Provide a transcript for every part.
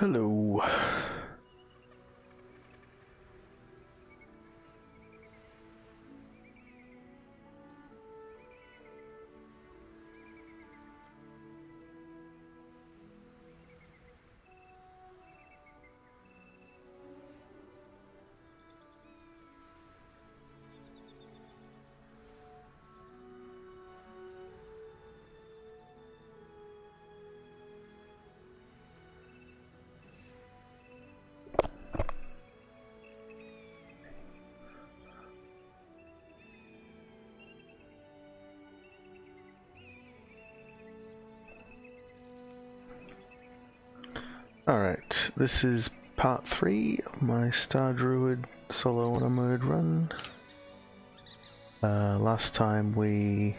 Hello. Alright, this is part 3 of my Star Druid solo on a mode run. Last time we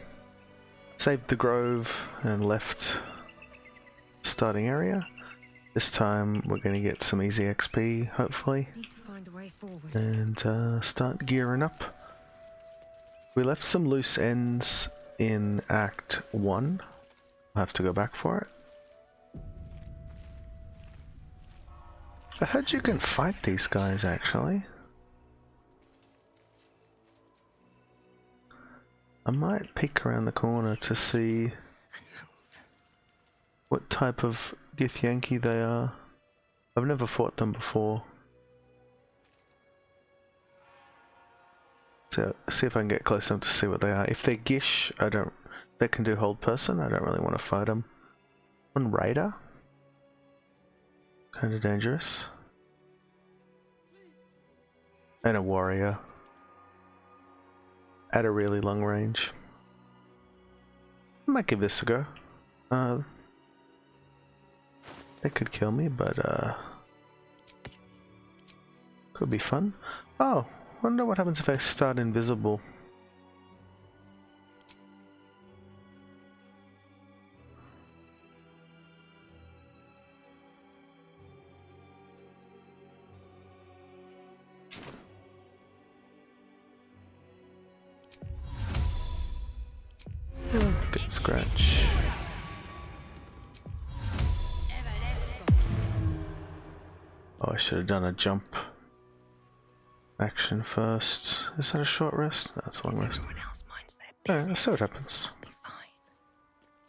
saved the grove and left the starting area. This time we're going to get some easy XP, hopefully, and start gearing up. We left some loose ends in Act 1. I'll have to go back for it. I heard you can fight these guys, actually. I might peek around the corner to see what type of Githyanki they are. I've never fought them before. So, see if I can get close enough to see what they are. If they're Gish, they can do hold person, I don't really want to fight them. One Raider? Kind of dangerous. And a warrior. At a really long range. I might give this a go. They could kill me, but could be fun. Oh, wonder what happens if I start invisible. Good scratch. Oh, I should have done a jump action first. Is that a short rest? No, it's a long rest. Alright, let's see what happens.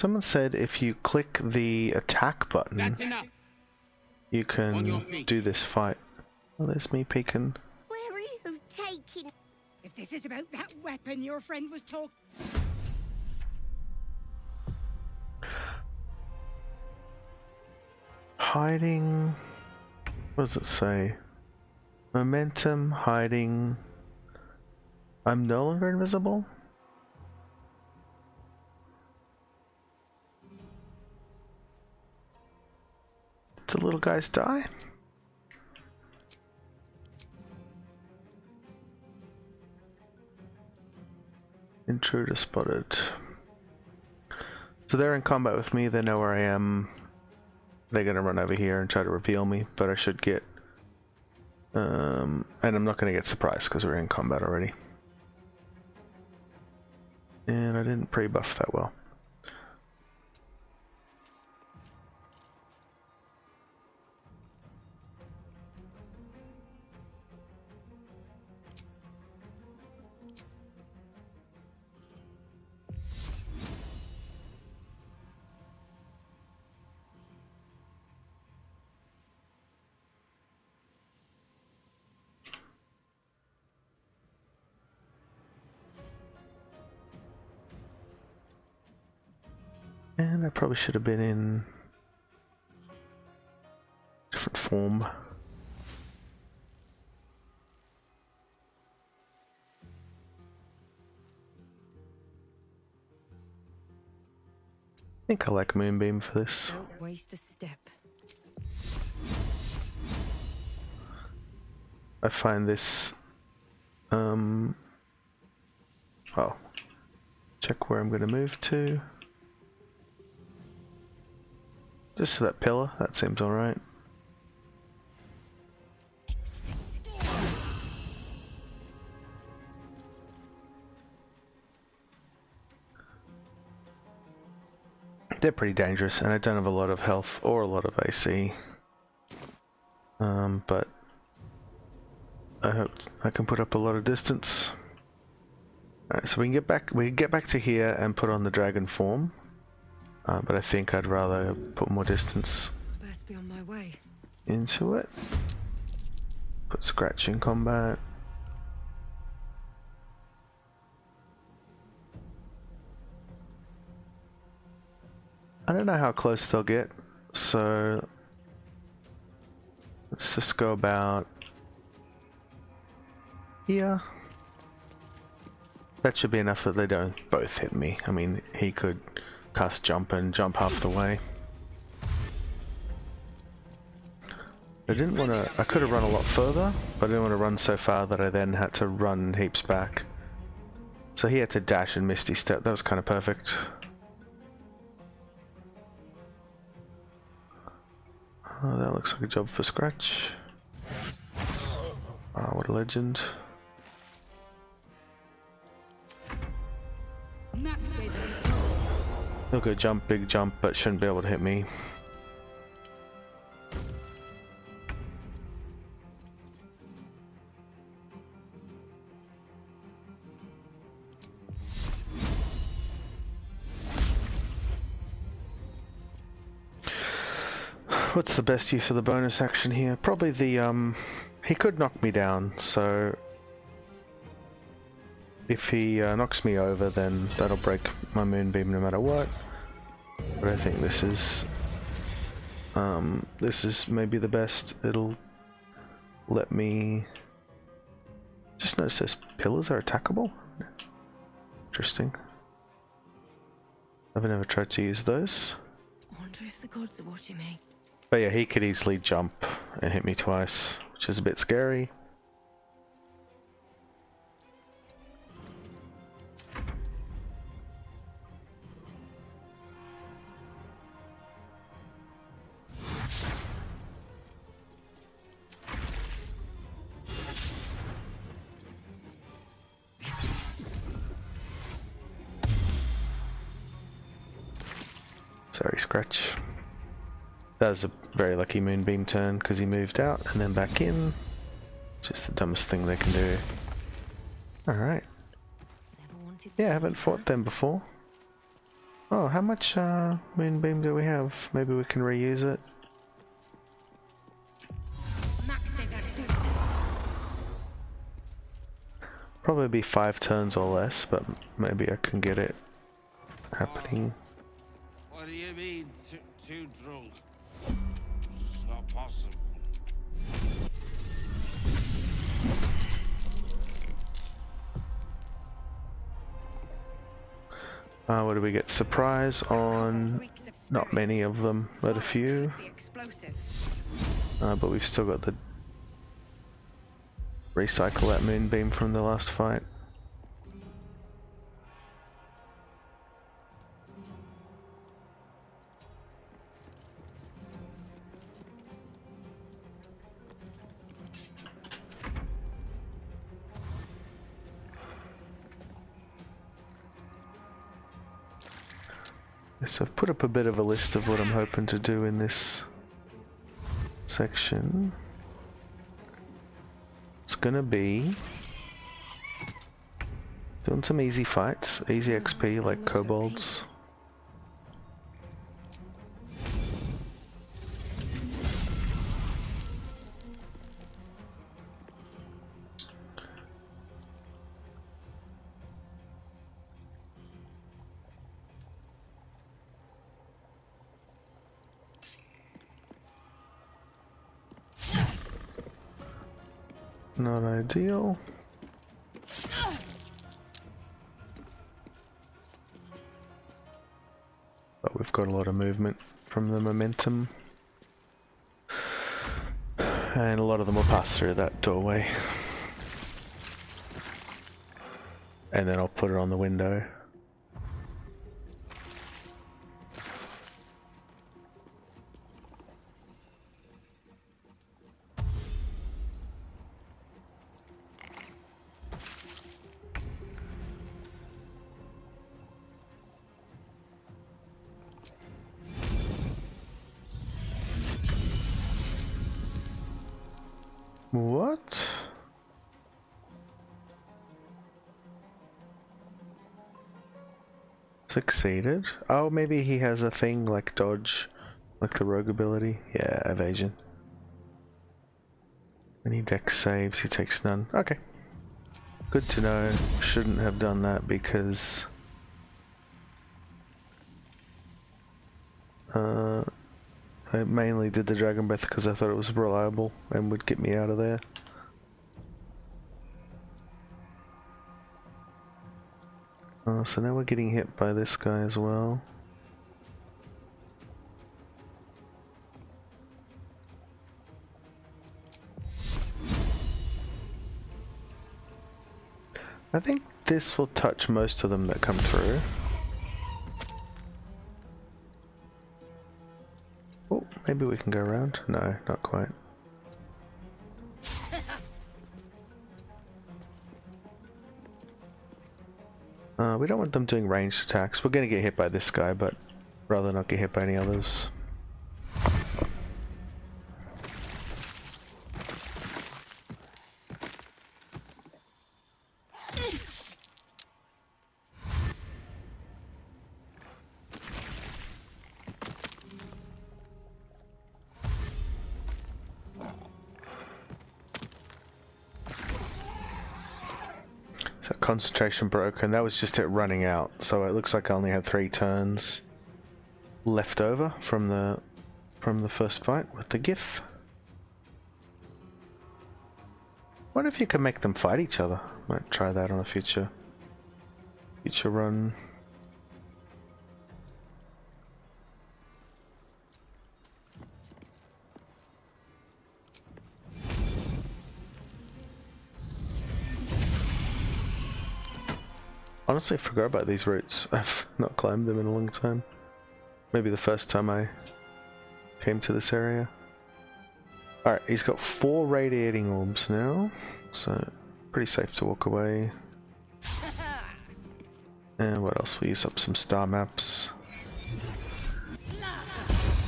Someone said if you click the attack button, you can do this fight. Oh, there's me peeking. Where are you taking? If this is about that weapon your friend was talking. Hiding. What does it say? Momentum, hiding. I'm no longer invisible? Did the little guys die? Intruder spotted. So they're in combat with me, they know where I am. They're gonna run over here and try to reveal me, but I should get and I'm not gonna get surprised because we're in combat already. And I didn't pre-buff that well. And I probably should have been in different form. I think I like Moonbeam for this. Don't waste a step. I find this oh, check where I'm going to move to. Just to that pillar, that seems alright. They're pretty dangerous, and I don't have a lot of health or a lot of AC. But I hope I can put up a lot of distance. Alright, so we can get back to here and put on the dragon form. But I think I'd rather put more distance Best be on my way. into it. Put Scratch in combat. I don't know how close they'll get, so let's just go about here. That should be enough that they don't both hit me. I mean, he could cast jump and jump half the way. I didn't want to, I could have run a lot further, but I didn't want to run so far that I then had to run heaps back. So he had to dash and Misty Step, that was kind of perfect. Oh, that looks like a job for Scratch. Oh, what a legend. He'll go jump, big jump, but shouldn't be able to hit me. What's the best use of the bonus action here? Probably the, he could knock me down, so if he knocks me over, then that'll break my Moonbeam no matter what. But I think this is maybe the best. It'll let me just notice those pillars are attackable. Interesting. I've never tried to use those. I wonder if the gods are watching me. But yeah, he could easily jump and hit me twice, which is a bit scary. Sorry, Scratch. That was a very lucky Moonbeam turn because he moved out and then back in. Just the dumbest thing they can do. Alright. Yeah, I haven't fought them before. Oh, how much Moonbeam do we have? Maybe we can reuse it. Probably be 5 turns or less, but maybe I can get it happening. What do you mean, too drunk? It's not possible. What do we get? Surprise on not many of them, but a few. But we've still got the recycle that Moonbeam from the last fight. So I've put up a bit of a list of what I'm hoping to do in this section. It's gonna be doing some easy fights, easy XP like Kobolds. Not ideal. But we've got a lot of movement from the momentum. And a lot of them will pass through that doorway. And then I'll put it on the window. What? Succeeded? Oh, maybe he has a thing like dodge, like the rogue ability. Yeah, evasion. When he dex saves, he takes none. Okay. Good to know. Shouldn't have done that because I mainly did the Dragon Breath because I thought it was reliable and would get me out of there. So now we're getting hit by this guy as well. I think this will touch most of them that come through. Oh, maybe we can go around? No, not quite. We don't want them doing ranged attacks. We're going to get hit by this guy, but rather not get hit by any others. So concentration broken. That was just it running out. So it looks like I only had 3 turns left over from the first fight with the Gith. Wonder if you can make them fight each other. Might try that on a future run. Honestly, I forgot about these routes. I've not climbed them in a long time. Maybe the first time I came to this area. Alright, he's got 4 radiating orbs now, so pretty safe to walk away. And what else? We use up some star maps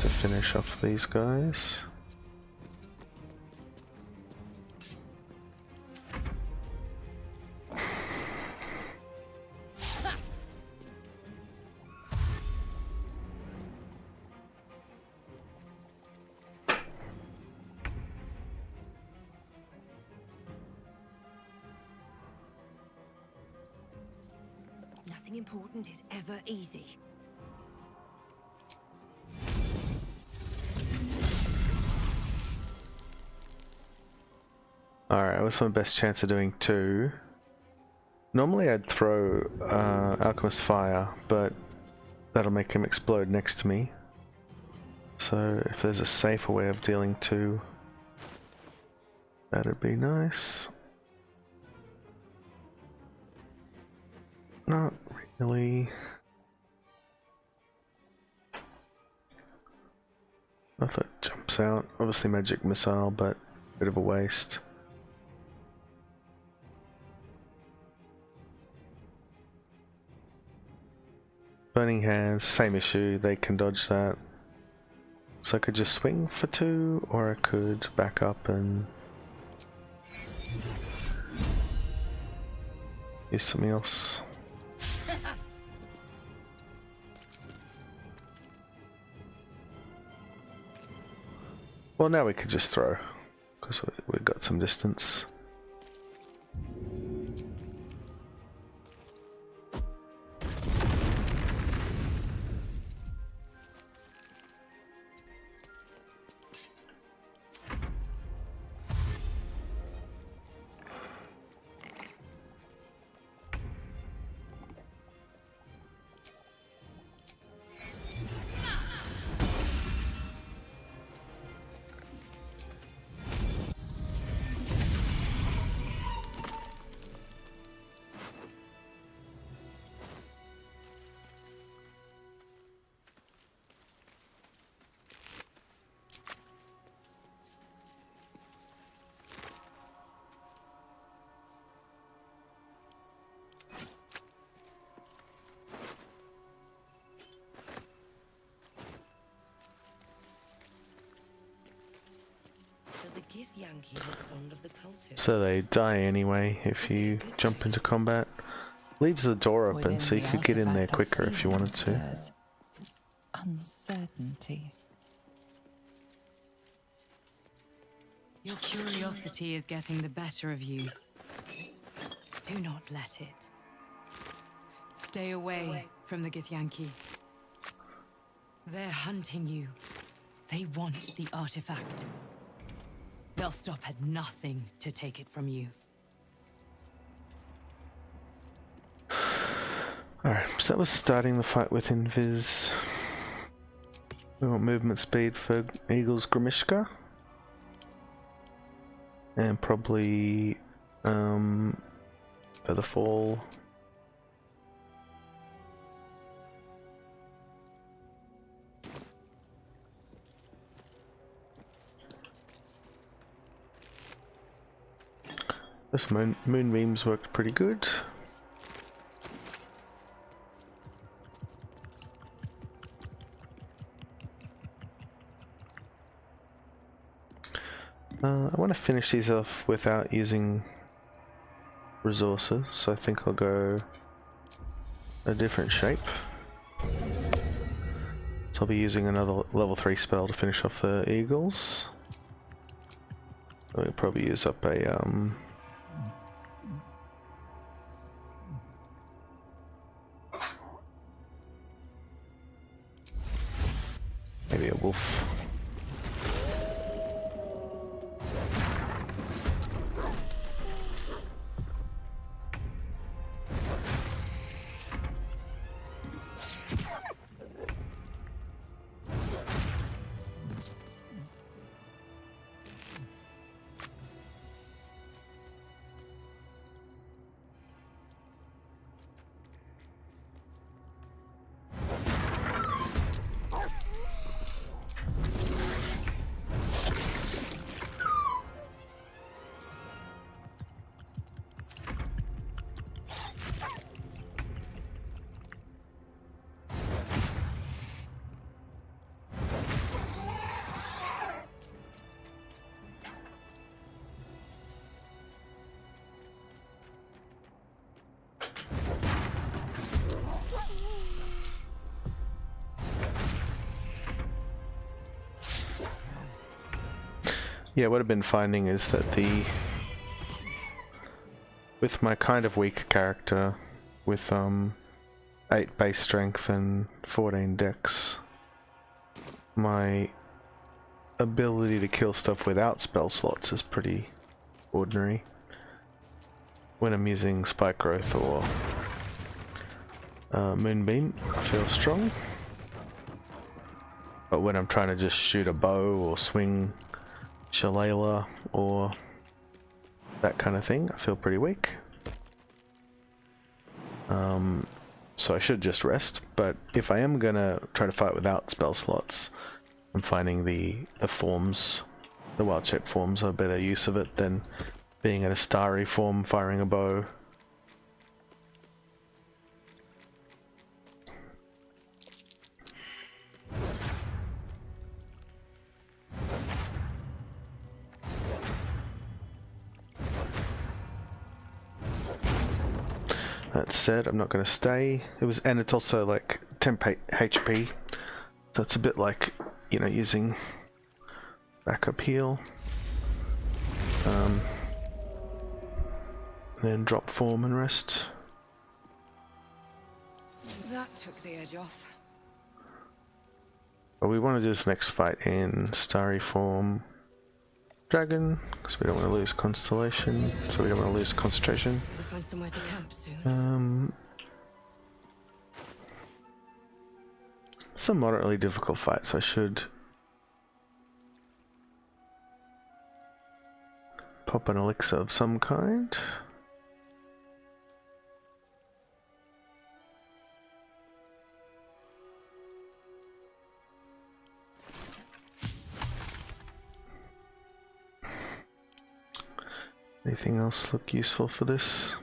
to finish off these guys. Nothing important is ever easy. Alright, what's my best chance of doing 2? Normally I'd throw Alchemist Fire, but that'll make him explode next to me. So if there's a safer way of dealing 2, that'd be nice. Not really. Nothing jumps out. Obviously magic missile, but a bit of a waste. Burning Hands, same issue, they can dodge that. So I could just swing for 2, or I could back up and use something else. Well, now we could just throw, because we've got some distance. The Githyanki were fond of the cultists. So they die anyway if you jump into combat. Leaves the door open Within so you the could get in there artifact, a quicker if you wanted feeling to. stirs. Uncertainty. Your curiosity is getting the better of you. Do not let it. Stay away from the Githyanki. They're hunting you. They want the artifact. They'll stop at nothing to take it from you. Alright, so that was starting the fight with Invis. We want movement speed for Eagle's Gremishka. And probably for the fall. This moonbeams worked pretty good. I want to finish these off without using resources, so I think I'll go a different shape. So I'll be using another level 3 spell to finish off the eagles. I'll probably use up a maybe a wolf. Yeah, what I've been finding is that with my kind of weak character, with 8 base strength and 14 dex, my ability to kill stuff without spell slots is pretty ordinary. When I'm using Spike Growth or Moonbeam, I feel strong. But when I'm trying to just shoot a bow or swing Shillelagh or that kind of thing, I feel pretty weak. So I should just rest, but if I am gonna try to fight without spell slots, I'm finding the forms, the wild shape forms, are a better use of it than being in a starry form firing a bow. That said, I'm not going to stay. And it's also like temp HP, so it's a bit like, you know, using backup heal. Then drop form and rest. That took the edge off. But we want to do this next fight in starry form dragon, because we don't want to lose constellation, so we don't want to lose concentration. We'll find somewhere to camp soon. It's a moderately difficult fight, so I should pop an elixir of some kind. Anything else look useful for this?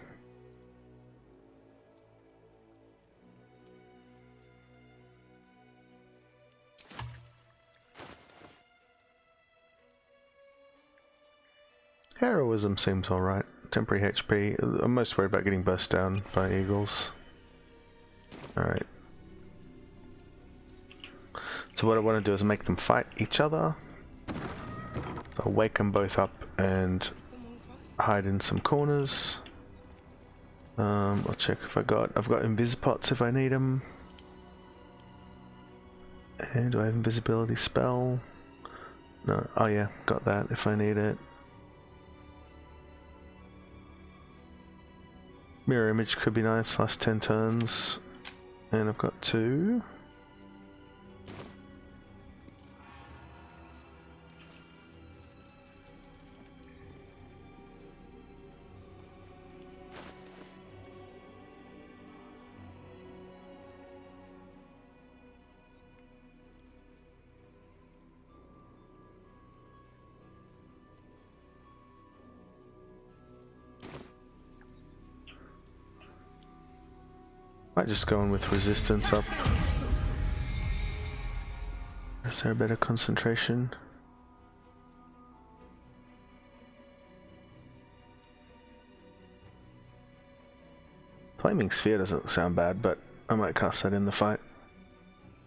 Heroism seems alright. Temporary HP. I'm most worried about getting burst down by eagles. Alright. So what I want to do is make them fight each other. I'll wake them both up and hide in some corners. I'll check if I've got invisipots if I need them. And do I have invisibility spell? No. Oh yeah, got that if I need it. Mirror image could be nice, last 10 turns. And I've got 2. Might just go in with resistance up. Is there a better concentration? Flaming Sphere doesn't sound bad, but I might cast that in the fight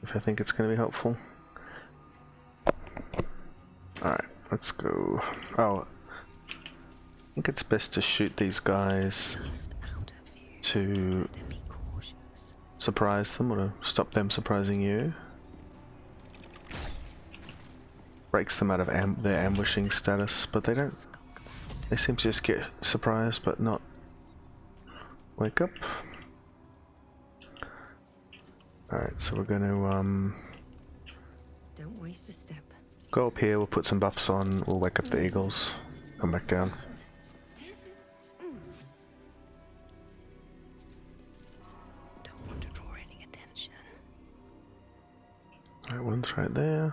if I think it's going to be helpful. Alright, let's go. Oh, I think it's best to shoot these guys to surprise them, or to stop them surprising you. Breaks them out of their ambushing status, but they don't. They seem to just get surprised, but not wake up. Alright, so we're going to Don't waste a step. go up here. We'll put some buffs on. We'll wake up the eagles. Come back down. Alright, one's right there.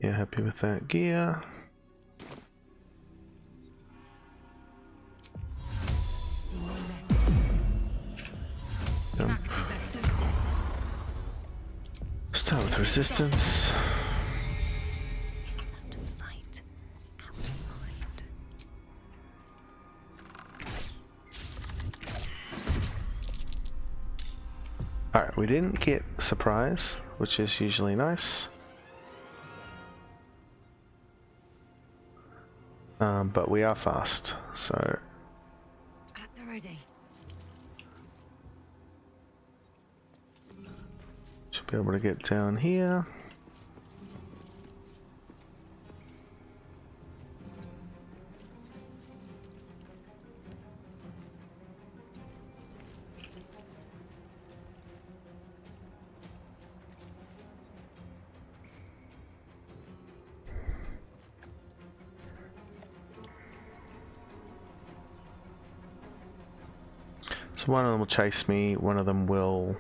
Yeah, happy with that gear. Jump. Start with resistance. Alright, we didn't get surprise, which is usually nice. But we are fast, so At the ready. should be able to get down here. So one of them will chase me, one of them will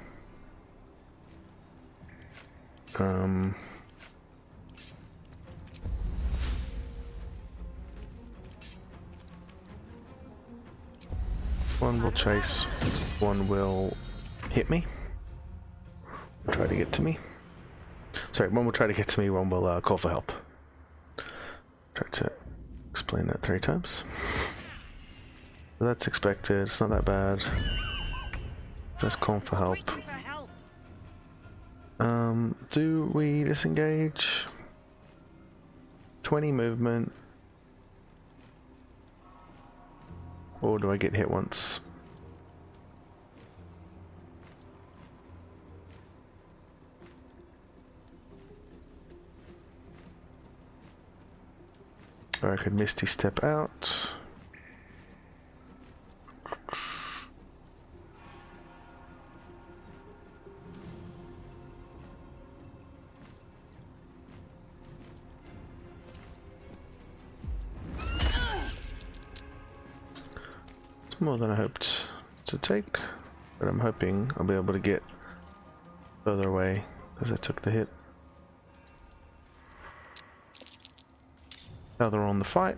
one will chase, one will hit me, try to get to me. Sorry, one will try to get to me, one will call for help. Try to explain that 3 times. But that's expected, it's not that bad. Let's call for help. Do we disengage? 20 movement. Or do I get hit once? Or I could Misty Step out. More than I hoped to take, but I'm hoping I'll be able to get further away as I took the hit. Now they're on the fight.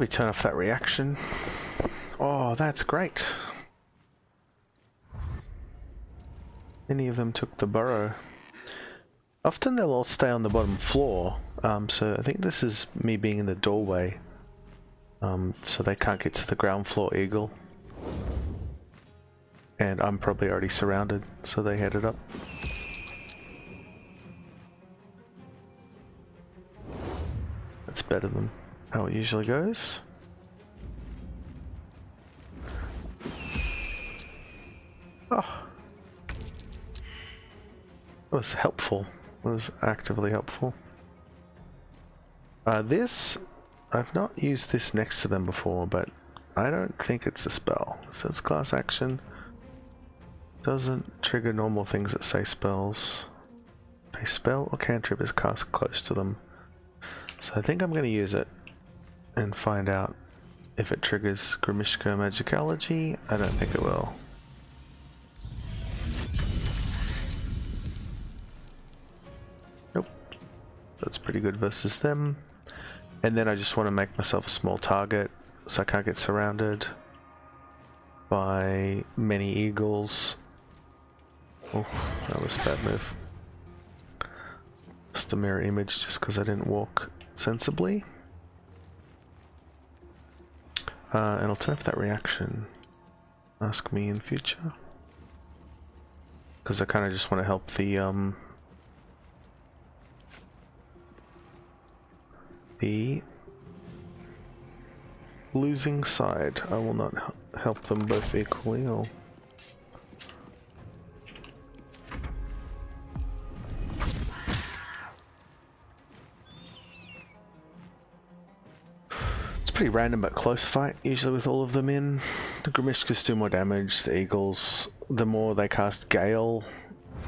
Probably turn off that reaction. Oh, that's great. Many of them took the burrow. Often they'll all stay on the bottom floor, so I think this is me being in the doorway, so they can't get to the ground floor eagle. And I'm probably already surrounded, so they headed up. That's better than how it usually goes. Oh. That was helpful. It was actively helpful. This, I've not used this next to them before, but I don't think it's a spell. It says class action. Doesn't trigger normal things that say spells. A spell or cantrip is cast close to them. So I think I'm going to use it and find out if it triggers Gremishka Magicology. I don't think it will. Nope. That's pretty good versus them. And then I just want to make myself a small target so I can't get surrounded by many eagles. Oh, that was a bad move. Just a mirror image just because I didn't walk sensibly. And I'll turn off that reaction. Ask me in future. Because I kind of just want to help the losing side. I will not help them both equally. Pretty random but close fight, usually with all of them in. The Gremishkas do more damage, the Eagles, the more they cast Gale,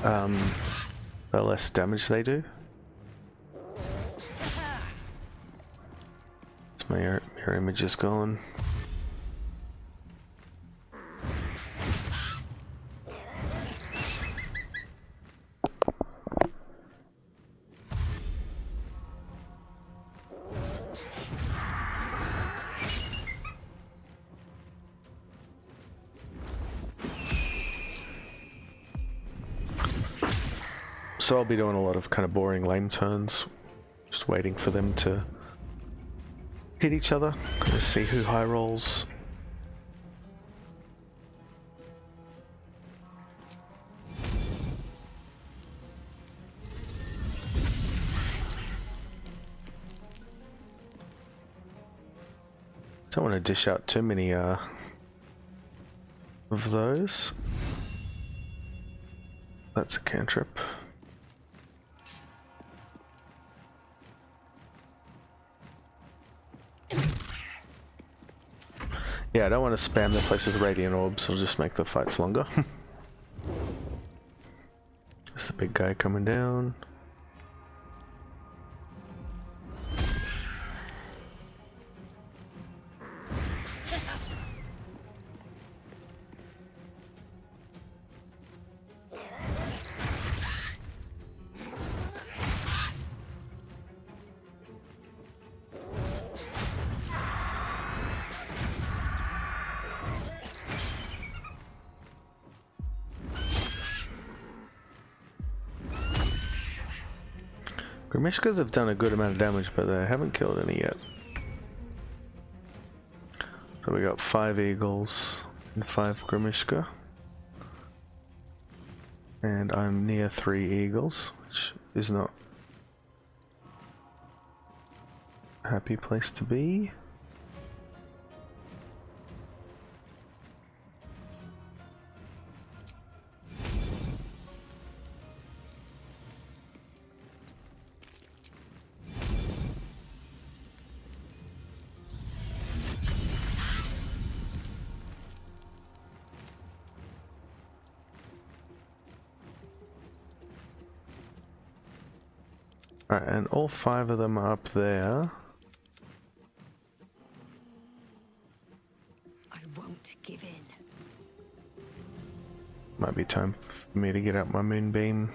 the less damage they do. My mirror image is gone. So I'll be doing a lot of kind of boring lame turns, just waiting for them to hit each other, to see who high rolls. Don't want to dish out too many of those. That's a cantrip. Yeah, I don't want to spam the place with radiant orbs, it'll just make the fights longer. Just a big guy coming down. Gremishkas have done a good amount of damage, but they haven't killed any yet. So we got 5 eagles and 5 Gremishka. And I'm near 3 eagles, which is not a happy place to be. Alright, and all 5 of them are up there. I won't give in. Might be time for me to get out my moonbeam.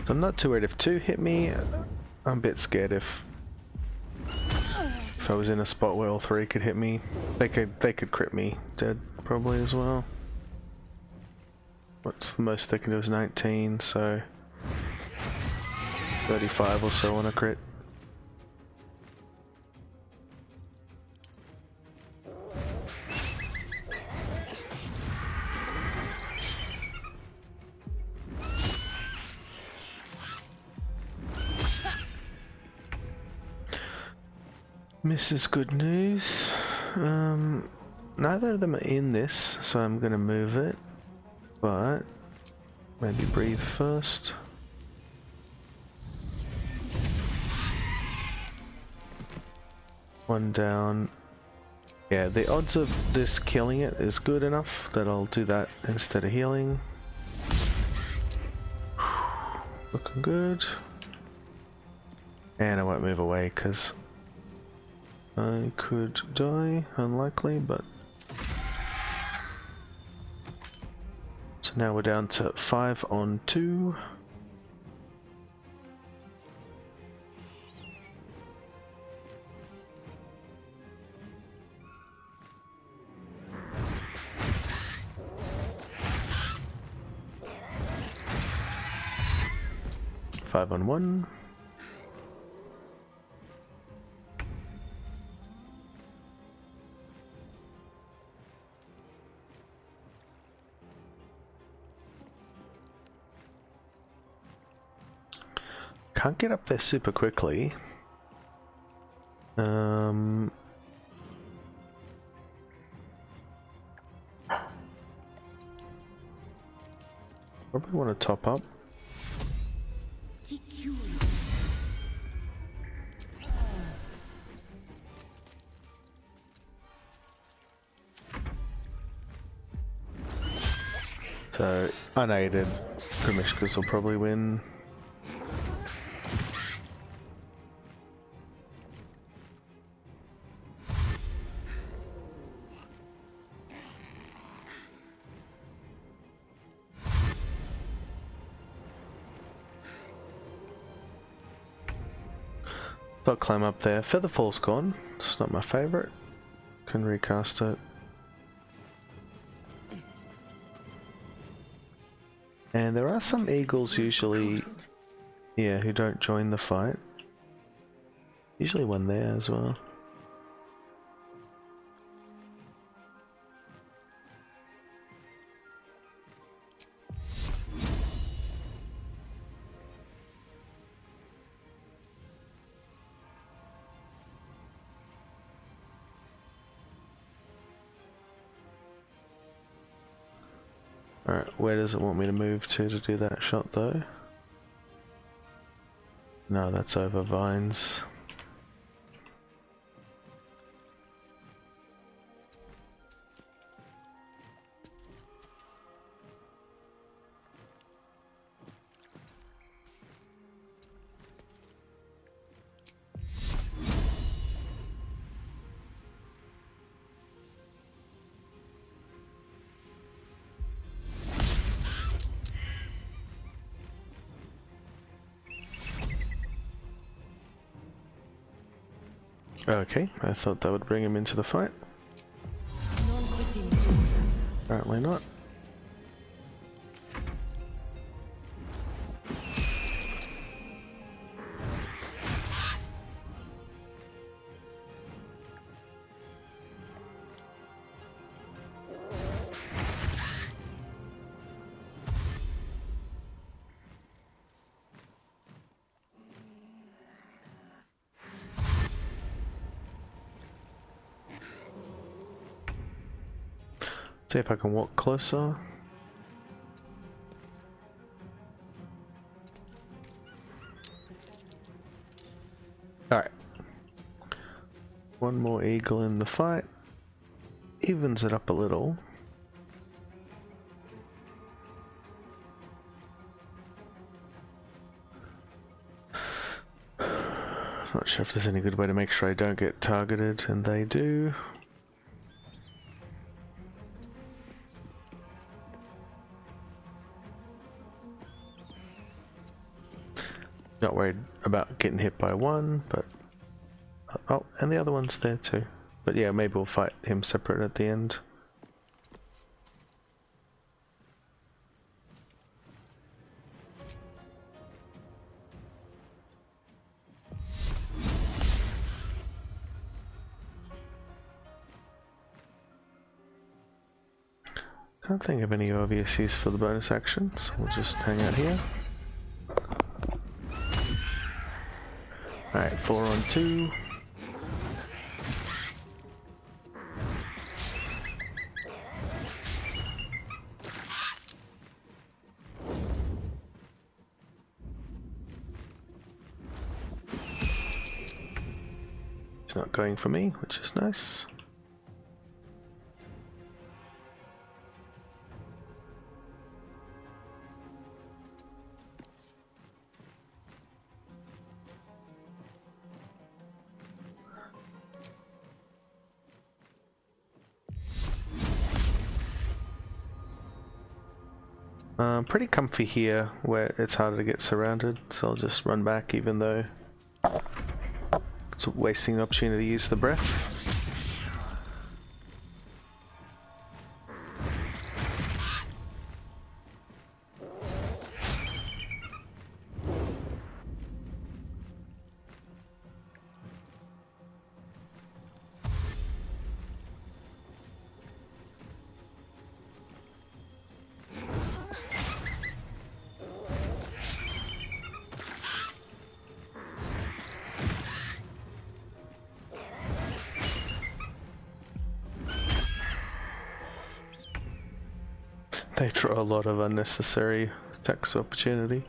I'm not too worried if 2 hit me. I'm a bit scared if I was in a spot where all 3 could hit me. They could crit me dead probably as well. What's the most they can do is 19, so 35 or so on a crit. Miss is good news. Neither of them are in this, so I'm gonna move it. But maybe breathe first. One down. Yeah, the odds of this killing it is good enough that I'll do that instead of healing. Looking good. And I won't move away because I could die, unlikely, but... So now we're down to 5 on 2. Five on 1. Can't get up there super quickly. Probably want to top up. So unaided, Gremishkas will probably win. I'll climb up there. Featherfall's gone. It's not my favourite. Can recast it. And there are some eagles usually, yeah, who don't join the fight. Usually one there as well. Alright, where does it want me to move to do that shot though? No, that's over vines. Okay, I thought that would bring him into the fight. Apparently not. See if I can walk closer. Alright. One more eagle in the fight. Evens it up a little. Not sure if there's any good way to make sure I don't get targeted, and they do. Not worried about getting hit by one, but oh, and the other one's there too. But yeah, maybe we'll fight him separate at the end. Can't think of any obvious use for the bonus actions. We'll just hang out here. Alright, 4 on 2. It's not going for me, which is nice. Pretty comfy here where it's harder to get surrounded, so I'll just run back even though it's wasting the opportunity to use the breath. They draw a lot of unnecessary attacks of opportunity.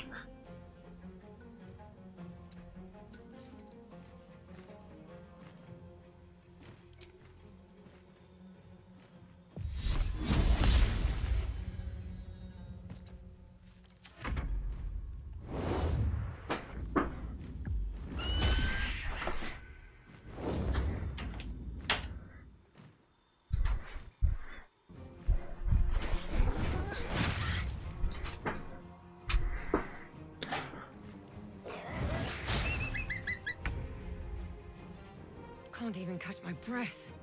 Can't even catch my breath.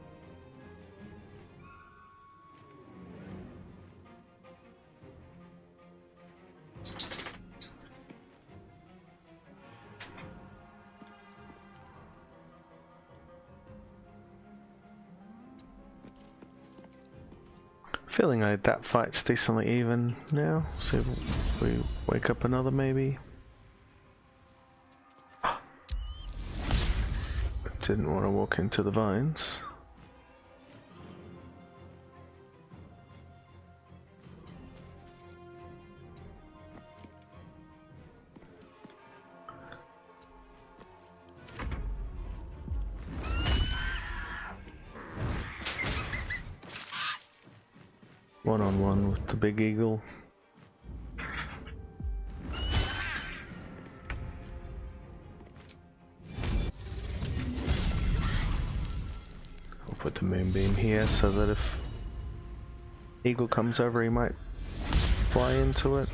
Feeling like that fight's decently even now. See if we wake up another maybe. Didn't want to walk into the vines. One-on-one with the big eagle. Put the moonbeam here so that if eagle comes over he might fly into it.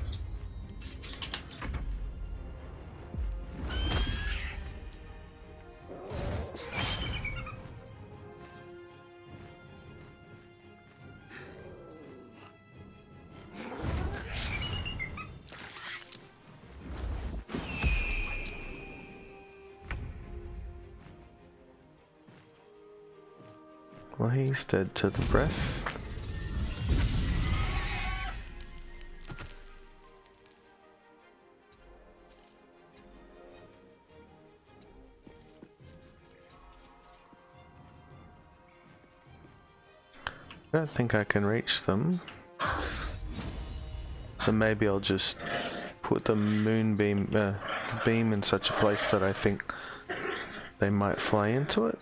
Well, he's dead to the breath. I don't think I can reach them. So maybe I'll just put the moonbeam, beam in such a place that I think they might fly into it.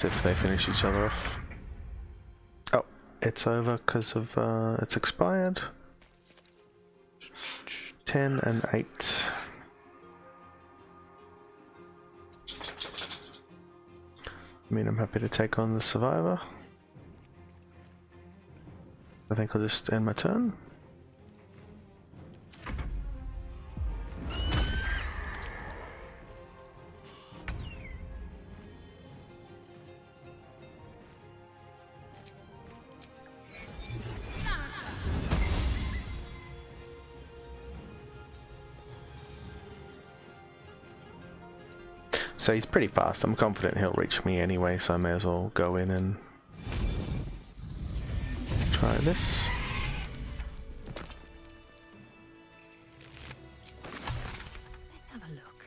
If they finish each other off. Oh, it's over because of it's expired. 10 and 8. I mean, I'm happy to take on the survivor. think I'll just end my turn. So he's pretty fast. I'm confident he'll reach me anyway, so I may as well go in and try this. Let's have a look.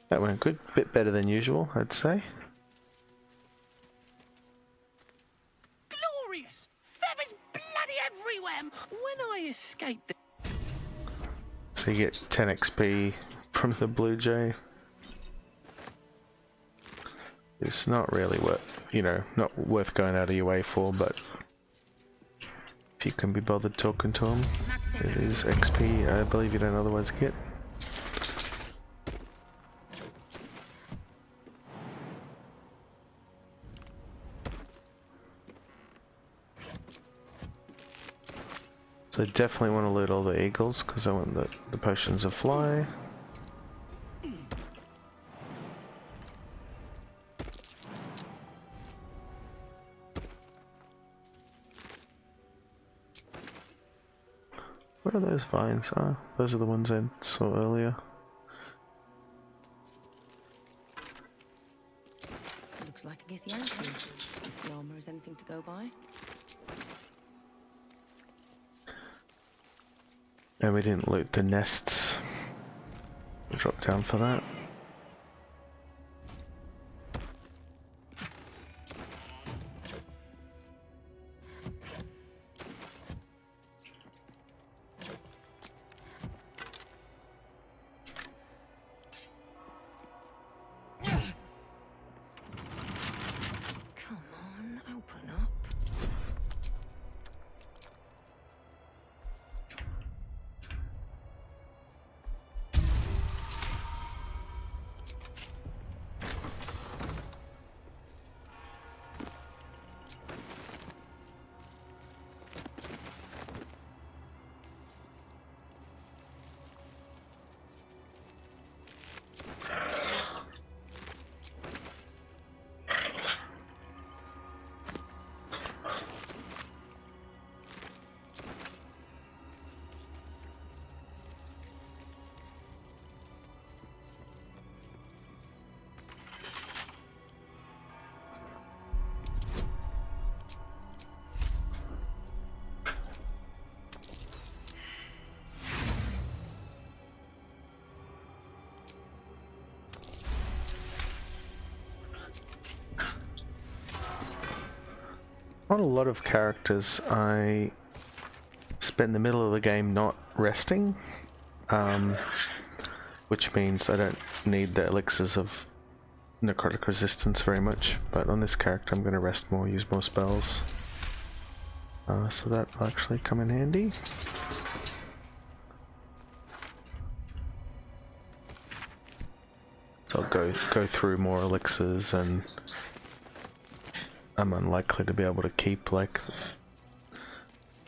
That went good. Bit better than usual, I'd say. Glorious! Feathers bloody everywhere! When I escaped the... So you get 10 XP from the Blue Jay. It's not really worth, you know, not worth going out of your way for, but if you can be bothered talking to him, it is XP I believe you don't otherwise get. So definitely want to loot all the eagles because I want the potions of fly. Where are those vines? Ah, those are the ones I saw earlier. Looks like a Githyanki, if the armor is anything to go by. And we didn't loot the nests. We'll drop down for that. Come on, open up. On a lot of characters, I spend the middle of the game not resting, which means I don't need the elixirs of necrotic resistance very much, but on this character I'm going to rest more, use more spells, so that will actually come in handy. So I'll go through more elixirs, and I'm unlikely to be able to keep like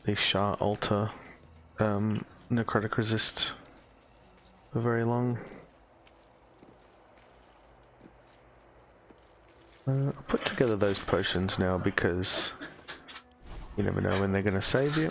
the Shar altar necrotic resist for very long. I'll put together those potions now because you never know when they're going to save you.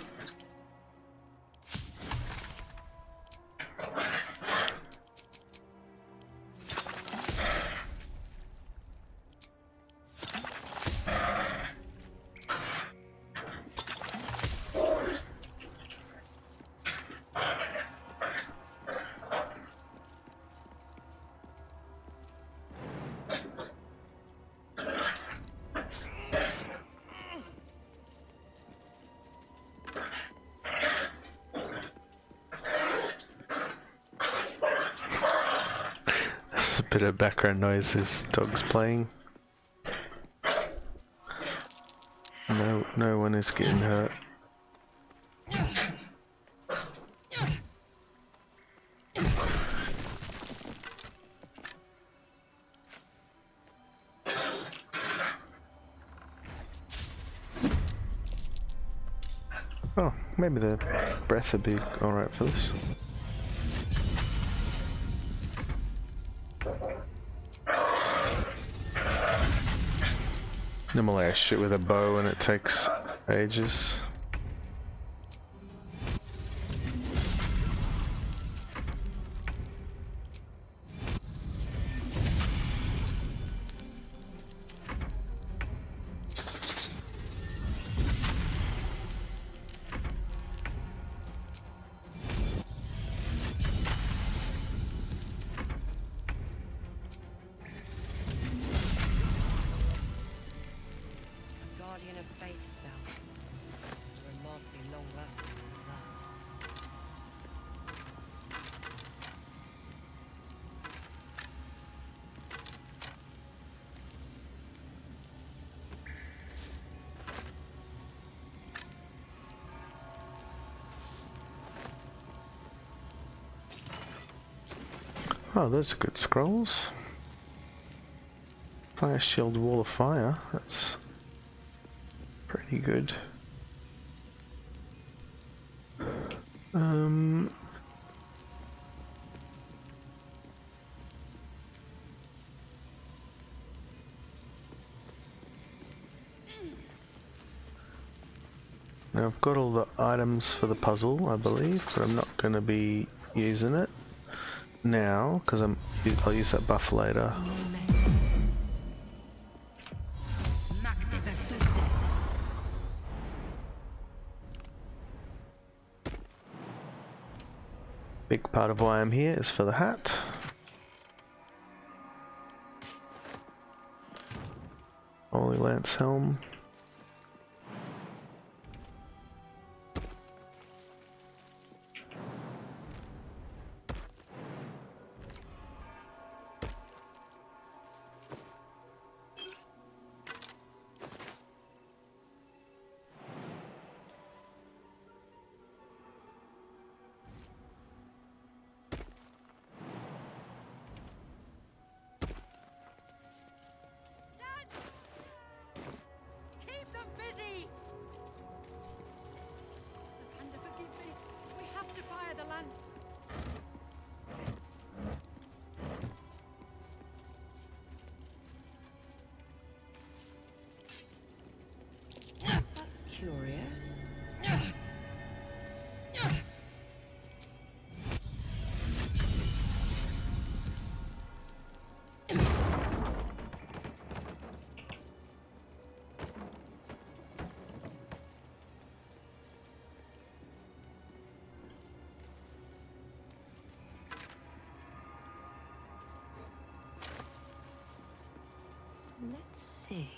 bit of background noise as dog's playing. No one is getting hurt. Oh, maybe the breath would be alright for this. Normally I shoot with a bow and it takes ages. Guardian of Faith spell. Remarkably long lasting than that. Oh, those are good scrolls. Fire shield, wall of fire. That's pretty good. Now I've got all the items for the puzzle, I believe, but I'm not going to be using it now because I'll use that buff later. Big part of why I'm here is for the hat. Holy Lance Helm. Curious. Let's see.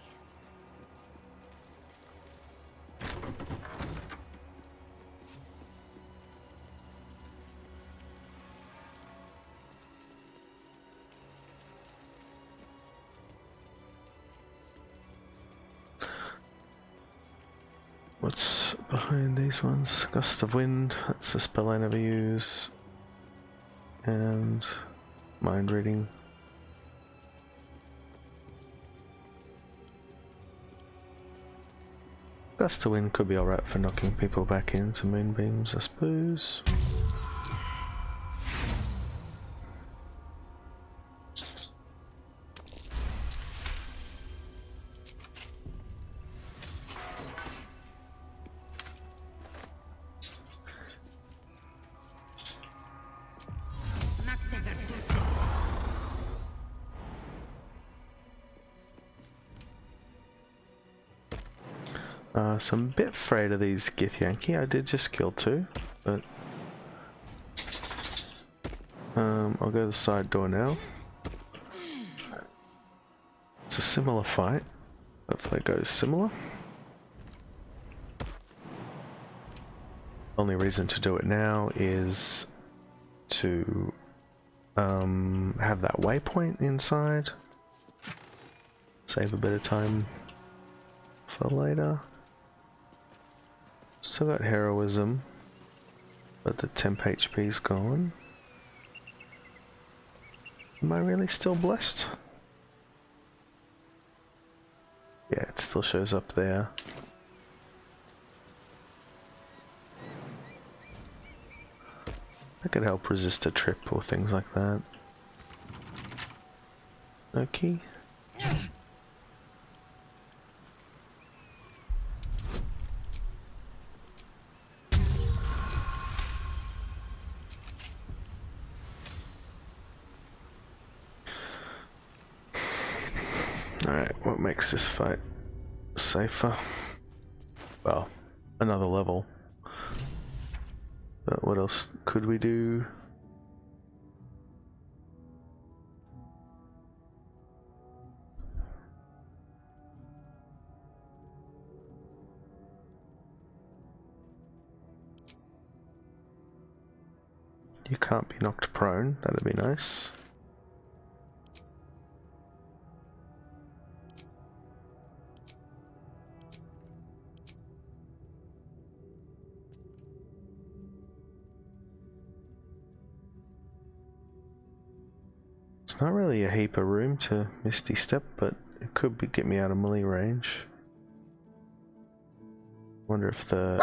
What's behind these ones? Gust of Wind, that's a spell I never use. And Mind Reading. Gust of Wind could be alright for knocking people back into moonbeams, I suppose. So I'm a bit afraid of these Githyanki. I did just kill 2, but I'll go to the side door now. It's a similar fight. Hopefully it goes similar. Only reason to do it now is to have that waypoint inside. Save a bit of time for later. Still got heroism, but the temp HP's gone. Am I really still blessed? Yeah, it still shows up there. I could help resist a trip or things like that. Okay. Alright, what makes this fight safer? Well, another level. But what else could we do? You can't be knocked prone, that'd be nice. It's not really a heap of room to Misty Step, but it could be get me out of melee range. Wonder if the...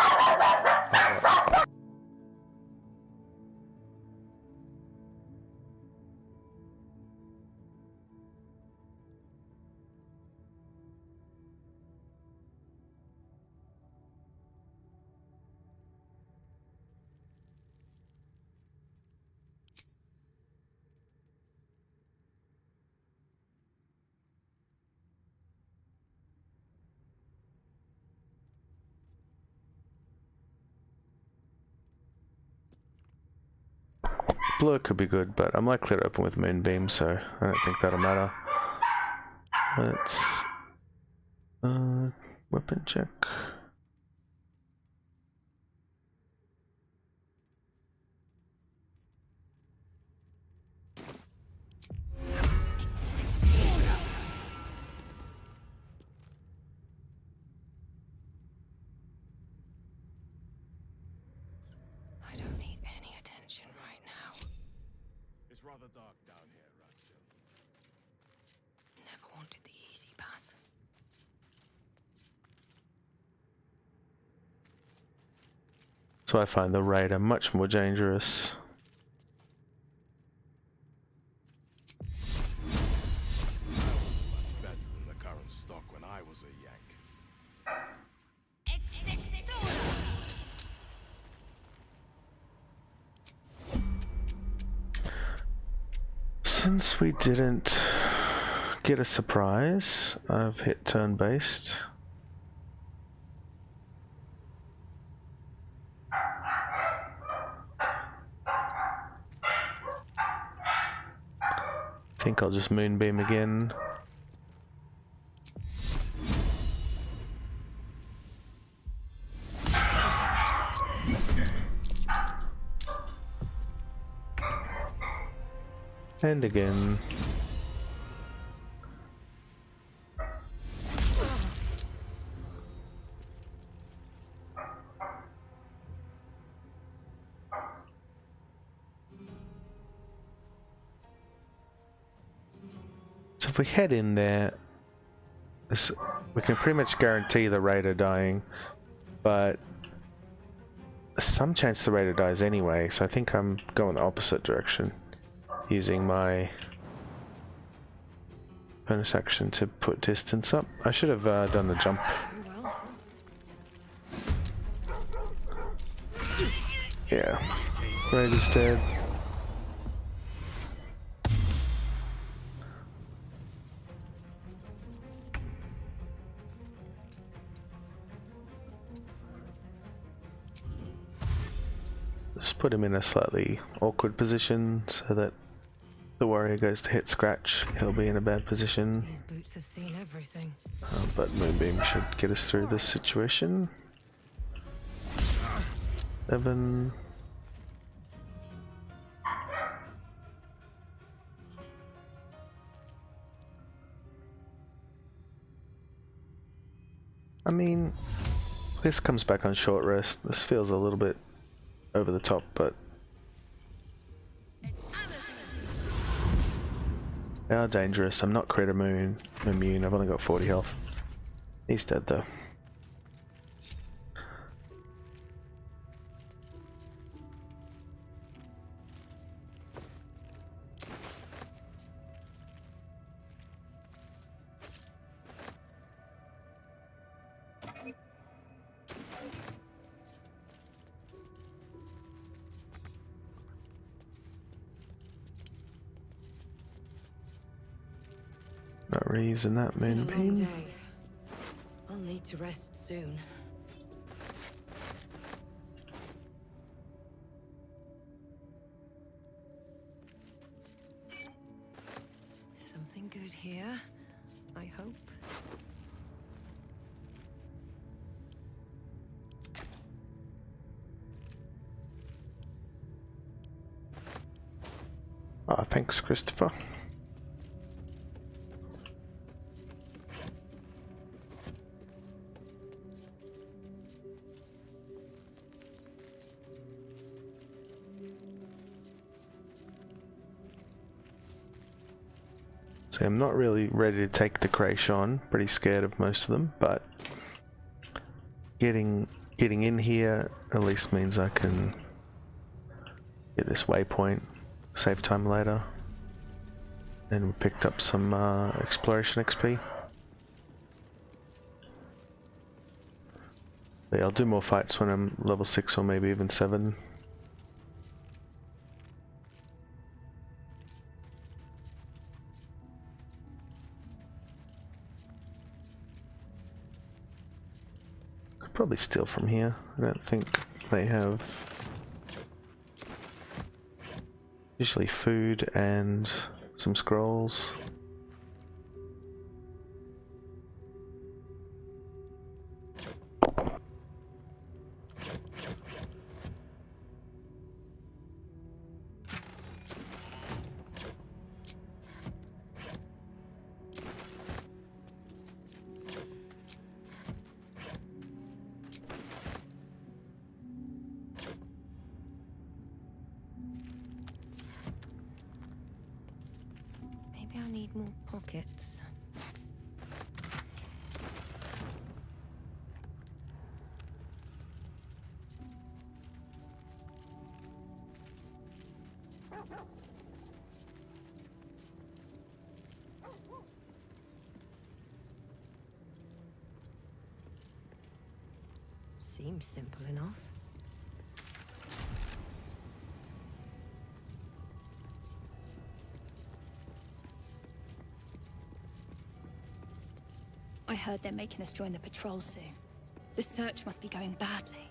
Blur could be good, but I'm likely to open with Moonbeam, so I don't think that'll matter. Let's... weapon check. I don't need any attention right now. It's rather dark down here, Rascal. Never wanted the easy path. So I find the Raider much more dangerous. Better than the current stock when I was a Yank. Since we didn't get a surprise, I've hit turn-based. I think I'll just Moonbeam again. And again. So if we head in there, we can pretty much guarantee the Raider dying, but there's some chance the Raider dies anyway, so I think I'm going the opposite direction, using my bonus action to put distance up. I should have done the jump. Yeah, Raider's dead. Just put him in a slightly awkward position so that the warrior goes to hit scratch, he'll be in a bad position. These boots have seen everything. But Moonbeam should get us through this situation. 7. This comes back on short rest. This feels a little bit over the top, but they are dangerous. I'm not crit immune. I've only got 40 health. He's dead though. Not reusing that Been a long moonbeam. day. I'll need to rest soon. Something good here, I hope. Ah, thanks, Christopher. So I'm not really ready to take the Creche on. Pretty scared of most of them, but getting in here at least means I can get this waypoint, save time later, and we picked up some exploration XP. But yeah, I'll do more fights when I'm level 6 or maybe even 7. Probably steal from here. I don't think they have usually food and some scrolls. Maybe I need more pockets. Seems simple enough. I heard they're making us join the patrol soon. The search must be going badly.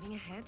Moving ahead.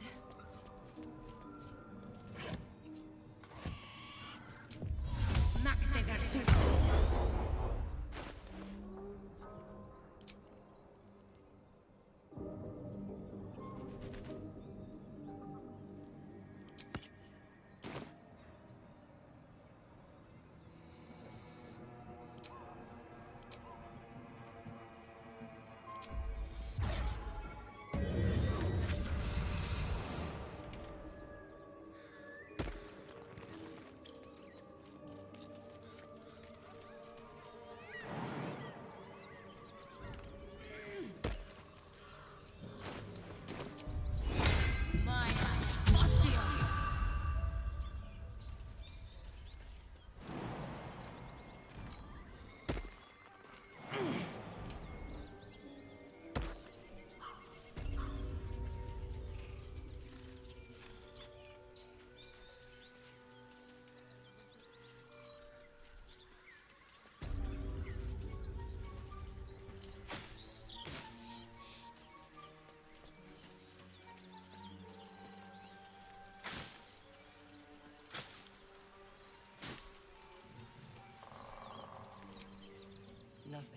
nothing.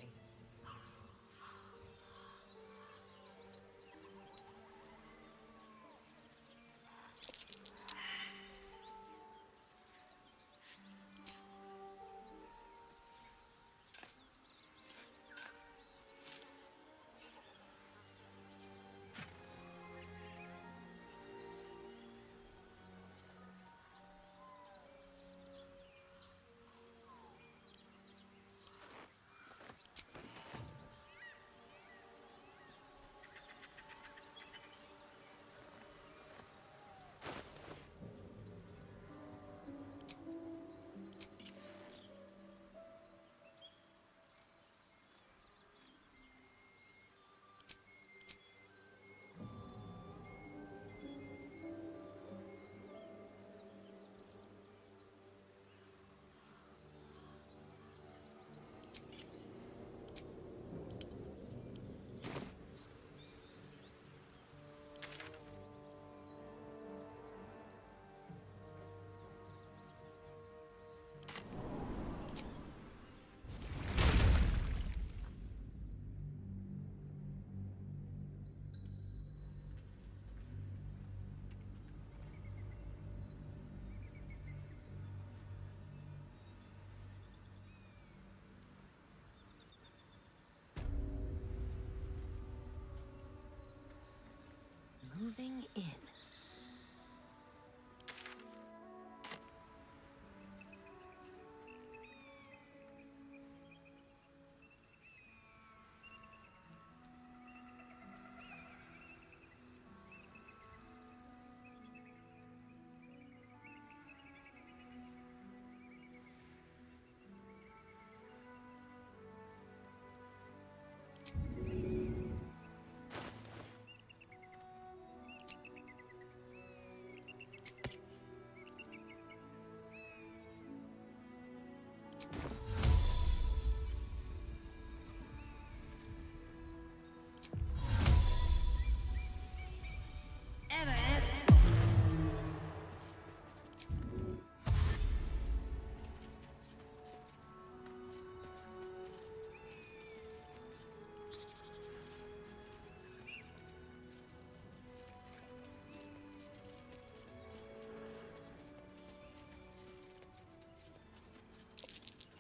Moving in.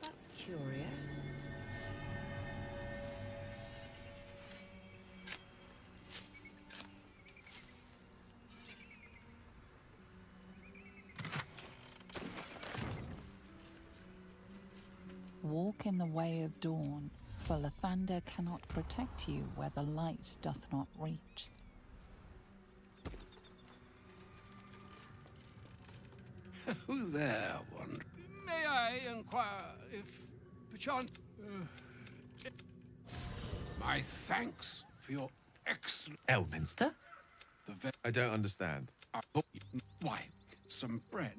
That's curious. Walk in the way of dawn, for Lathander cannot protect you where the light doth not reach. Who there, wonder? May I inquire if, perchance, my thanks for your excellent... Elminster? I don't understand. Why, some bread.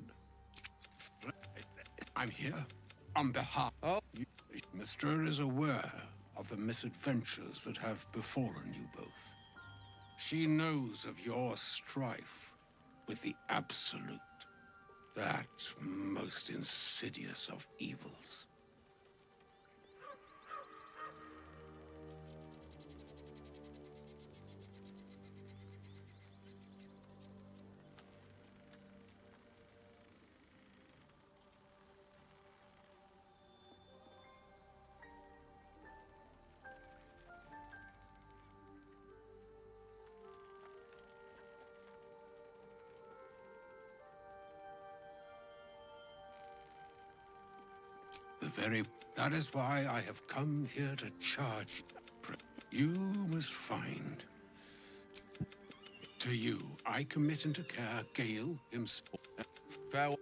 I'm here on behalf... Oh. Mystra is aware of the misadventures that have befallen you both. She knows of your strife with the Absolute, that most insidious of evils. That is why I have come here to charge you. You must find. To you, I commit into care Gale himself. Farewell.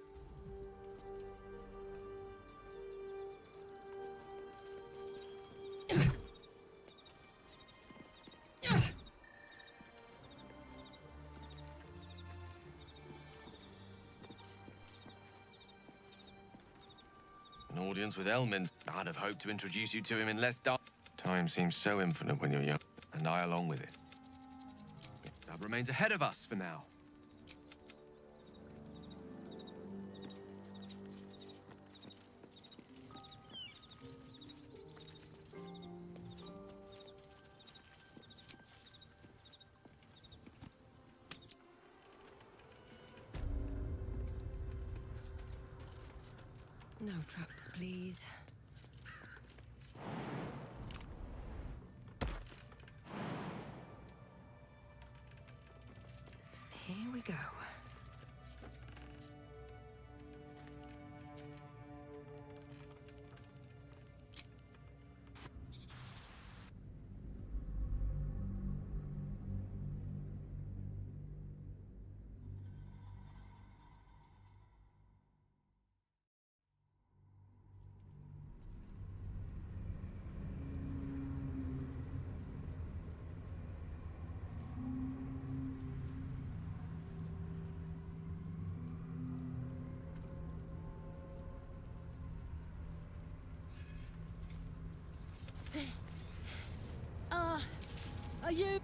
An audience with Elminster. I'd have hoped to introduce you to him in less time. Time seems so infinite when you're young, and I along with it. That remains ahead of us for now. No traps, please. Here we go. Are you?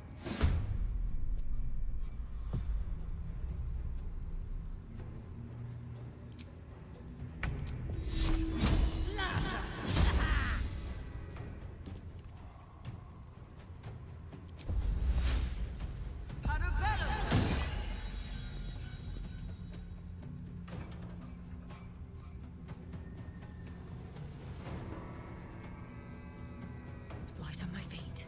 Light on my feet.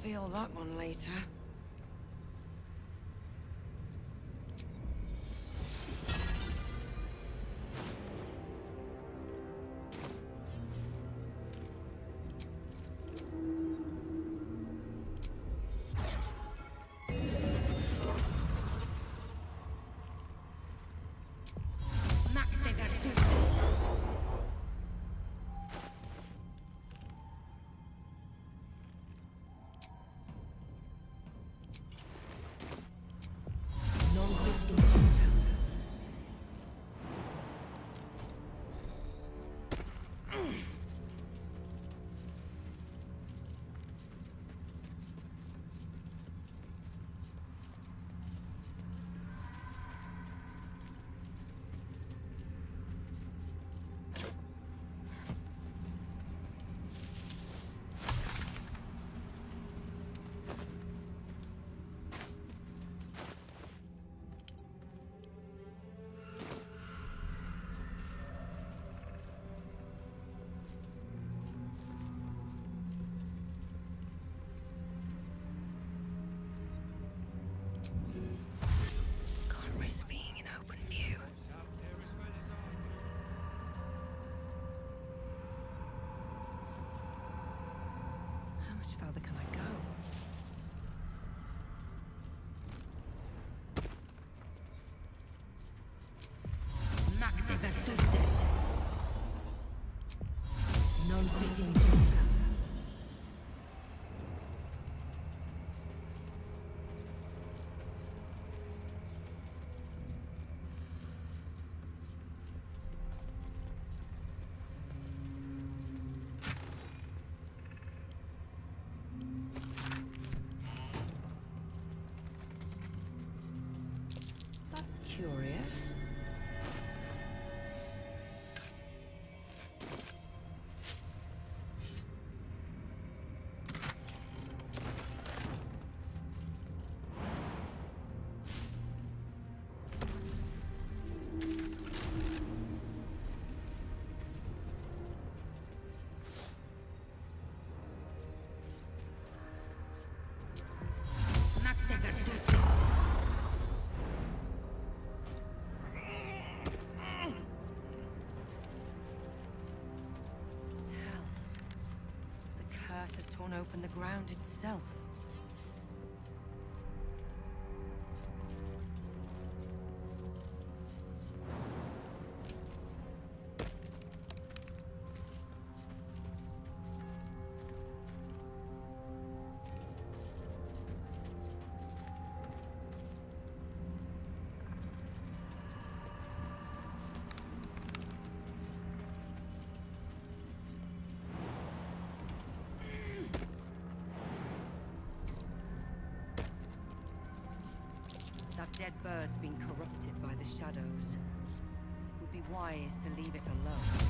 Feel that one later. Further can I go? Non-fitting. That's Curious. Has torn open the ground itself. That dead bird's been corrupted by the shadows. Would be wise to leave it alone.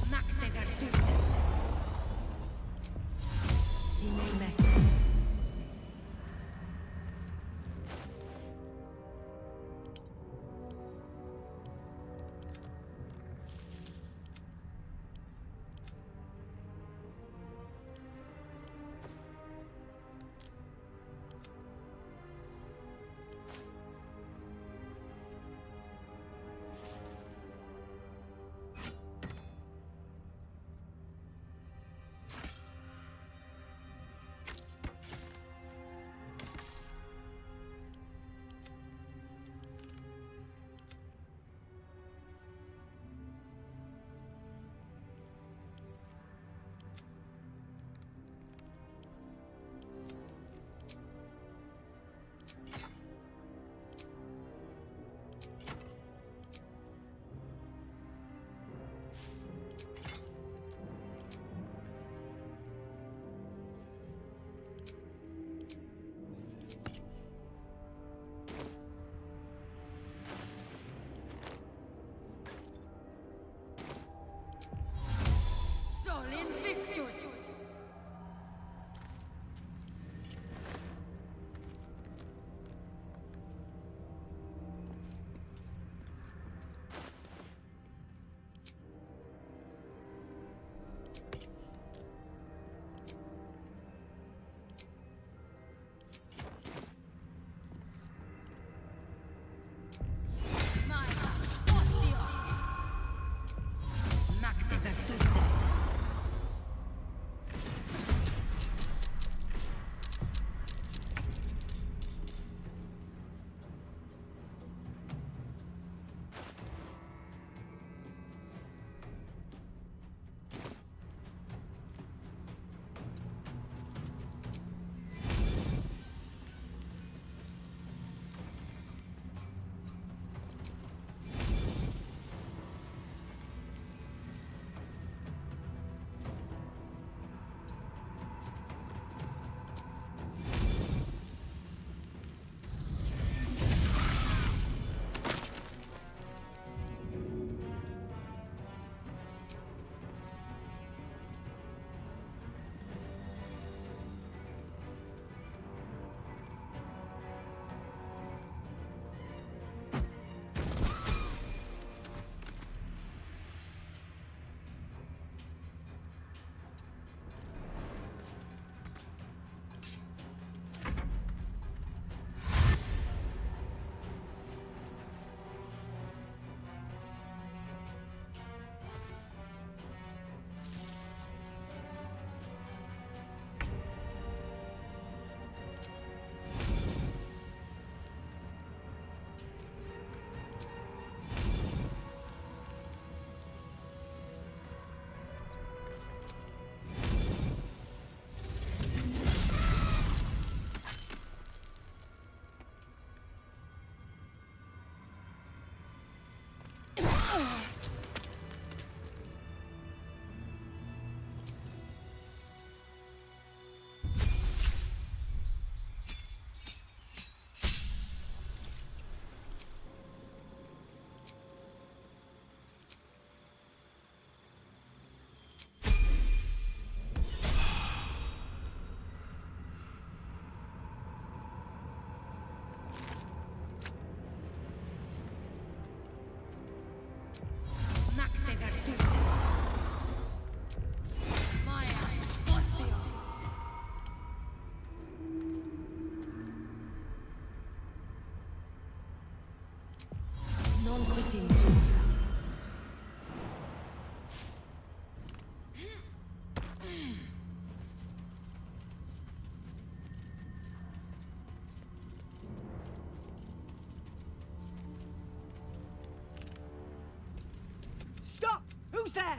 Stop! Who's there?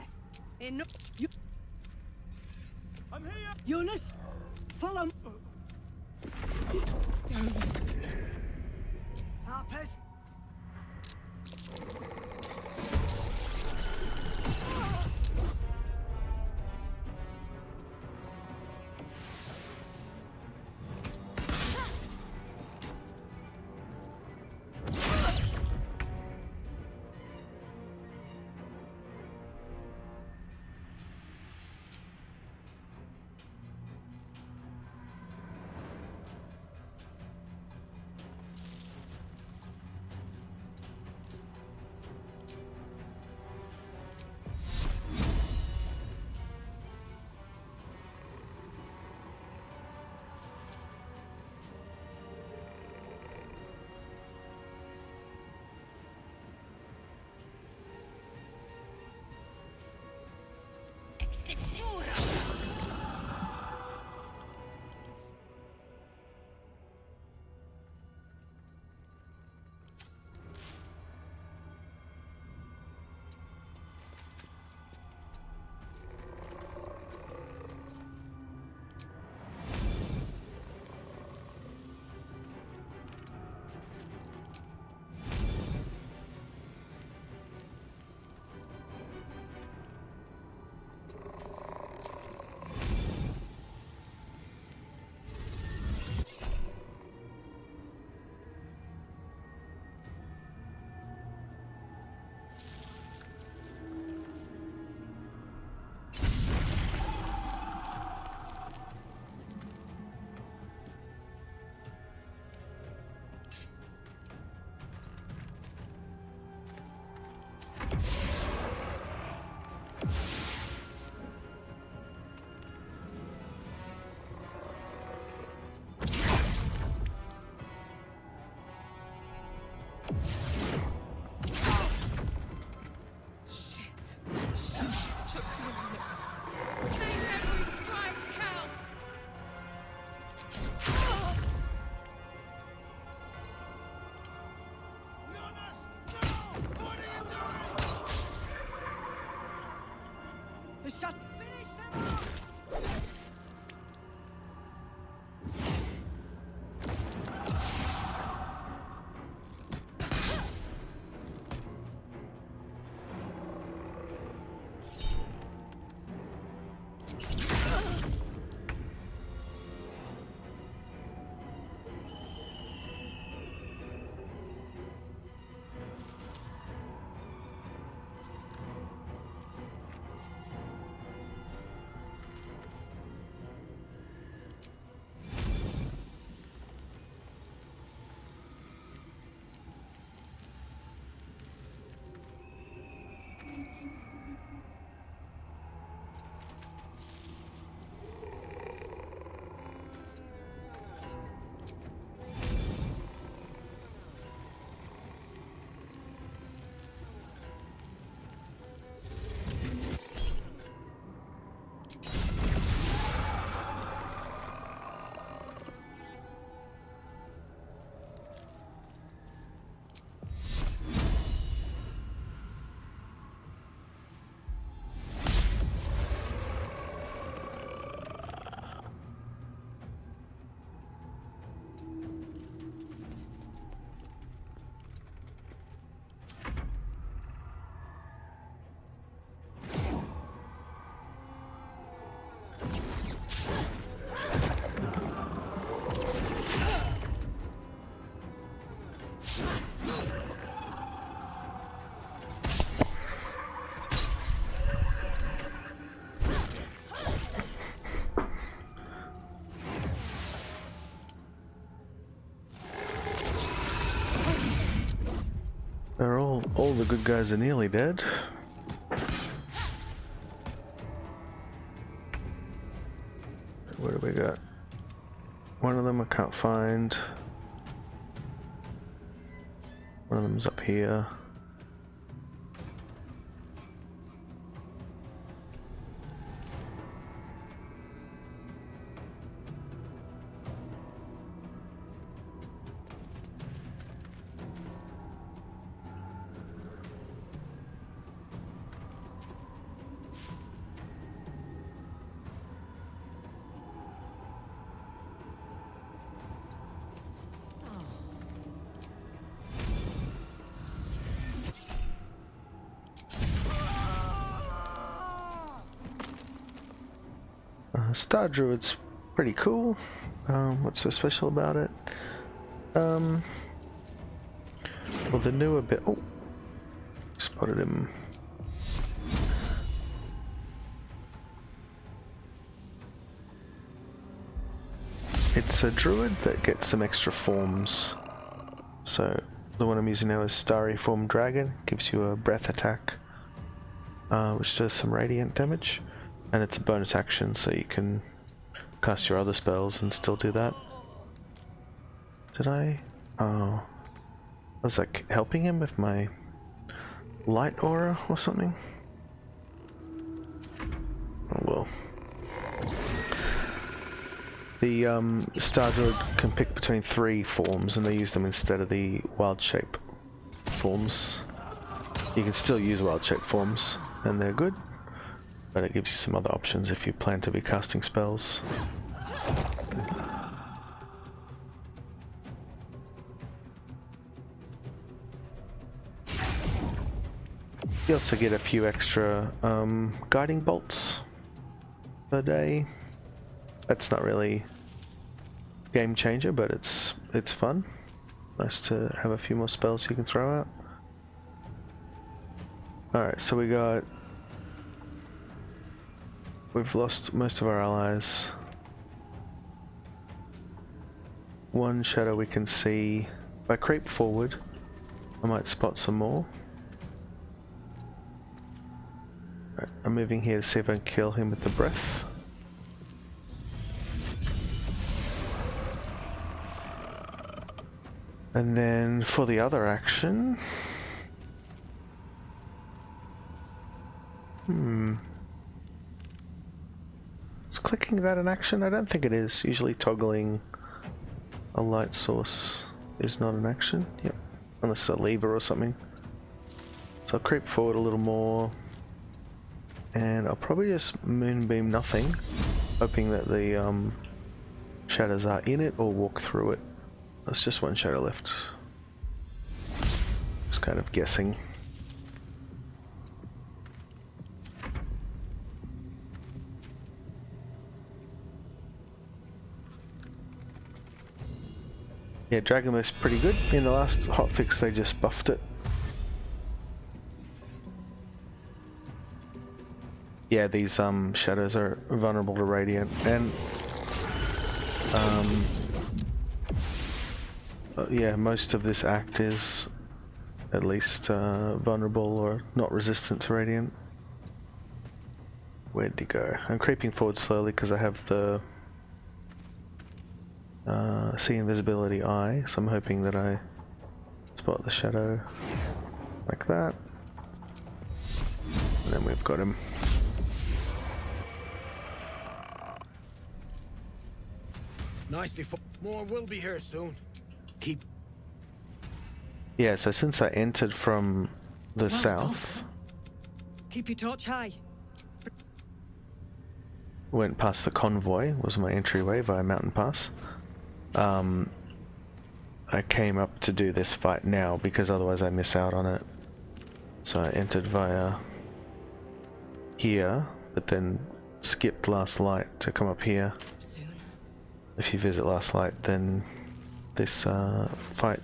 You. I'm here. Eunice, follow. Eunice. Harpers. Finish them off! They're all the good guys are nearly dead. What do we got? One of them I can't find. One of them's up here. Star Druid's pretty cool. What's so special about it? Well, the newer bit. Oh, spotted him. It's a druid that gets some extra forms. So the one I'm using now is Starry Form Dragon. Gives you a breath attack, which does some radiant damage, and it's a bonus action, so you can cast your other spells and still do that. Did I? Oh, I was like helping him with my light aura or something. Oh well. The Star Druid can pick between 3 forms, and they use them instead of the wild shape forms. You can still use wild shape forms, and they're good, but it gives you some other options if you plan to be casting spells. You also get a few extra guiding bolts per day. That's not really game changer, but it's fun. Nice to have a few more spells you can throw out. Alright, so we've lost most of our allies. One shadow we can see. If I creep forward, I might spot some more. Right, I'm moving here to see if I can kill him with the breath. And then for the other action... Is clicking that an action? I don't think it is. Usually toggling a light source is not an action. Yep. Unless it's a lever or something. So I'll creep forward a little more. And I'll probably just moonbeam nothing. Hoping that the shadows are in it or walk through it. There's just one shadow left. Just kind of guessing. Yeah, Dragon Mist's pretty good. In the last hotfix they just buffed it. Yeah, these shadows are vulnerable to Radiant, and yeah, most of this act is at least vulnerable or not resistant to Radiant. Where'd he go? I'm creeping forward slowly because I have the see invisibility eye, so I'm hoping that I spot the shadow like that. And then we've got him. Nicely, more will be here soon. Keep. Yeah, so since I entered from the south, Keep your torch high. went past the convoy, was my entryway via Mountain Pass. I came up to do this fight now because otherwise I miss out on it. So I entered via here, but then skipped Last Light to come up here. Soon. If you visit Last Light, then this fight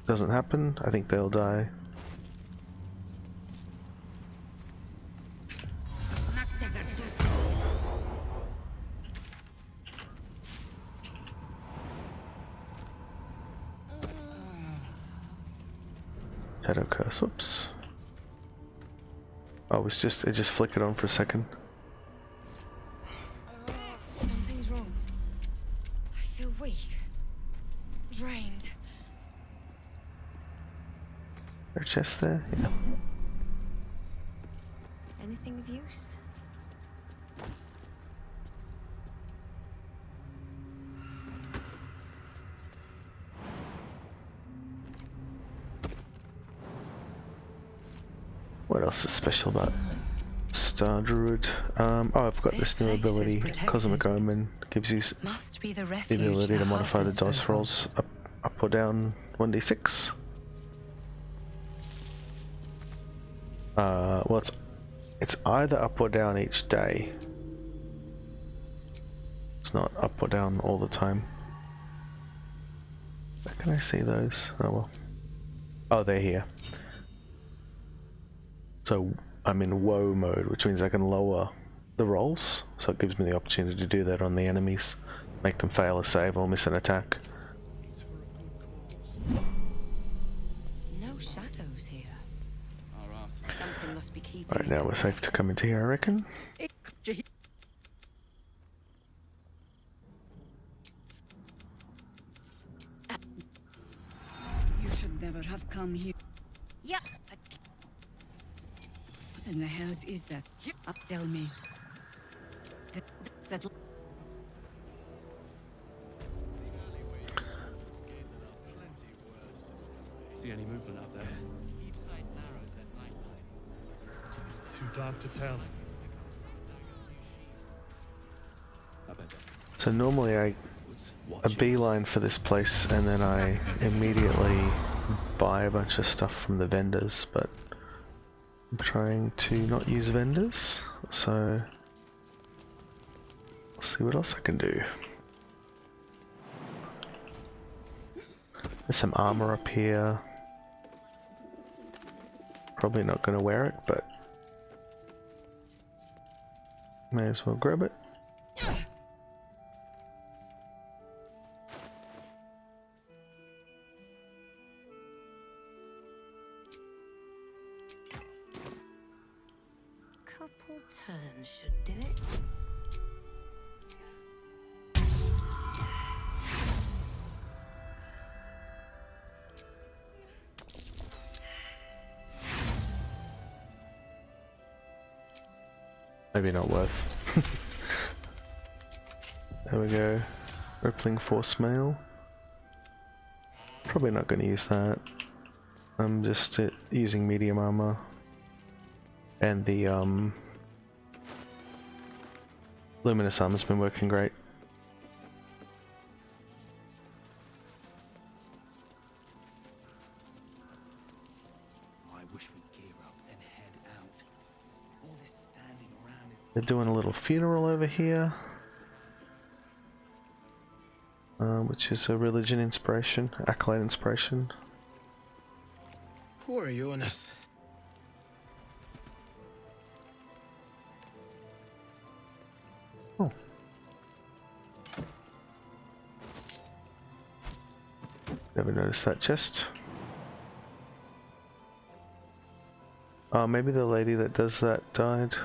doesn't happen. I think they'll die. Shadow Curse, whoops. Oh, it just flickered on for a second. Something's wrong. I feel weak. Drained. Is there a chest there? Yeah. Anything of use? What else is special about Star Druid? Oh, I've got this new ability, Cosmic Omen. Gives you Must be the the refuge ability to the modify the Harpers dice spoke rolls up or down 1d6. Well, it's either up or down each day. It's not up or down all the time. Where can I see those? Oh well. Oh, they're here. So I'm in woe mode, which means I can lower the rolls. So it gives me the opportunity to do that on the enemies. Make them fail a save or miss an attack. No shadows here. Something must be keeping Alright, now we're safe to come into here, I reckon. You should never have come here. Yeah. What in the hell is that? Tell me. That See any movement up there? Too dark to tell. So normally I a beeline for this place and then I immediately buy a bunch of stuff from the vendors, but I'm trying to not use vendors, so I'll see what else I can do. There's some armor up here. Probably not going to wear it, but may as well grab it. Couple turns should do it. Maybe not worth. There we go. Rippling Force Mail. Probably not going to use that. I'm just using medium armor. And the luminous armor's been working great. They're doing a little funeral over here, which is a religion inspiration, acolyte inspiration. Poor Jonas. Oh. Never noticed that chest. Oh, maybe the lady that does that died.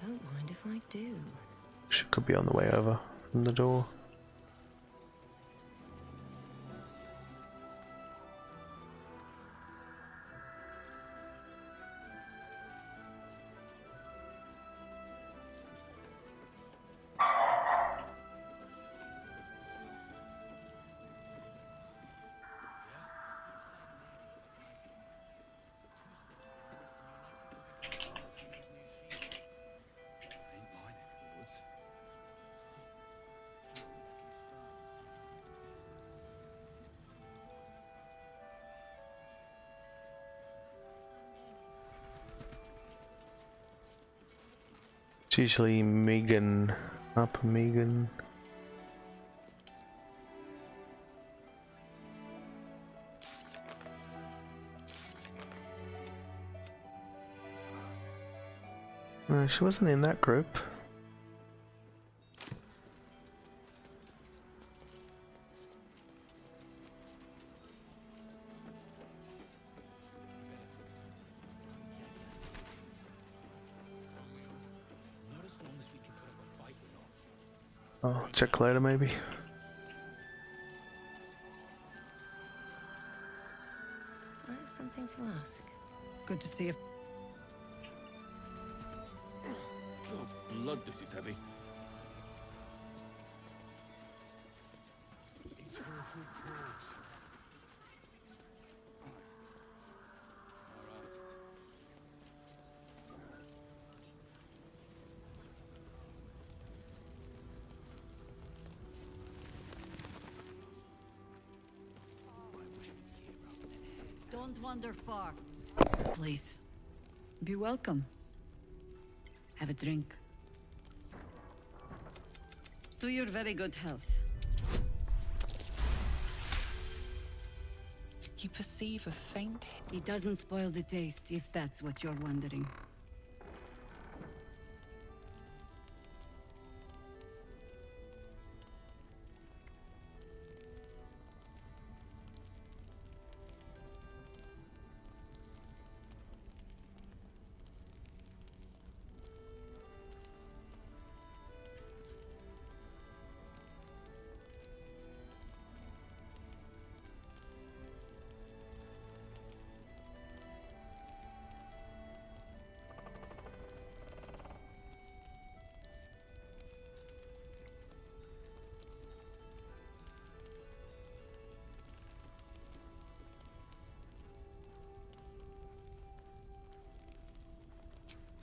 Don't mind if I do. She could be on the way over from the door. It's usually Megan, up Megan. No, she wasn't in that group. I'll check later maybe. I have something to ask. good to see you. God's blood, this is heavy. It's for a good cause. Don't wander far. Please. Be welcome. Have a drink. To your very good health. You perceive a faint. It doesn't spoil the taste, if that's what you're wondering.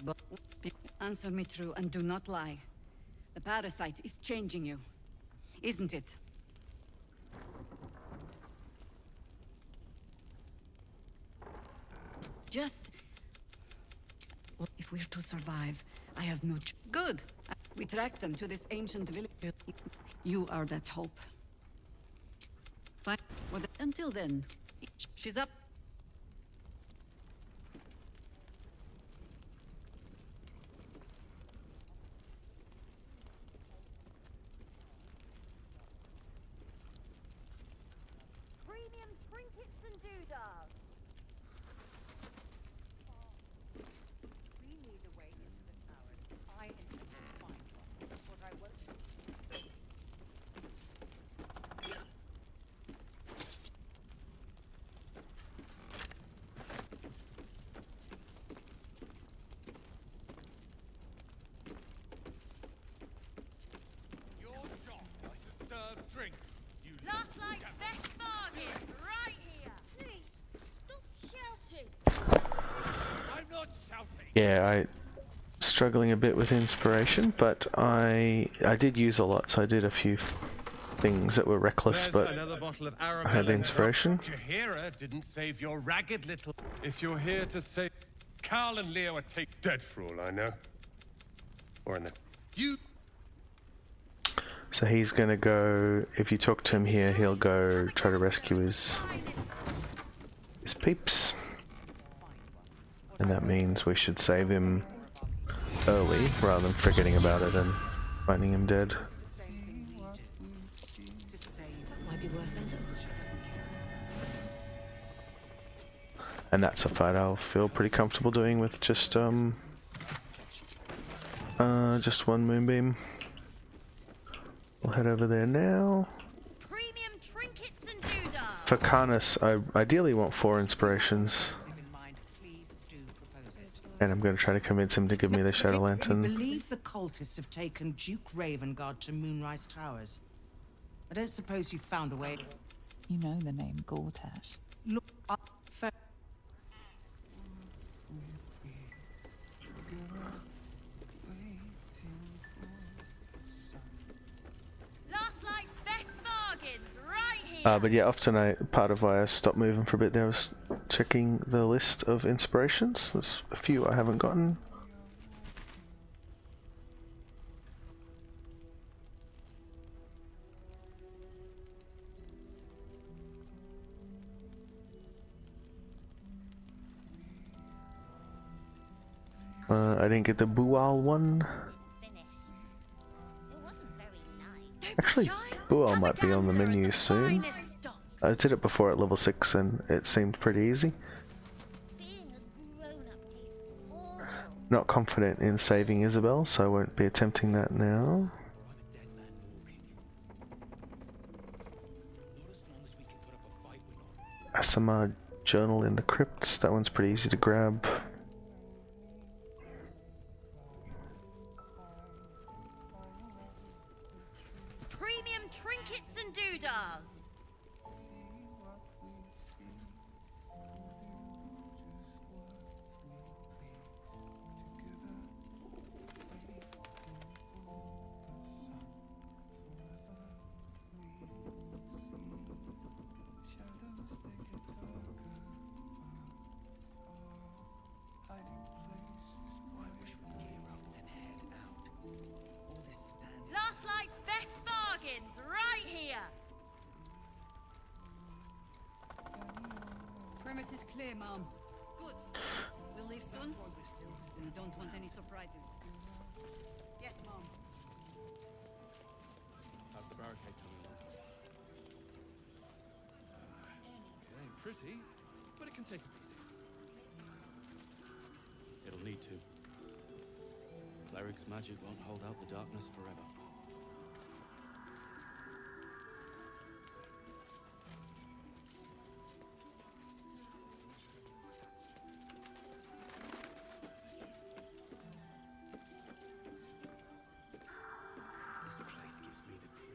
But answer me true and do not lie. The parasite is changing you, isn't it? Just... Well, if we're to survive, I have no Good! We tracked them to this ancient village. You are that hope. Fine. Well, until then, she's up. Last night's best bargains, right here. Please, stop shouting. I'm not shouting. Yeah, struggling a bit with inspiration, but I did use a lot, so I did a few things that were reckless, but I had inspiration. Jahira didn't save your ragged little. If you're here to save, Carl and Leo are dead for all I know. Or in the you. So he's gonna go, if you talk to him here, he'll go try to rescue his peeps. And that means we should save him early, rather than forgetting about it and finding him dead. And that's a fight I'll feel pretty comfortable doing with just one moonbeam. We'll head over there now. Premium trinkets and doodah. For Karniss, I ideally want 4 inspirations. And I'm going to try to convince him to give me the Shadow Lantern. I believe the cultists have taken Duke Ravengard to Moonrise Towers. I don't suppose you found a way. You know the name Gortash. Look up. Last night's best bargains, right here. But yeah, often part of why I stopped moving for a bit there was checking the list of inspirations. There's a few I haven't gotten. I didn't get the Bual one. Actually, Bual might be on the menu soon. I did it before at level 6 and it seemed pretty easy. Not confident in saving Isabel, so I won't be attempting that now. Asimar Journal in the Crypts, that one's pretty easy to grab. Premium trinkets and doodahs. Last night's best bargains right here. Perimeter's clear, Mom. Good. We'll leave soon. We don't want any surprises. Yes, Mom. How's the barricade coming along? It ain't pretty, but it can take a beating. It'll need to. Cleric's magic won't hold out the darkness forever.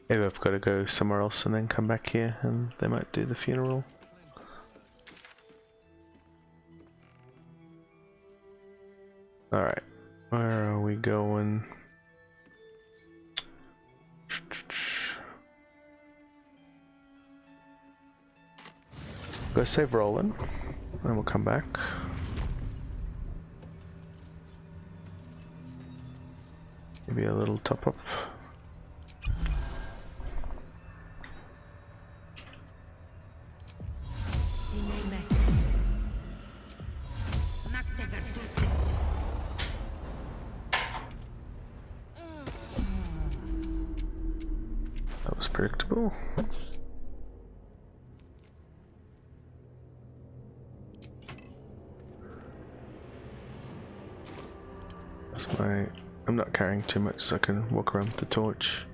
Maybe I've got to go somewhere else and then come back here and they might do the funeral. Alright, where are we going? Go save Rolan and we'll come back. Maybe a little top up. That was predictable. That's my... I'm not carrying too much so I can walk around with the torch.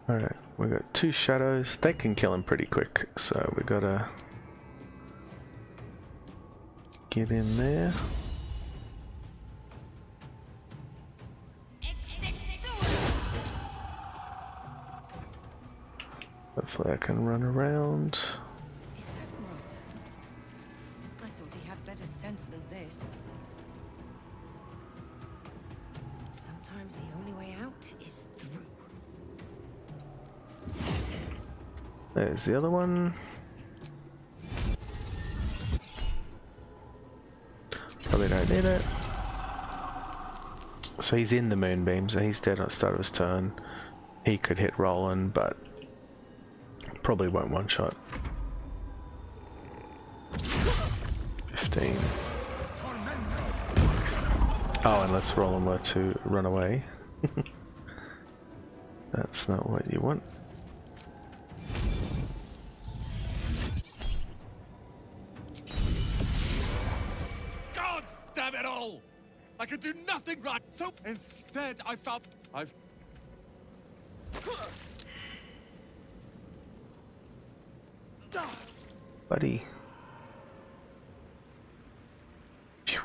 Alright, we got two shadows. They can kill him pretty quick, so we gotta get in there. Hopefully I can run around. Is that Rolan? I thought he had better sense than this. Sometimes the only way out is through. There's the other one. Probably don't need it. So he's in the moonbeam, so he's dead at the start of his turn. He could hit Rolan, but probably won't one-shot. 15. Oh, unless Rolan were to run away. That's not what you want. God damn it all! I could do nothing right, so instead I found I've... Buddy. Phew.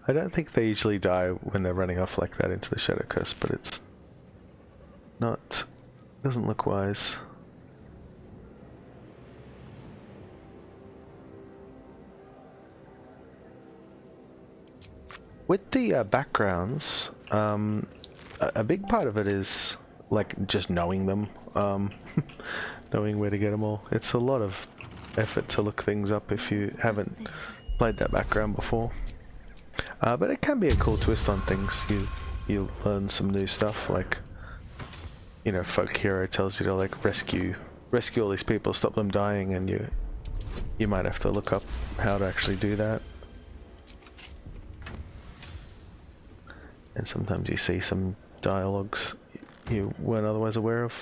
I don't think they usually die when they're running off like that into the Shadow Curse, but it's not... doesn't look wise. With the backgrounds, a big part of it is like just knowing them, knowing where to get them all. It's a lot of effort to look things up if you haven't played that background before. But it can be a cool twist on things. You learn some new stuff, like you know, folk hero tells you to like rescue all these people, stop them dying, and you might have to look up how to actually do that. And sometimes you see some dialogues you weren't otherwise aware of.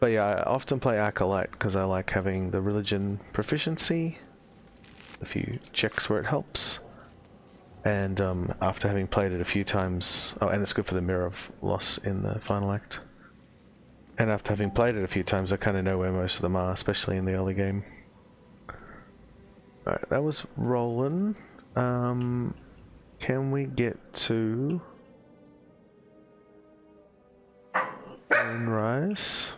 But yeah, I often play Acolyte because I like having the religion proficiency, a few checks where it helps, and after having played it a few times, oh, and it's good for the Mirror of Loss in the final act. And after having played it a few times, I kind of know where most of them are, especially in the early game. Alright, that was Rolan. Can we get to Moonrise?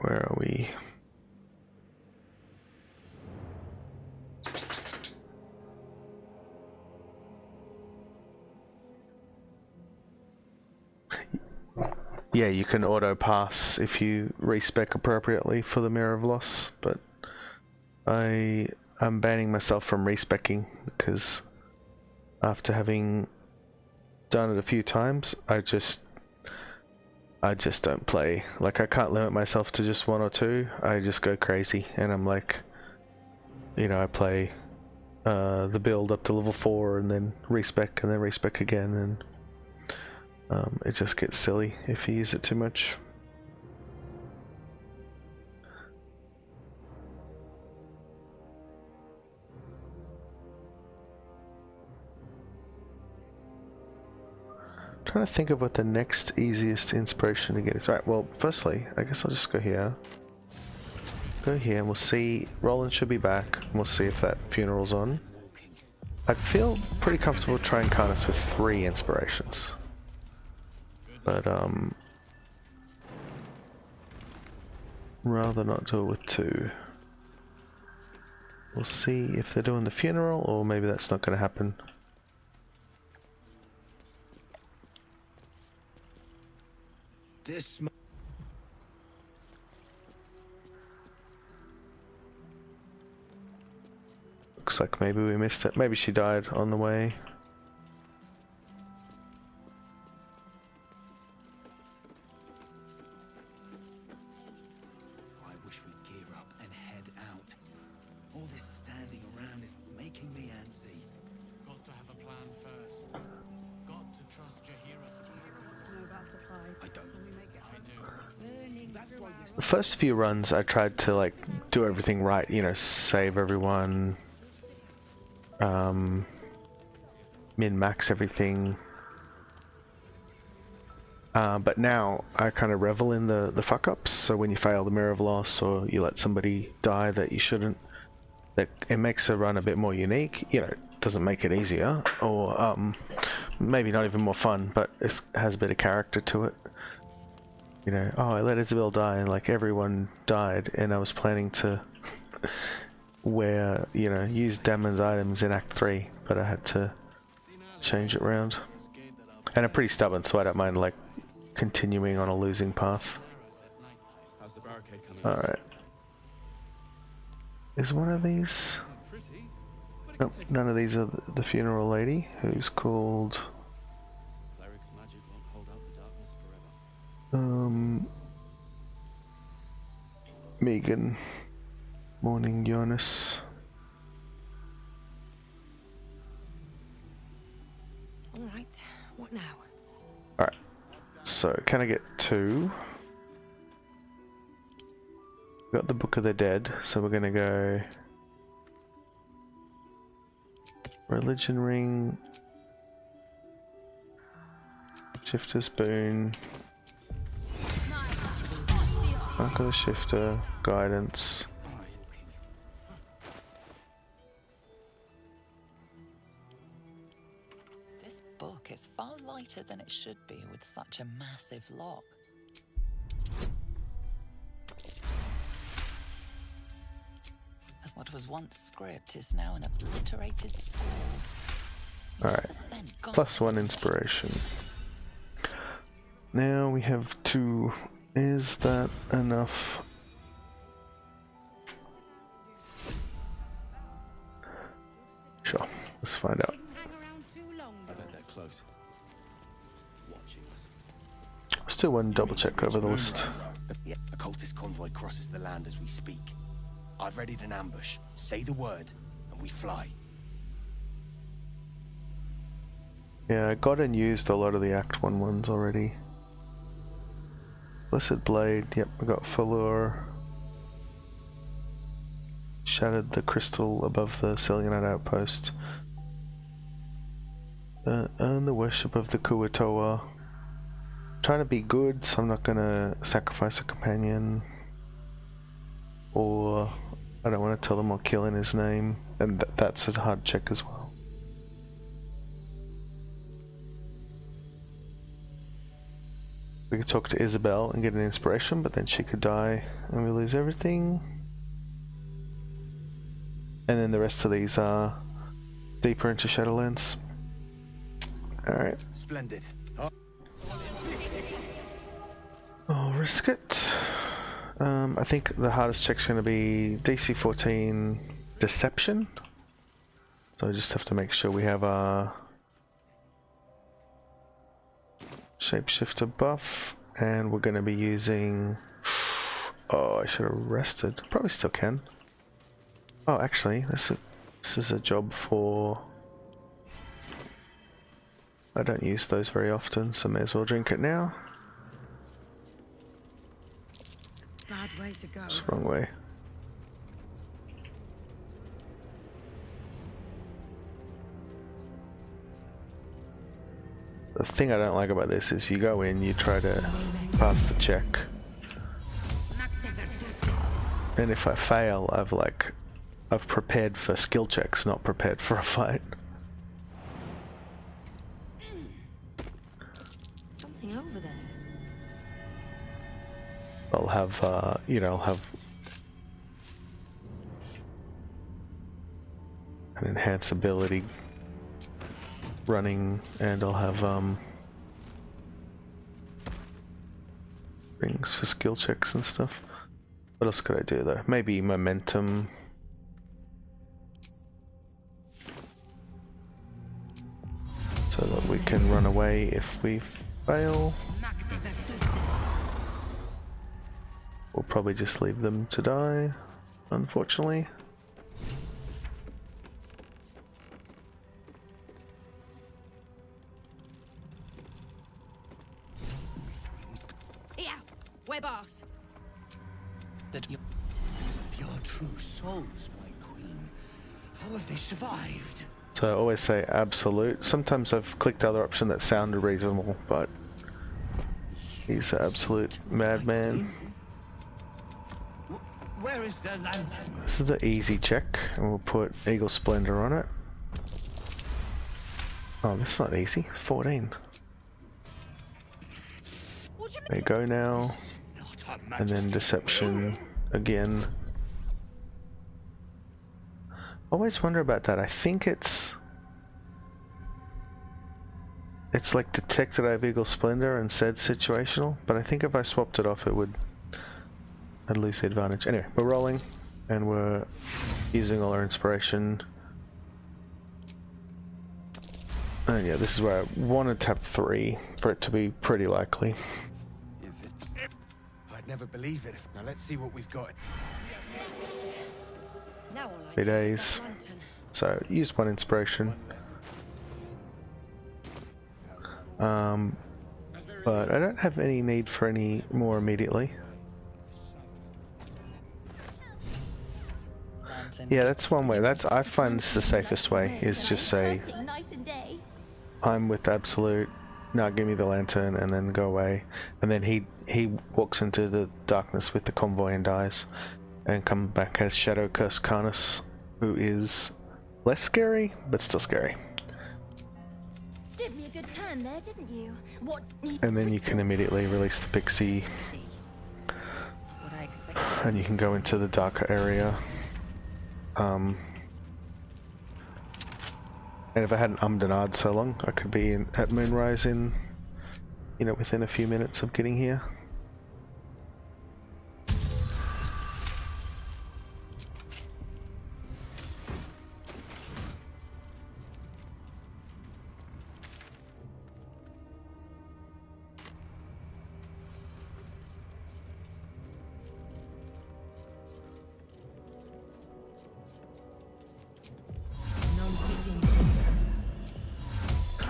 Where are we? Yeah, you can auto pass if you respec appropriately for the Mirror of Loss, but I'm banning myself from respecking because after having done it a few times, I just don't play. Like, I can't limit myself to just one or two. I just go crazy, and I'm like, you know, I play the build up to level 4 and then respec and then respec again, and it just gets silly if you use it too much. Trying to think of what the next easiest inspiration to get is. Right, well, firstly, I guess I'll just go here. Go here and we'll see. Rolan should be back, and we'll see if that funeral's on. I feel pretty comfortable trying Karniss with 3 inspirations. But, rather not do it with 2. We'll see if they're doing the funeral, or maybe that's not going to happen. This looks like maybe we missed it. Maybe she died on the way. I wish we'd gear up and head out. All this standing around is making me antsy. got to have a plan first. Got to trust Jaheira to Know about supplies. I don't. The first few runs I tried to like do everything right, you know, save everyone, min-max everything. But now I kind of revel in the fuck-ups, so when you fail the Mirror of Loss or you let somebody die that you shouldn't, that it makes a run a bit more unique. You know, it doesn't make it easier, or maybe not even more fun, but it has a bit of character to it. You know, oh, I let Isabel die and like everyone died, and I was planning to use Damon's items in Act 3, but I had to change it around. And I'm pretty stubborn, so I don't mind like continuing on a losing path. Alright. Is one of these... Nope, none of these are the funeral lady, who's called... Megan. Morning, Jonas. Alright, what now? Alright, so can I get 2? Got the Book of the Dead, so we're gonna go Religion Ring, Shifter's Boon, Mark of the Shifter, Guidance. This book is far lighter than it should be with such a massive lock. As what was once script is now an obliterated scroll. Alright, +1 inspiration. Now we have 2. Is that enough? Sure, let's find out. I bet they're close. Watching us. Let's do one double check over the list. The occultist convoy crosses the land as we speak. I've readied an ambush. Say the word, and we fly. Yeah, I got and used a lot of the Act 1 ones already. Blessed Blade, yep, I got Falur. Shattered the crystal above the Selenite outpost. Earn the worship of the Kuatoa. Trying to be good, so I'm not gonna sacrifice a companion. Or I don't want to tell them I'll kill in his name, and that's a hard check as well. We could talk to Isabel and get an inspiration, but then she could die and we lose everything. And then the rest of these are deeper into Shadowlands. Alright. Splendid. I'll risk it. I think the hardest check's going to be DC14 Deception. So I just have to make sure we have our Shapeshifter buff, and we're going to be using... Oh, I should have rested. Probably still can. Oh, actually, this is a job for... I don't use those very often, so may as well drink it now. Bad way to go. It's the wrong way. The thing I don't like about this is you go in, you try to pass the check, and if I fail, I've prepared for skill checks, not prepared for a fight. Something over there. I'll have, you know, I'll have an enhanced ability running, and I'll have rings for skill checks and stuff. What else could I do though? Maybe momentum. So that we can run away if we fail. We'll probably just leave them to die, unfortunately. We're boss. That your true souls, my queen. How have they survived? So I always say absolute. Sometimes I've clicked the other option that sounded reasonable, but he's an absolute madman. Where is their lantern? This is the easy check, and we'll put Eagle Splendor on it. Oh, that's not easy. It's 14. There you go now. And then Deception again. Always wonder about that. I think it's like detected I have Eagle Splendor and said situational, but I think if I swapped it off, I'd lose the advantage. Anyway, we're rolling, and we're using all our inspiration. And yeah, this is where I want to tap 3 for it to be pretty likely. I'd never believe it. Now let's see what we've got. 3 days. So used 1 inspiration. But I don't have any need for any more immediately. Yeah, that's one way. I find it's the safest way, is just say I'm with Absolute, now give me the lantern, and then go away. And then he walks into the darkness with the convoy and dies, and come back as Shadow Curse Karniss, who is less scary, but still scary. Did me a good turn there, didn't you? And then you can immediately release the pixie, and you can go into the darker area. And if I hadn't ummed and ahed so long, I could be at Moonrise in, you know, within a few minutes of getting here.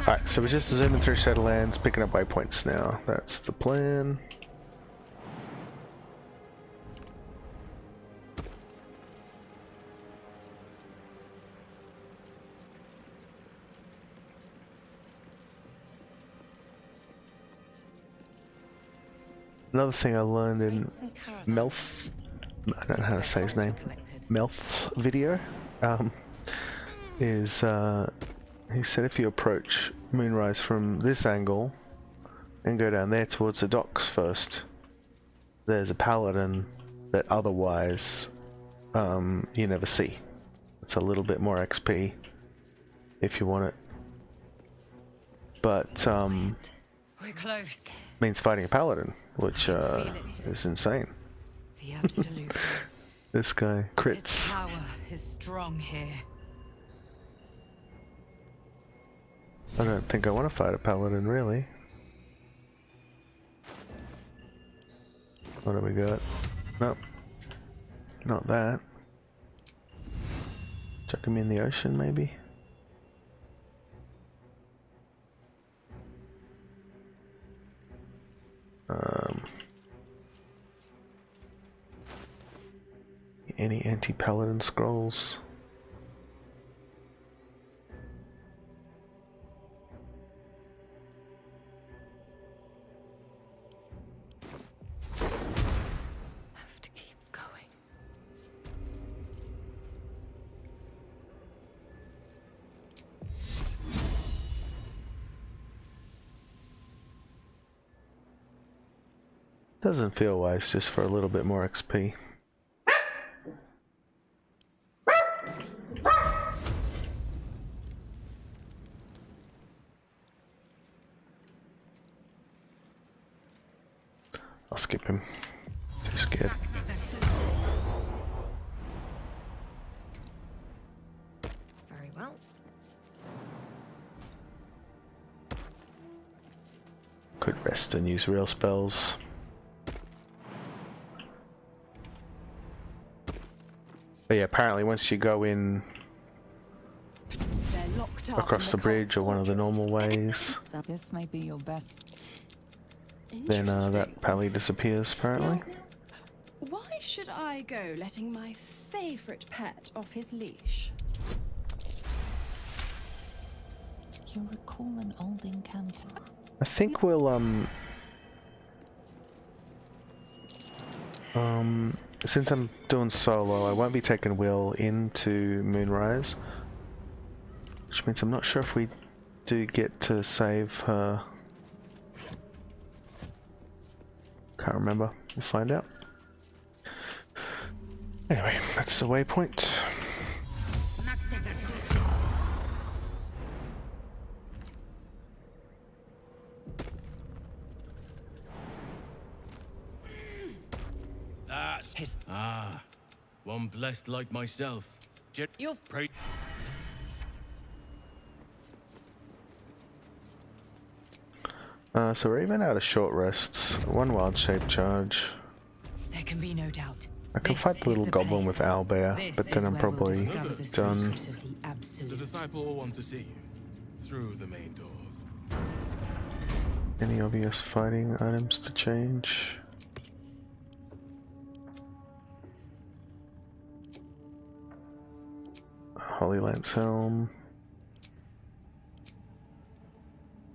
Alright, so we're just zooming through Shadowlands, picking up waypoints now. That's the plan. Another thing I learned in Melf, I don't know how to say his name, Melf's video, is he said if you approach Moonrise from this angle and go down there towards the docks first, there's a paladin that otherwise you never see. It's a little bit more XP if you want it, but we're close. Means fighting a paladin, which is insane. The absolute. This guy crits. Its power is strong here. I don't think I want to fight a paladin, really. What do we got? Nope. Not that. Chuck him in the ocean, maybe? Any anti-paladin scrolls? Have to keep going. Doesn't feel wise just for a little bit more XP. I'll skip him. Too scared. Very well. Could rest and use real spells. But yeah, apparently once you go in across the bridge or one of the normal ways, This may be your best. then that pally disappears apparently. Why should I go letting my favorite pet off his leash? You recall an old encounter. I think we'll since I'm doing solo, I won't be taking Will into Moonrise, which means I'm not sure if we do get to save her. Can't remember. We'll find out. Anyway, that's the waypoint. That's one blessed like myself. You've prayed. So we're even out of short rests. One wild shape charge. There can be no doubt. I can fight the little goblin with owlbear, but then I'm probably done. The disciple will want to see you through the main doors. Any obvious fighting items to change? Holy Lance Helm.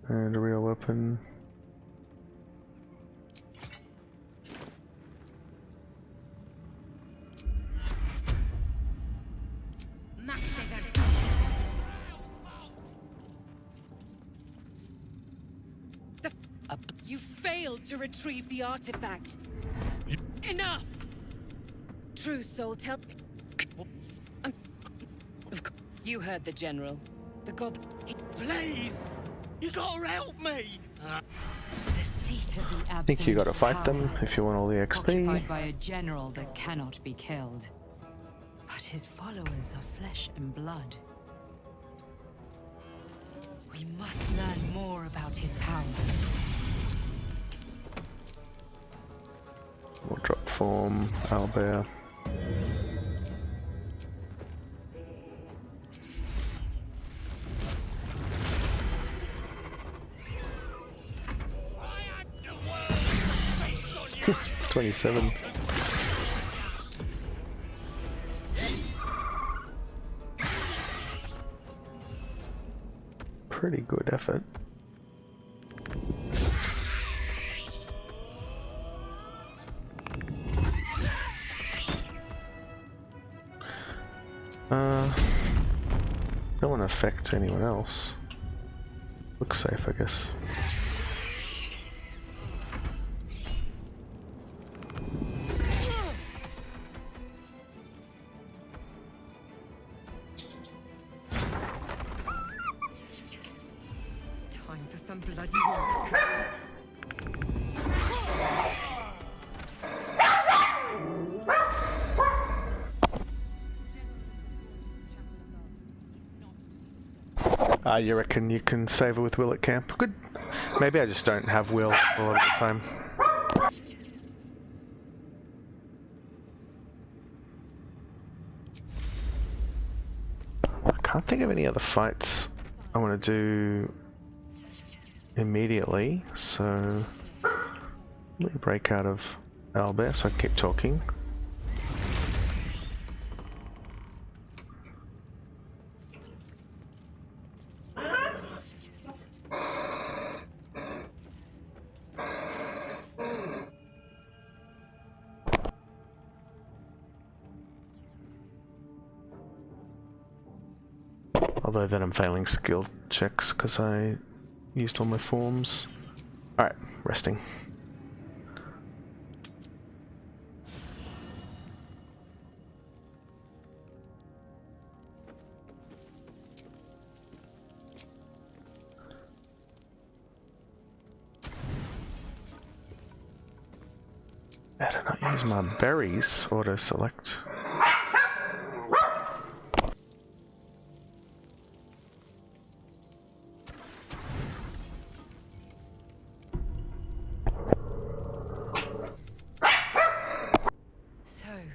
And a real weapon. You failed to retrieve the artifact. Enough! True soul, tell... You heard the General. The gob. Please! You gotta help me! The seat of the I think you gotta Absolute's fight them power, if you want all the XP. occupied by a general that cannot be killed. But his followers are flesh and blood. We must learn more about his power. We'll drop form, owlbear. $27. Pretty good effort. Don't want to affect anyone else. Looks safe, I guess. Time for some bloody work. You reckon you can save her with Will at camp? Good. Maybe I just don't have Will a lot of the time. I can't think of any other fights I want to do immediately, so let me break out of Owlbear so I can keep talking. Although then I'm failing skill checks because I used all my forms. Alright, resting. Better not use my berries auto select.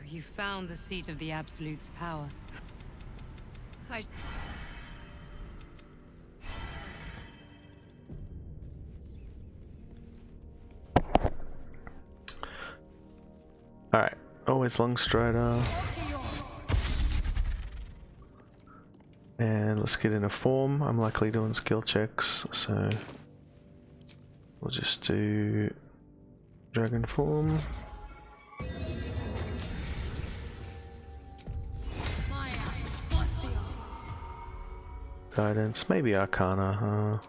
You found the seat of the Absolute's power. Alright, always long strider. And let's get in a form. I'm likely doing skill checks, so we'll just do dragon form. Guidance, maybe Arcana,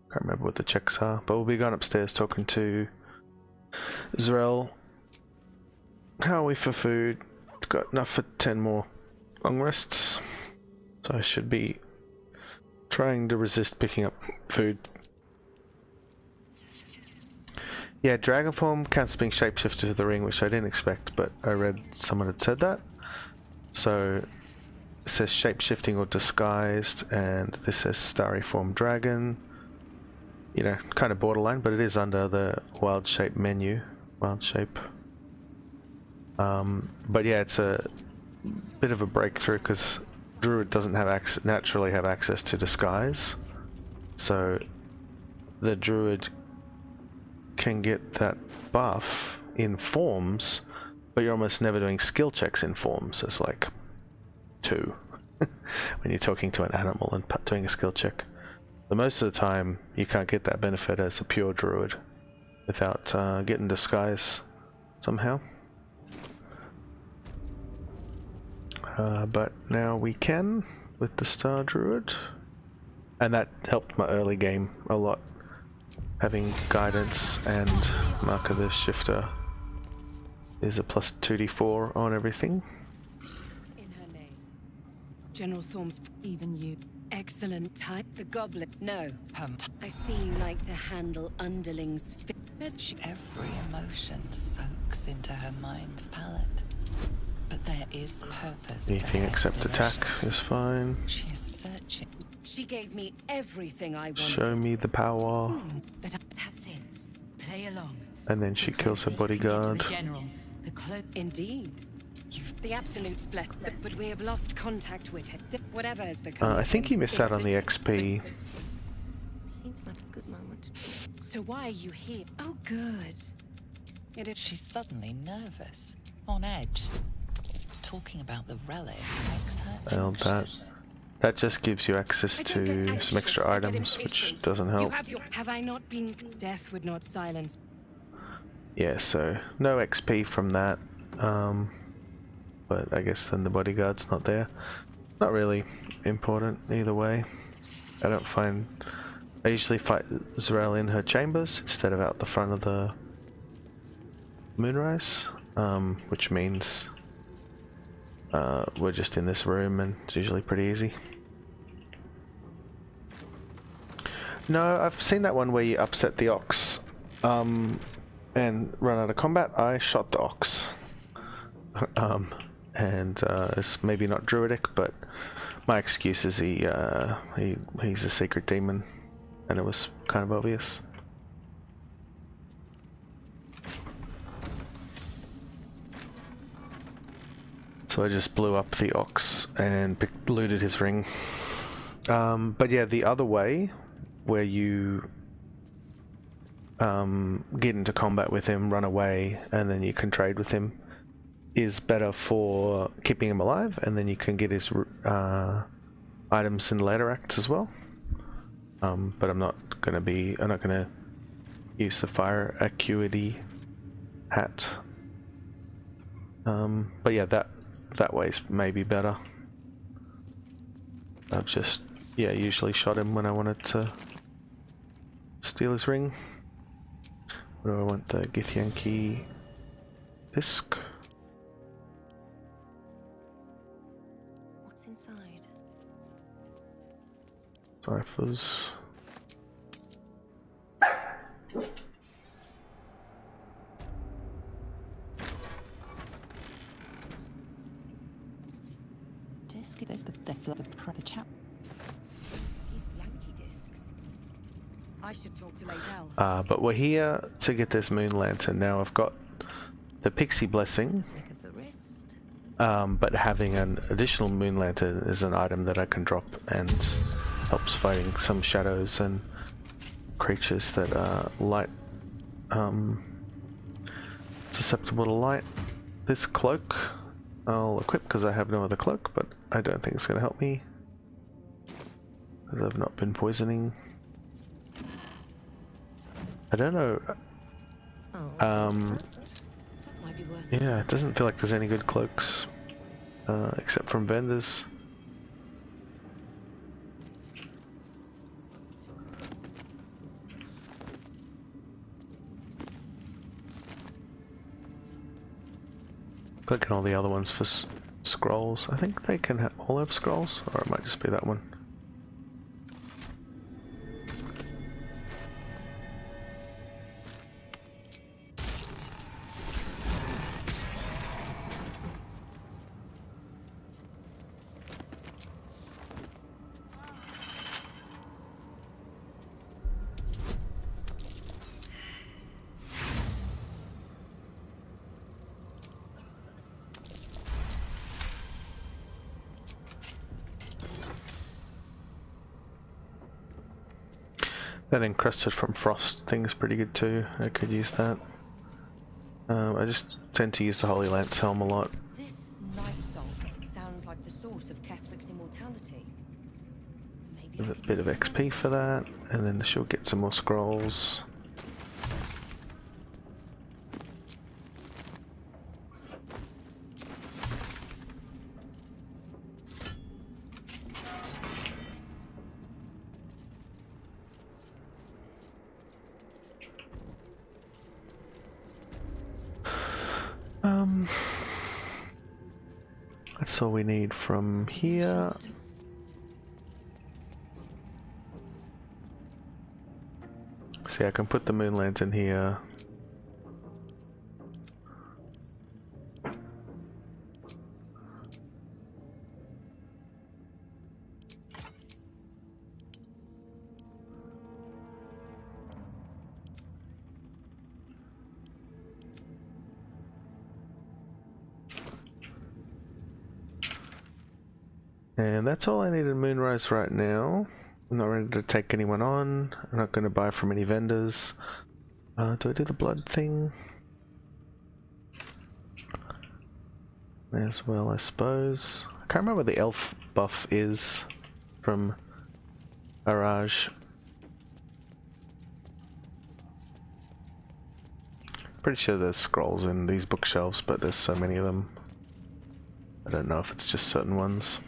can't remember what the checks are, but we'll be going upstairs talking to Zrel. How are we for food? Got enough for 10 more long rests, so I should be trying to resist picking up food. Yeah, dragon form counts as being shapeshifted to the ring, which I didn't expect, but I read someone had said that. So it says shapeshifting or disguised, and this says starry form dragon. You know, kind of borderline, but it is under the wild shape menu. Wild shape. But yeah, it's a bit of a breakthrough because Druid doesn't have naturally have access to disguise, so the Druid can get that buff in forms, but you're almost never doing skill checks in forms. It's like 2 when you're talking to an animal and doing a skill check. So most of the time you can't get that benefit as a pure Druid without getting disguise somehow. But now we can with the Star Druid, and that helped my early game a lot. Having guidance and Mark of the Shifter is a plus 2d4 on everything. General Thorm's even you. Excellent type. The goblet. No. I see you like to handle underlings. Every emotion soaks into her mind's palette. But there is purpose. Anything except attack is fine. She is searching. She gave me everything I wanted. Show me the power. But that's it. Play along. And then she kills her bodyguard. The general. The cloak. Indeed. The absolute's blessed, but we have lost contact with it. Whatever has become. I think you miss out on the XP. Seems like a good moment. So why are you here? Oh, good. She's suddenly nervous, on edge. Talking about the relic makes her anxious. That just gives you access to some extra items, which doesn't help. Have I not been? Death would not silence. Yeah, so no XP from that. But I guess then the bodyguard's not there. Not really important either way. I usually fight Z'rell in her chambers instead of out the front of the Moonrise, which means we're just in this room and it's usually pretty easy. No, I've seen that one where you upset the ox and run out of combat. I shot the ox. It's maybe not druidic, but my excuse is he's a secret demon, and it was kind of obvious. So I just blew up the ox and looted his ring. But yeah, the other way, where you get into combat with him, run away, and then you can trade with him, is better for keeping him alive, and then you can get his items in later acts as well. But I'm not gonna use the fire acuity hat. But yeah, that way's maybe better. I've just usually shot him when I wanted to steal his ring. What do I want? The Githyanki disc. Inside. Ciphers. Disc, there's the chap. Yankee discs. I should talk to Lae'zel. But we're here to get this moon lantern. Now I've got the pixie blessing. But having an additional moon lantern is an item that I can drop and helps fighting some shadows and creatures that are light susceptible to light. This cloak I'll equip because I have no other cloak, but I don't think it's going to help me because I've not been poisoning. I don't know. Yeah, it doesn't feel like there's any good cloaks, except from vendors. Clicking all the other ones for scrolls. I think they can all have scrolls, or it might just be that one. That encrusted from frost thing is pretty good too. I could use that. I just tend to use the Holy Lance helm a lot. This night song sounds like the source of Kethric's immortality. There's a bit of XP for that, and then she'll get some more scrolls. that's all we need from here. See, I can put the moon lantern here. And that's all I need in Moonrise right now. I'm not ready to take anyone on. I'm not going to buy from any vendors. Do I do the blood thing? May as well, I suppose. I can't remember what the elf buff is from Araj. Pretty sure there's scrolls in these bookshelves, but there's so many of them. I don't know if it's just certain ones.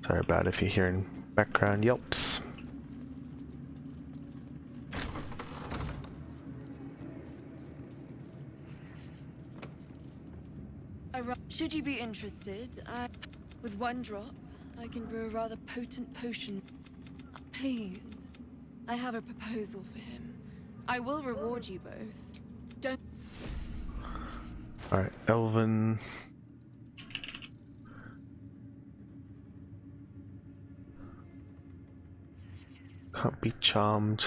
Sorry about if you're hearing background yelps. Should you be interested, with one drop, I can brew a rather potent potion. Please, I have a proposal for him. I will reward you both. Don't. Alright, Elven. Can't be charmed.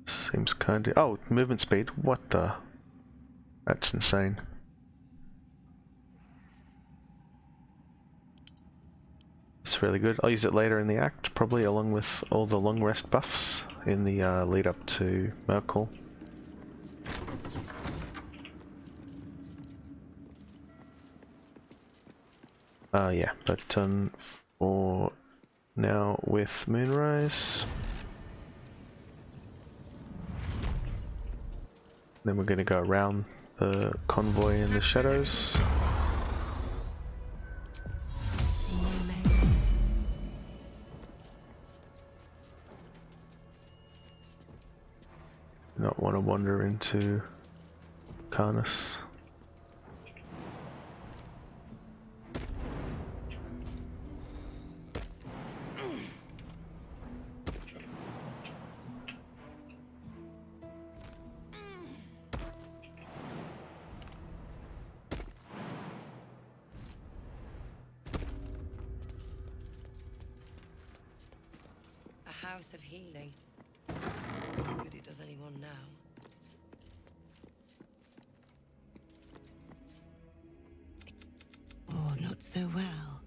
Seems kinda. Oh, movement speed. What the? That's insane. It's really good. I'll use it later in the act, probably along with all the long rest buffs in the lead up to Merkel. Yeah, but for now with Moonrise. Then we're going to go around the convoy in the shadows. Not want to wander into Karniss. A house of healing. How good it does anyone now? Oh, not so well.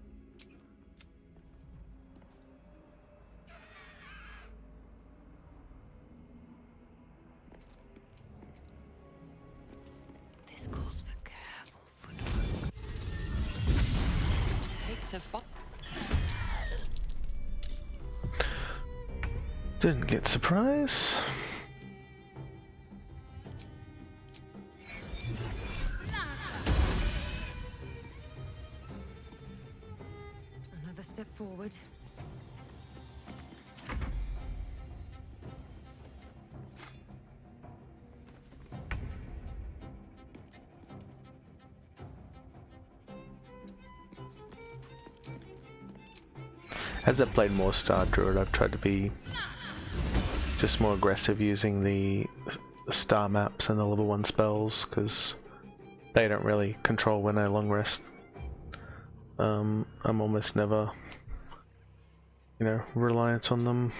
This calls for careful footwork. Takes a fun. Didn't get surprise. Another step forward. As I've played more Star Druid, I've tried to be just more aggressive using the star maps and the level 1 spells, because they don't really control when I long rest. I'm almost never, reliant on them.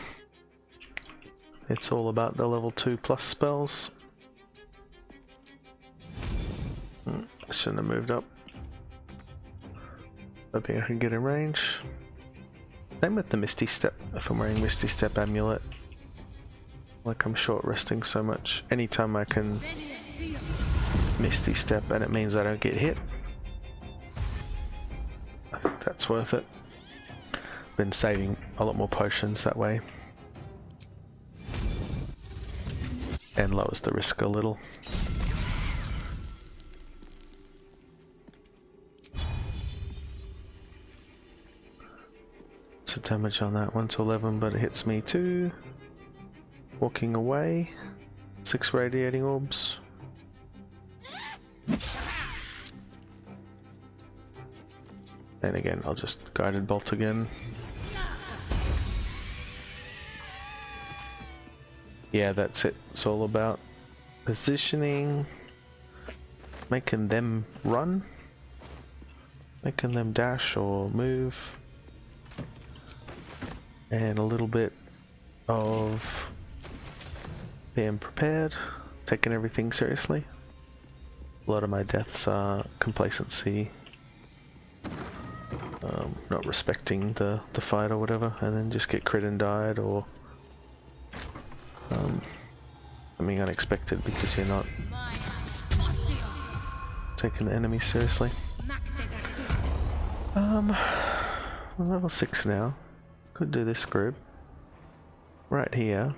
It's all about the level 2+ spells. I shouldn't have moved up. Hoping I can get in range. Same with the Misty Step, if I'm wearing Misty Step Amulet. Like, I'm short resting so much. Anytime I can Misty Step and it means I don't get hit, I think that's worth it. Been saving a lot more potions that way. And lowers the risk a little. damage on that, 1 to 11, but it hits me too. Walking away, 6 radiating orbs. And again, I'll just guided bolt again. Yeah, that's it. It's all about positioning, making them run, making them dash or move, and a little bit of being prepared, taking everything seriously. A lot of my deaths are complacency, not respecting the fight or whatever, and then just get crit and died, or something unexpected because you're not taking the enemy seriously. I'm level 6 now. Could do this group right here.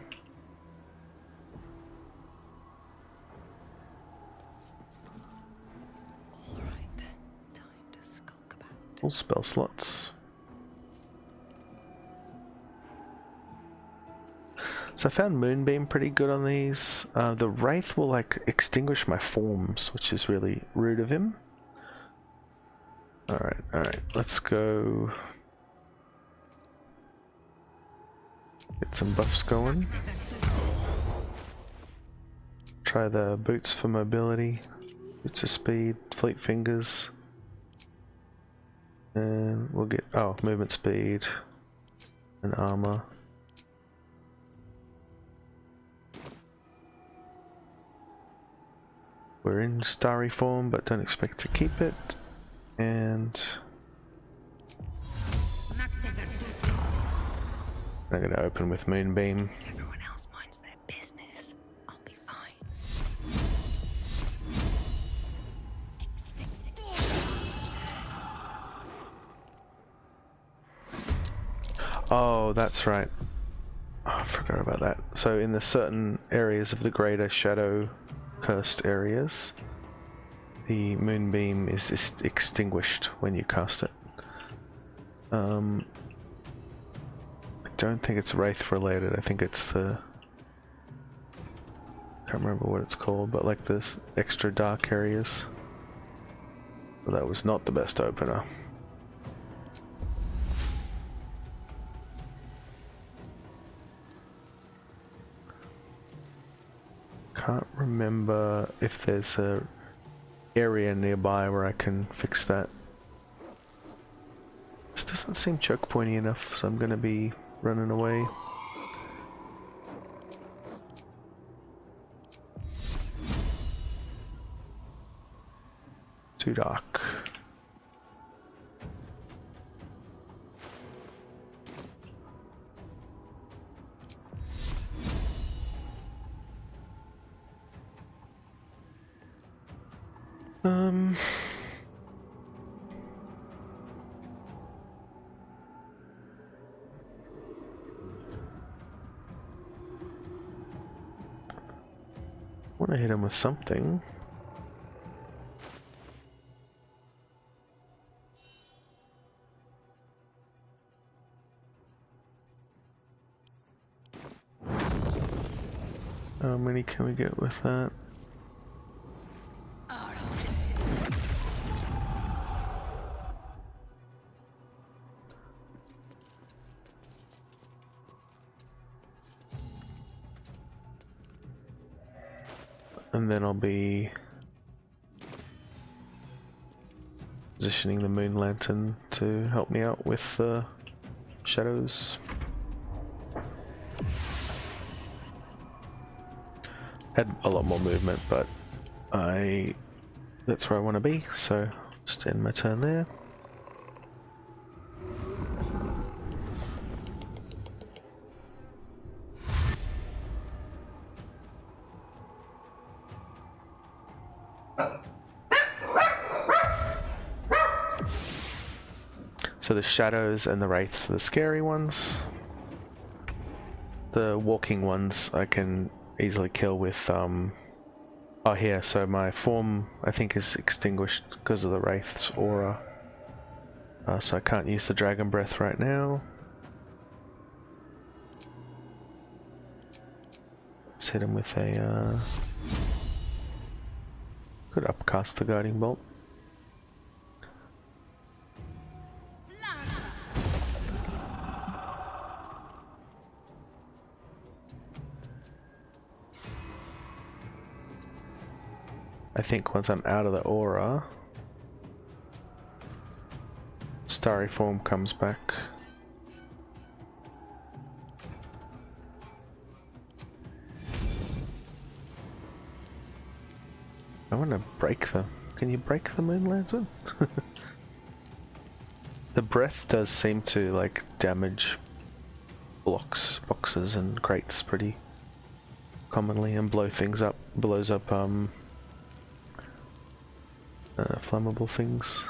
Full spell slots. So I found Moonbeam pretty good on these. The Wraith will like extinguish my forms, which is really rude of him. Alright, let's go get some buffs going. Try the boots for mobility, boots of speed, fleet fingers. And we'll get, movement speed and armor. We're in starry form, but don't expect to keep it. And I'm going to open with Moonbeam. Everyone else minds their business. I'll be fine. Oh, that's right. Oh, I forgot about that. So in the certain areas of the greater shadow cursed areas, the Moonbeam is extinguished when you cast it. I don't think it's Wraith related. I think it's the... can't remember what it's called, but like this extra dark areas. But that was not the best opener. Can't remember if there's a area nearby where I can fix that. This doesn't seem choke pointy enough, so I'm gonna be running away. Too dark. I want to hit him with something. How many can we get with that? And then I'll be positioning the Moon Lantern to help me out with the shadows. Had a lot more movement, but that's where I want to be, so just end my turn there. So the shadows and the wraiths are the scary ones. The walking ones I can easily kill with oh here, so my form I think is extinguished because of the wraith's aura. So I can't use the dragon breath right now. hit him with a could upcast the guiding bolt. I think once I'm out of the aura, starry form comes back. I want to break them. Can you break the moon lantern? The breath does seem to like damage blocks, boxes and crates pretty commonly and blow things up, blows up flammable things.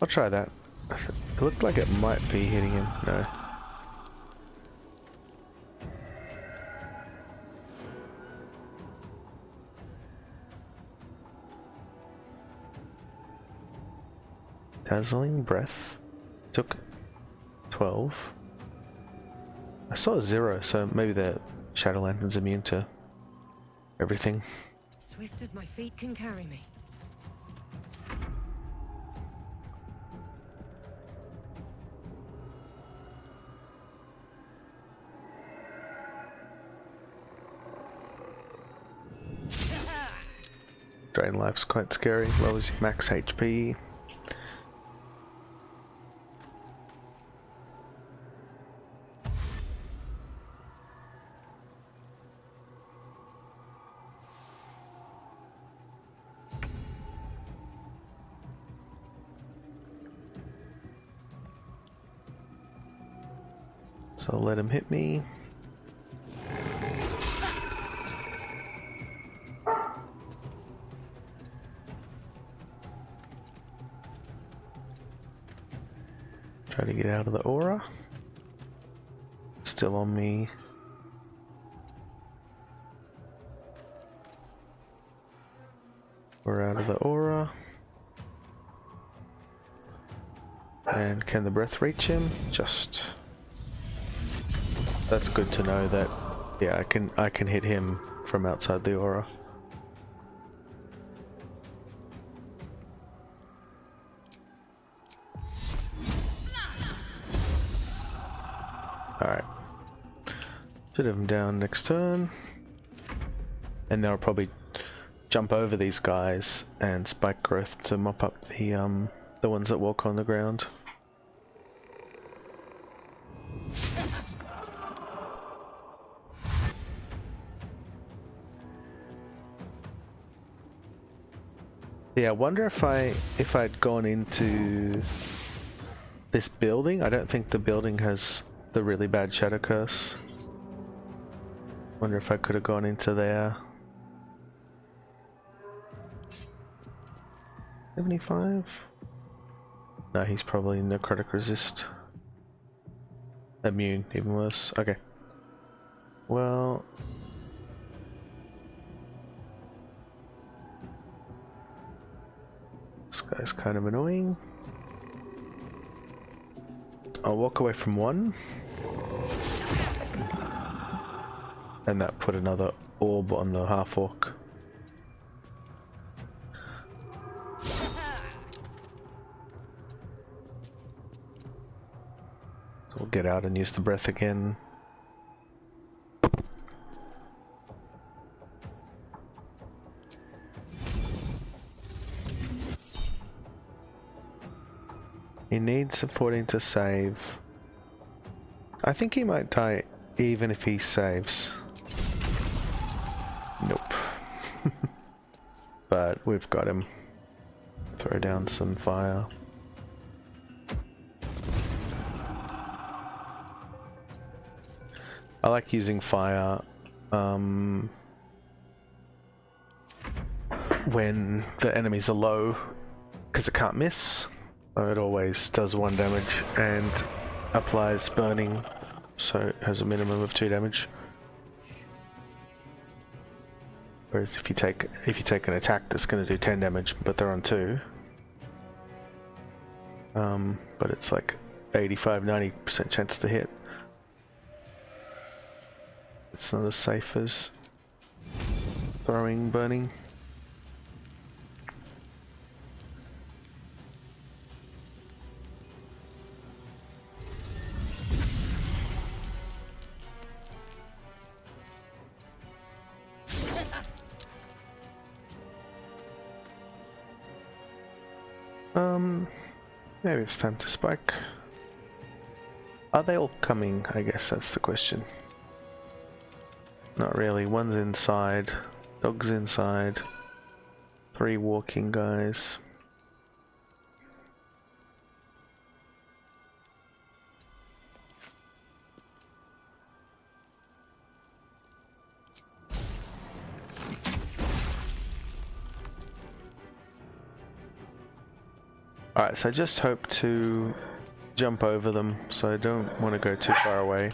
I'll try that. It looked like it might be hitting him. No. Dazzling breath took 12. I saw a 0, so maybe the Shadow Lantern's immune to everything. Swift as my feet can carry me. Drain life's quite scary, lowers your max HP. So I'll let him hit me. Try to get out of the aura. Still on me. We're out of the aura. And can the breath reach him? Just. That's good to know that, yeah, I can hit him from outside the aura. Alright. Should have him down next turn. And then I'll probably jump over these guys and spike growth to mop up the ones that walk on the ground. Yeah, I wonder if I'd gone into this building. I don't think the building has the really bad shadow curse. Wonder if I could have gone into there. 75? No, he's probably necrotic resist. Immune, even worse. Okay. Well. This guy's kind of annoying. I'll walk away from one. And that put another orb on the half-orc. So we'll get out and use the breath again. He needs a 14 to save. I think he might die even if he saves. Nope. But we've got him. Throw down some fire. I like using fire when the enemies are low because it can't miss. It always does 1 damage and applies burning, so it has a minimum of 2 damage. Whereas if you take an attack that's going to do 10 damage, but they're on 2, but it's like 85-90% chance to hit. It's not as safe as throwing burning. Maybe it's time to spike. Are they all coming? I guess that's the question. Not really. One's inside. Dog's inside. 3 walking guys. Alright, so I just hope to jump over them, so I don't want to go too far away.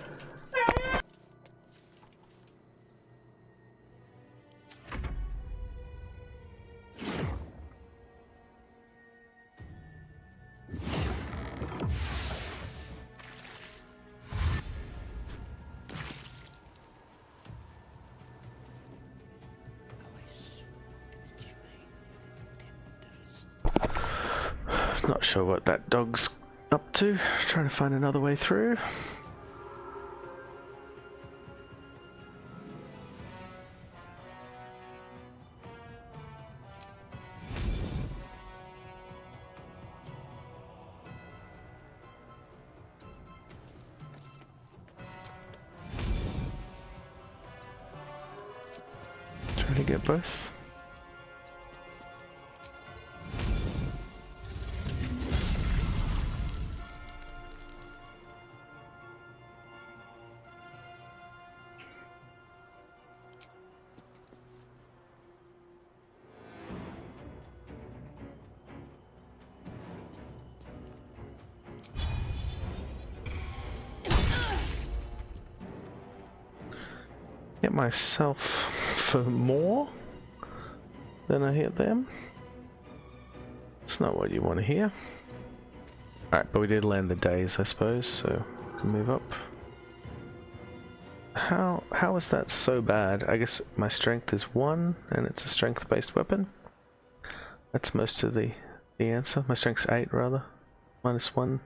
Not sure what that dog's up to, trying to find another way through. Trying to get both. Hit myself for more than I hit them. It's not what you want to hear. Alright, but we did land the days, I suppose, so we can move up. How is that so bad? I guess my strength is 1 and it's a strength based weapon. That's most of the answer. My strength's 8 rather. -1.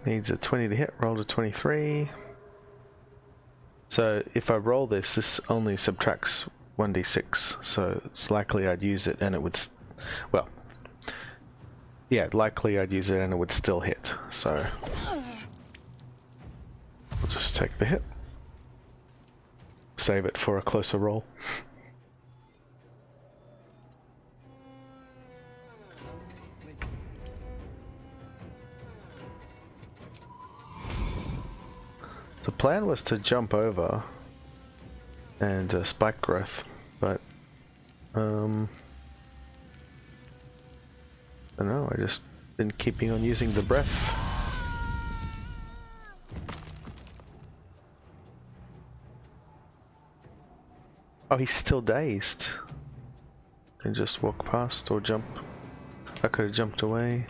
Needs a 20 to hit, rolled a 23. So if I roll this, this only subtracts 1d6, so it's likely I'd use it and it would, well, yeah, likely I'd use it and it would still hit, so we'll just take the hit. Save it for a closer roll. The plan was to jump over and spike growth, but I don't know, I just been keeping on using the breath. Oh, he's still dazed. Can just walk past or jump. I could have jumped away.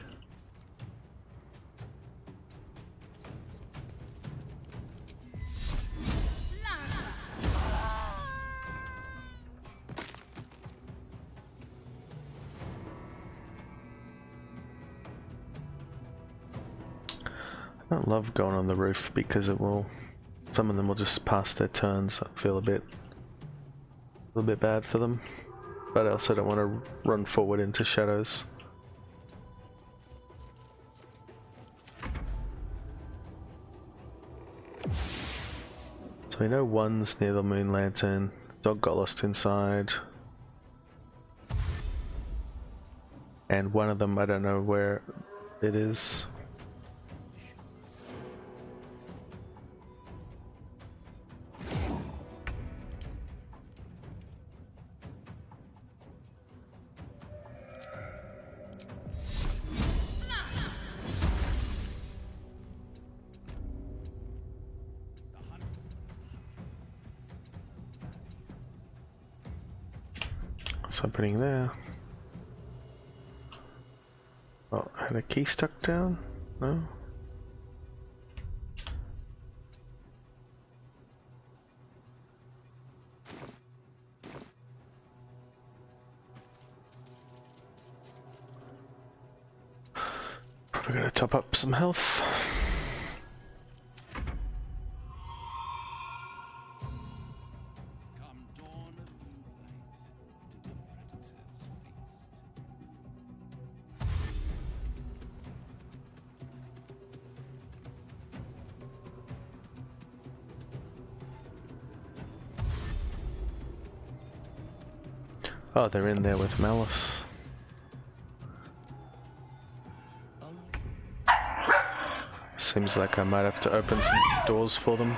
I don't love going on the roof because it will, some of them will just pass their turns. I feel a little bit bad for them, but I also don't want to run forward into shadows. So we know one's near the moon lantern. Dog got lost inside, and one of them I don't know where it is. What's happening there? Oh, I had a key stuck down? No? Probably gonna top up some health. Oh, they're in there with Malice. Seems like I might have to open some doors for them.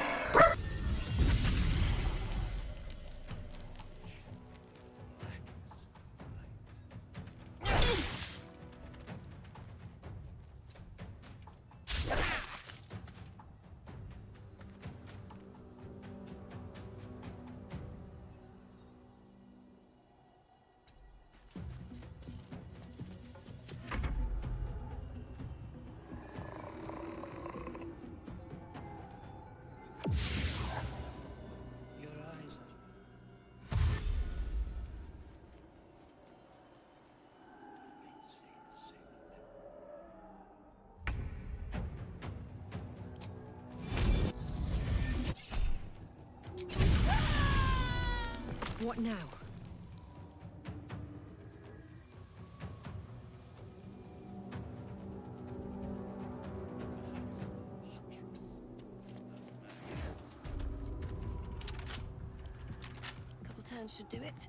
What now? Couple turns should do it.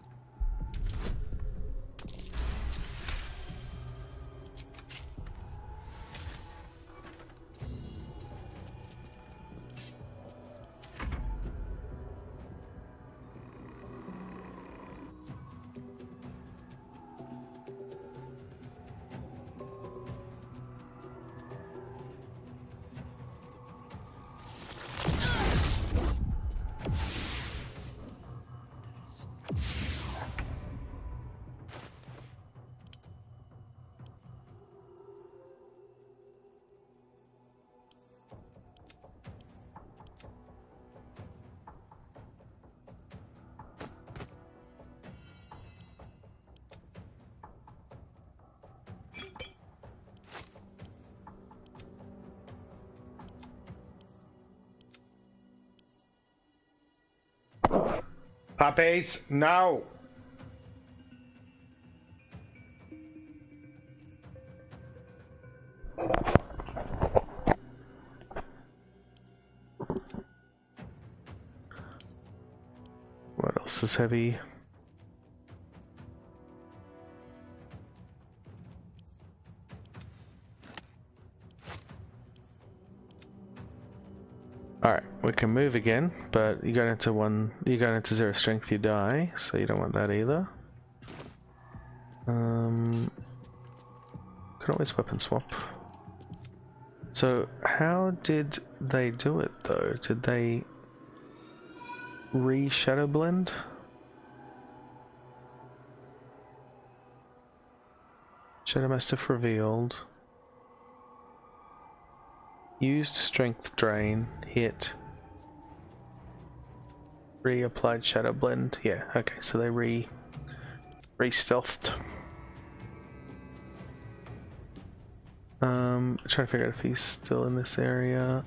Puppies, no! What else is heavy? Alright, we can move again, but you go into 0 strength, you die, so you don't want that either. Can always weapon swap. So, how did they do it though? Did they re-shadow blend? Shadow Mastiff revealed. Used strength drain, hit, reapplied shadow blend. Yeah, okay, so they re-stealthed. Trying to figure out if he's still in this area.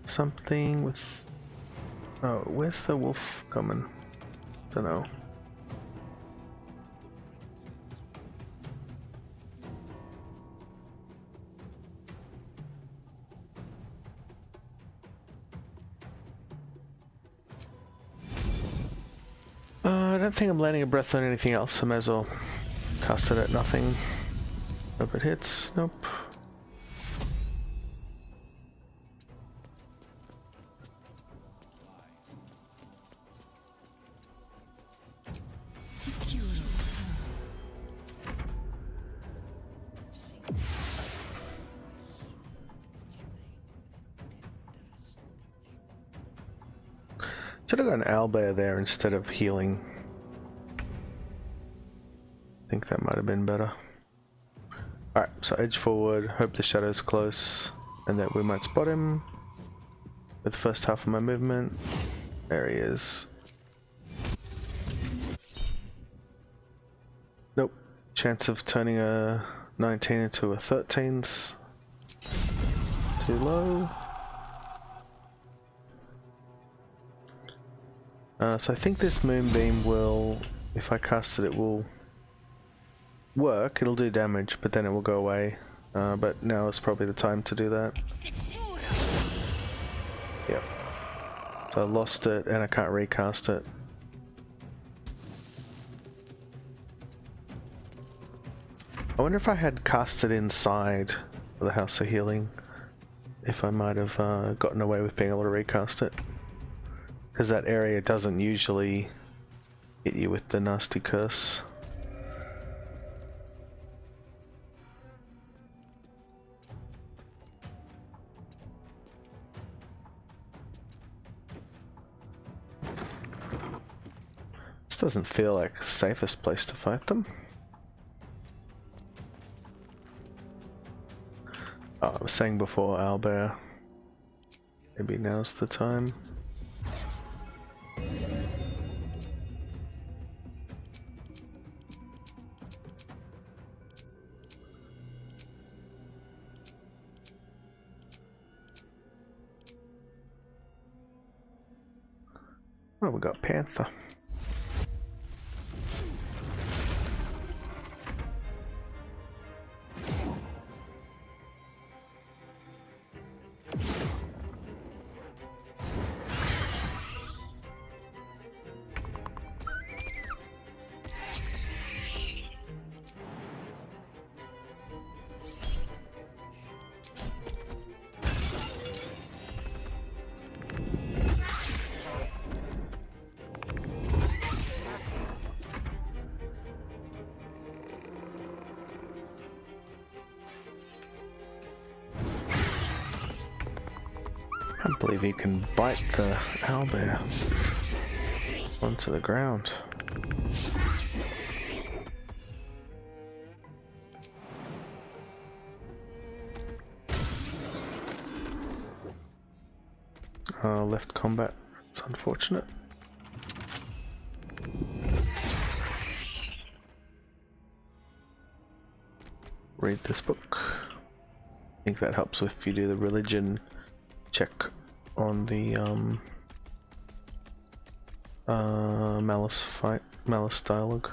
Something with. Oh, where's the wolf coming? Don't know. I don't think I'm landing a breath on anything else. I might as well cast it at nothing. Hope it hits. Nope. Should have got an owlbear there instead of healing. I think that might have been better. Alright, so edge forward, hope the shadow's close, and that we might spot him with the first half of my movement. There he is. Nope. Chance of turning a 19 into a 13's too low. So I think this moonbeam will, if I cast it, it will work. It'll do damage, but then it will go away. But now is probably the time to do that. Yep. So I lost it and I can't recast it. I wonder if I had cast it inside the House of Healing, if I might have gotten away with being able to recast it. Because that area doesn't usually hit you with the nasty curse. This doesn't feel like the safest place to fight them. Oh, I was saying before, owlbear. Maybe now's the time. Oh, we got Panther. I can't believe you can bite the owlbear onto the ground. Left combat, it's unfortunate. Read this book. I think that helps if you do the religion check on the malice dialogue.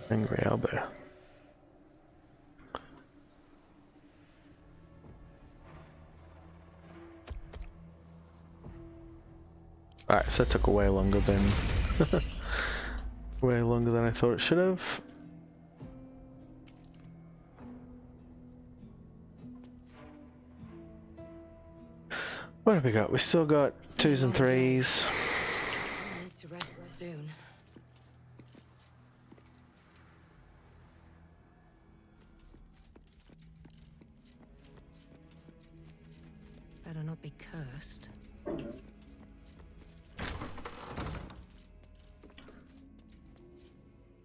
Angry owlbear. Alright, so that took way longer than way longer than I thought it should have. What have we got? We still got 2s and 3s. I need to rest soon. Better not be cursed.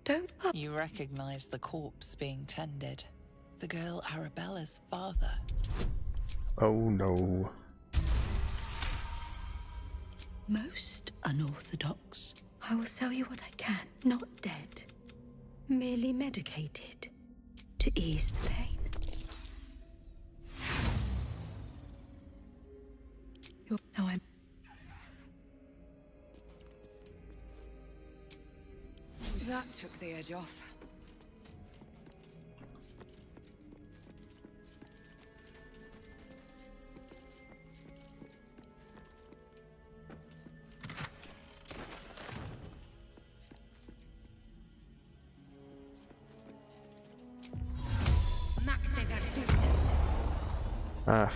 Don't. You recognize the corpse being tended. The girl Arabella's father. Oh no. Most unorthodox. I will sell you what I can. Not dead. Merely medicated. To ease the pain. Now I'm... That took the edge off.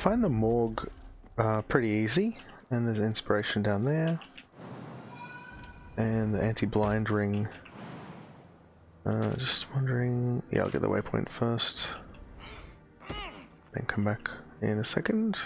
Find the morgue pretty easy, and there's inspiration down there, and the anti-blind ring. Just wondering, yeah, I'll get the waypoint first, then come back in a second.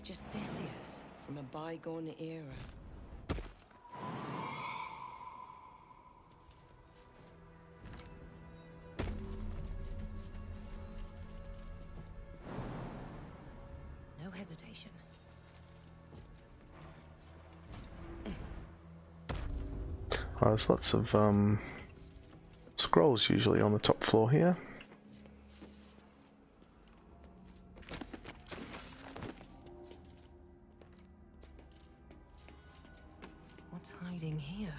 Justiciars from a bygone era. No hesitation. Oh, there's lots of scrolls usually on the top floor here. Hiding here.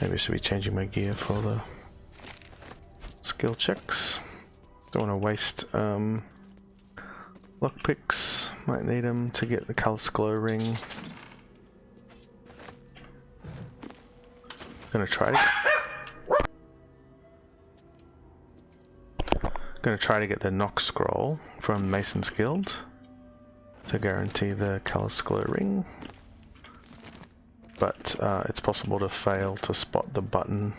Maybe I should be changing my gear for the skill checks. Don't want to waste lockpicks. Might need them to get the Callous glow ring. Gonna try to get the knock scroll from Mason's Guild to guarantee the Callous glow ring. But it's possible to fail to spot the button.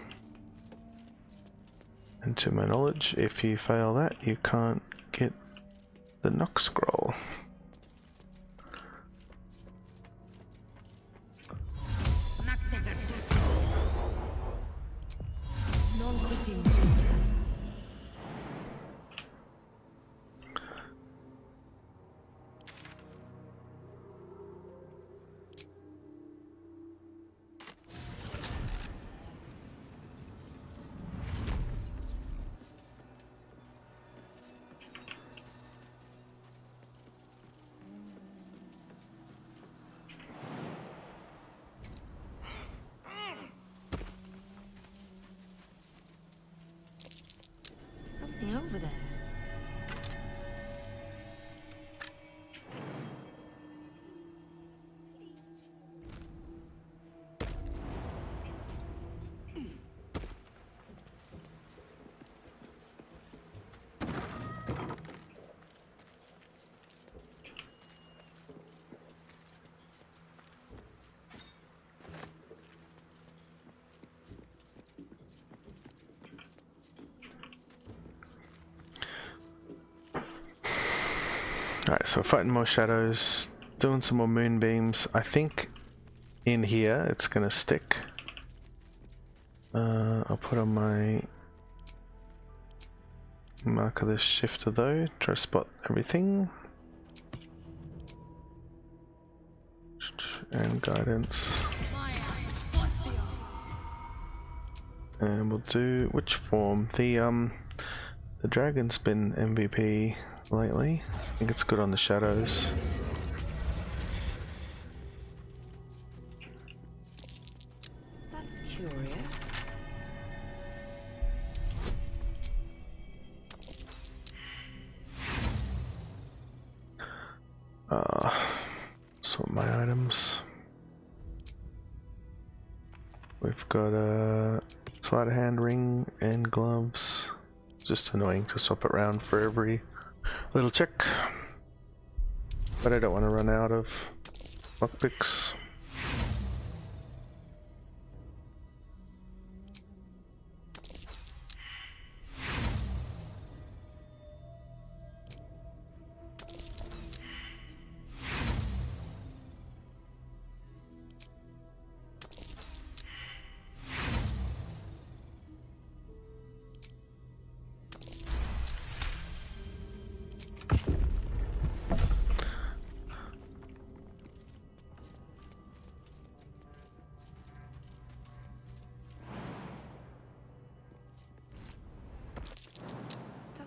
And to my knowledge, if you fail that, you can't get the knock scroll. Over there. Alright, so fighting more shadows, doing some more moonbeams. I think in here it's gonna stick. I'll put on my marker this shifter though, try to spot everything. And guidance. And we'll do which form? The dragon's been MVP lately. I think it's good on the shadows. That's curious. Sort my items. We've got a sleight of hand ring and gloves. Just annoying to swap it around for every little check. But I don't want to run out of lockpicks.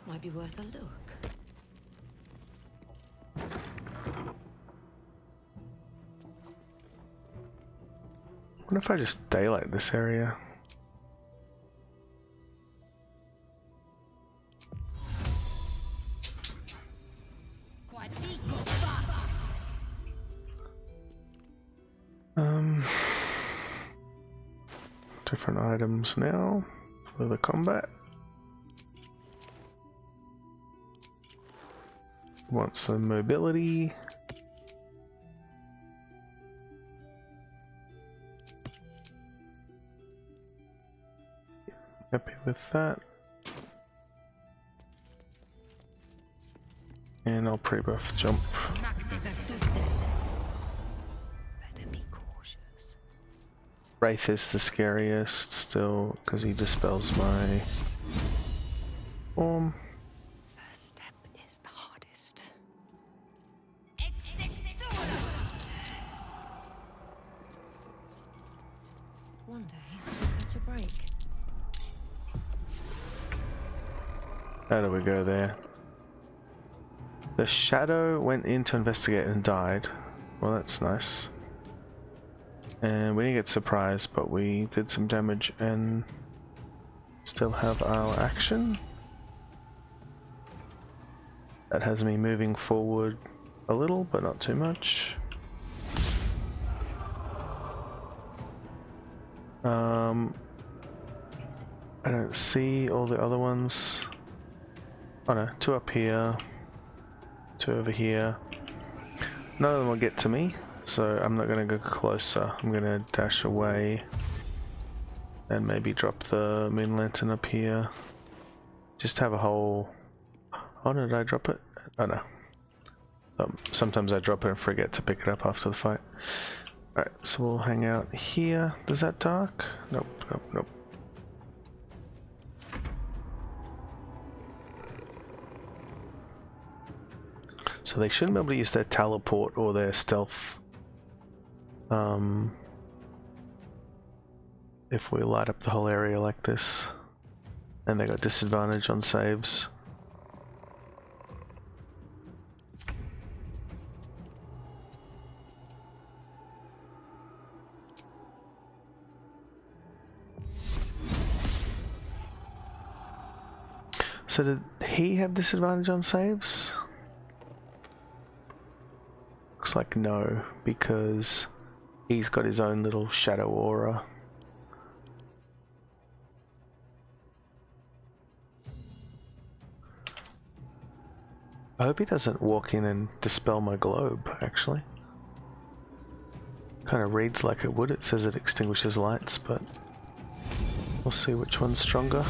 Might be worth a look. What if I just daylight this area? Different items now for the combat. Want some mobility. Happy with that. And I'll pre-buff jump. Wraith is the scariest still because he dispels my form. One day, catch a break. How do we go there? The shadow went in to investigate and died. Well, that's nice. And we didn't get surprised, but we did some damage and still have our action. That has me moving forward a little, but not too much. I don't see all the other ones. Oh no, 2 up here, 2 over here. None of them will get to me, so I'm not going to go closer. I'm going to dash away and maybe drop the moon lantern up here. Just have a whole... Oh, did I drop it? Oh no. Sometimes I drop it and forget to pick it up after the fight. Alright, so we'll hang out here. Does that dark? Nope, nope, nope. So they shouldn't be able to use their teleport or their stealth if we light up the whole area like this. And they got disadvantage on saves. So did he have disadvantage on saves? Looks like no, because he's got his own little shadow aura. I hope he doesn't walk in and dispel my globe, actually. Kind of reads like it would. It says it extinguishes lights, but we'll see which one's stronger.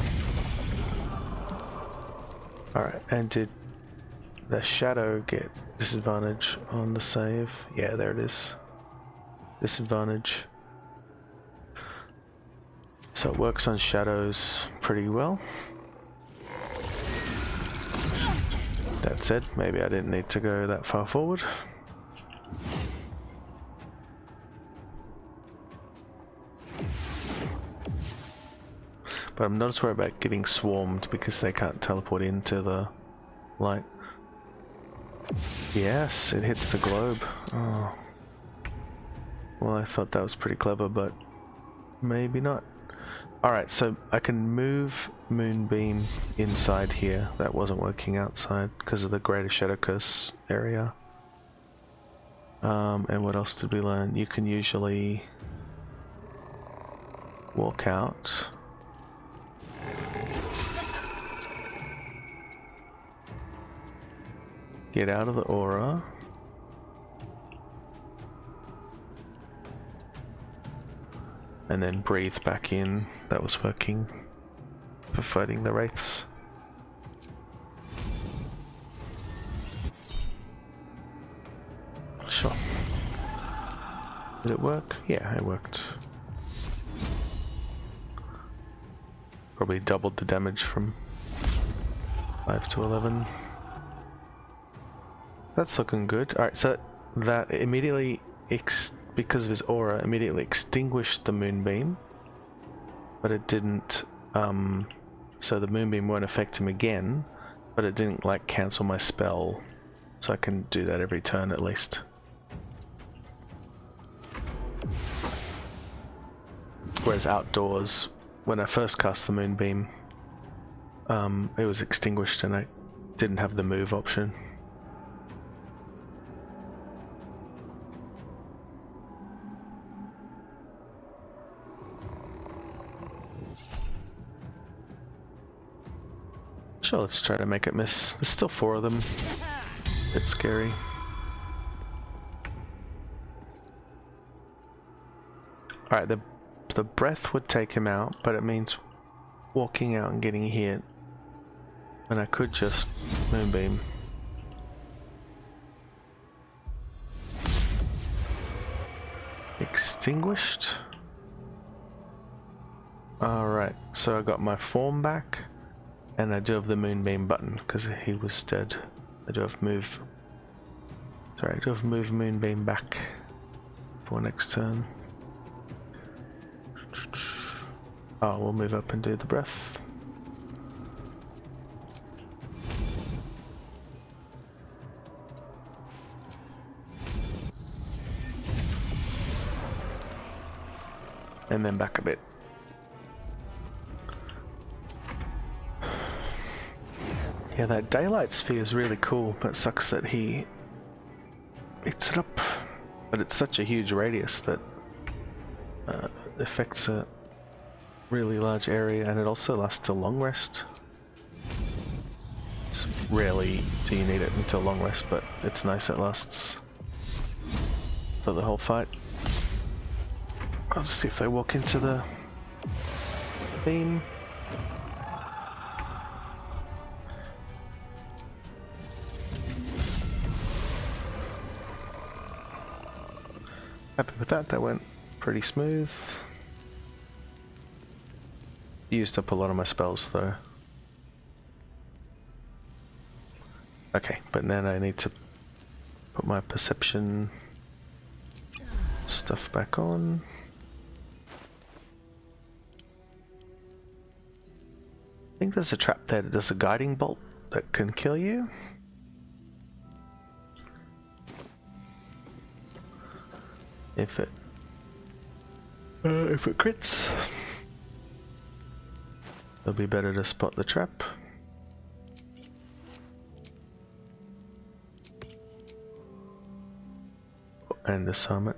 Alright, and did the shadow get disadvantage on the save? Yeah, there it is. Disadvantage. So So it works on shadows pretty well. That said, maybe I didn't need to go that far forward. But I'm not as worried about getting swarmed because they can't teleport into the light. Yes, it hits the globe. Oh. Well, I thought that was pretty clever, but maybe not. Alright, so I can move Moonbeam inside here. That wasn't working outside because of the Greater Shadow Curse area. And what else did we learn? You can usually walk out. Get out of the aura. And then breathe back in. That was working for fighting the wraiths. Sure. Did it work? Yeah, it worked. Probably doubled the damage from 5 to 11. That's looking good. Alright, so that immediately, because of his aura, immediately extinguished the Moonbeam. But it didn't, so the Moonbeam won't affect him again, but it didn't like cancel my spell. So I can do that every turn at least. Whereas outdoors, when I first cast the Moonbeam, it was extinguished and I didn't have the move option. Sure, let's try to make it miss. There's still 4 of them. Bit scary. Alright, the breath would take him out, but it means walking out and getting hit. And I could just Moonbeam. Extinguished? Alright, so I got my form back. And I do have the Moonbeam button because he was dead. I do have move. Sorry, I do have move Moonbeam back for next turn. Oh, we'll move up and do the breath. And then back a bit. Yeah, that daylight sphere is really cool, but it sucks that he eats it up. But it's such a huge radius that affects a really large area, and it also lasts a long rest. It's rarely do you need it until long rest, but it's nice it lasts for the whole fight. I'll just see if they walk into the beam. Happy with that, that went pretty smooth. Used up a lot of my spells though. Okay, but then I need to put my perception stuff back on. I think there's a trap there that does a guiding bolt that can kill you. If it crits, it'll be better to spot the trap. And disarm it.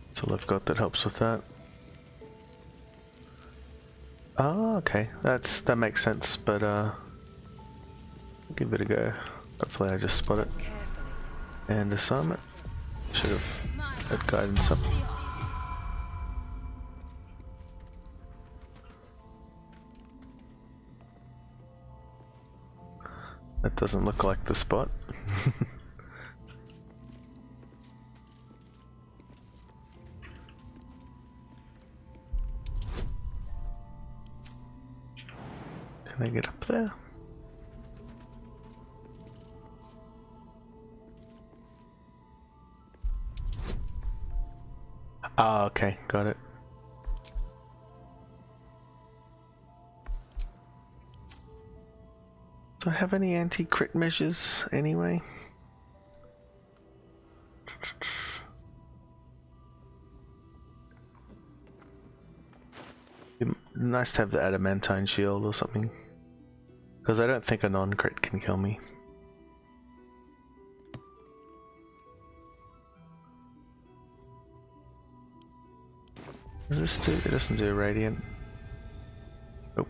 That's all I've got that helps with that. Oh, okay, that makes sense, but give it a go. Hopefully I just spot it. And disarm it. Should have had guidance up. That doesn't look like the spot. Can I get up there? Ah, okay, got it. Do I have any anti-crit measures anyway? It'd be nice to have the adamantine shield or something, because I don't think a non-crit can kill me. Does this do? It doesn't do radiant. Nope.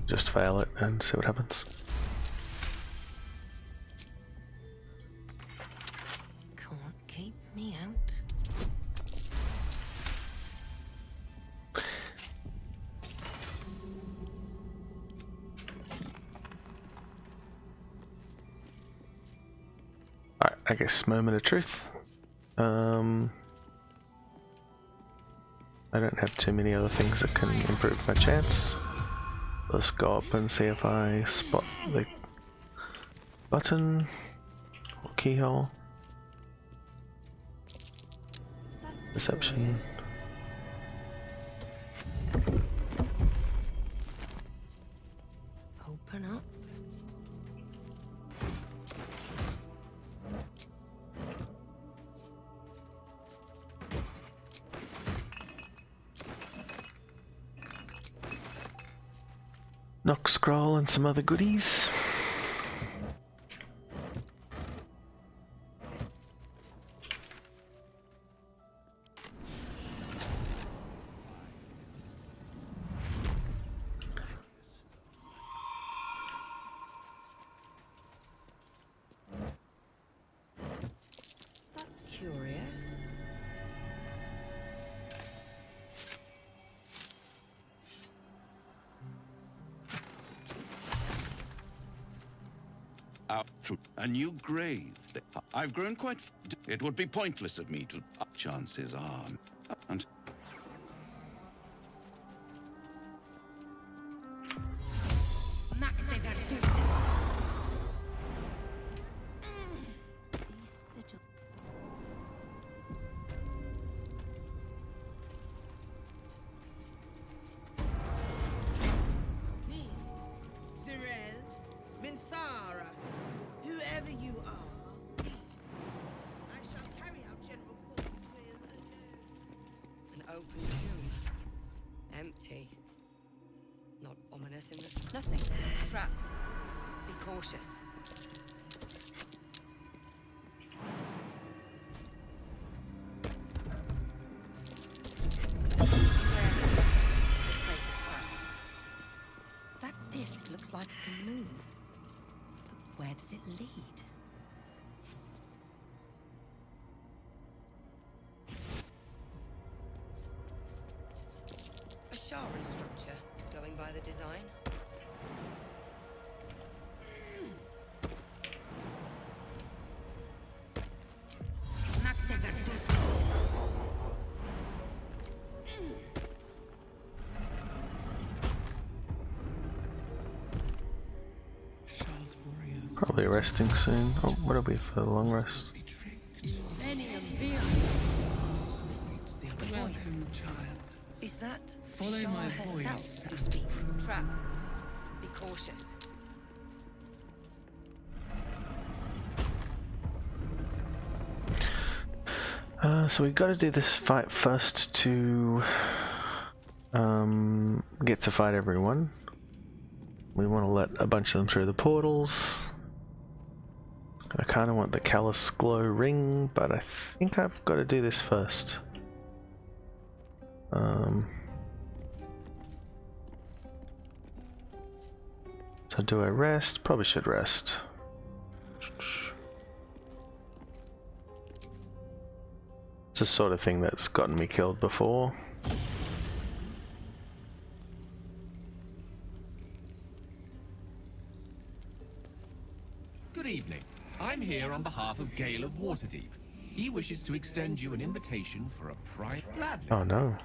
Just fail it and see what happens. Can't keep me out. Alright, I guess moment of truth. I don't have too many other things that can improve my chance. Let's go up and see if I spot the button or keyhole. Deception. Open up. Knock scroll and some other goodies. That's curious. A new grave. I've grown quite. It would be pointless of me to. Chances are. And. Empty. Not ominous in this. Nothing. Trap. Be cautious. This place is trapped. That disc looks like it can move. But where does it lead? Sharan structure, going by the design. Probably resting soon. Oh, what are we for the long rest? Welcome, child. Is that Follow Shar my herself voice. who speaks? Trap. Be cautious. So we got to do this fight first to get to fight everyone. We want to let a bunch of them through the portals. I kind of want the Callous glow ring, but I think I've got to do this first. So do I rest? Probably should rest. It's the sort of thing that's gotten me killed before. Good evening. I'm here on behalf of Gale of Waterdeep. He wishes to extend you an invitation for a private... Gladly. Oh no.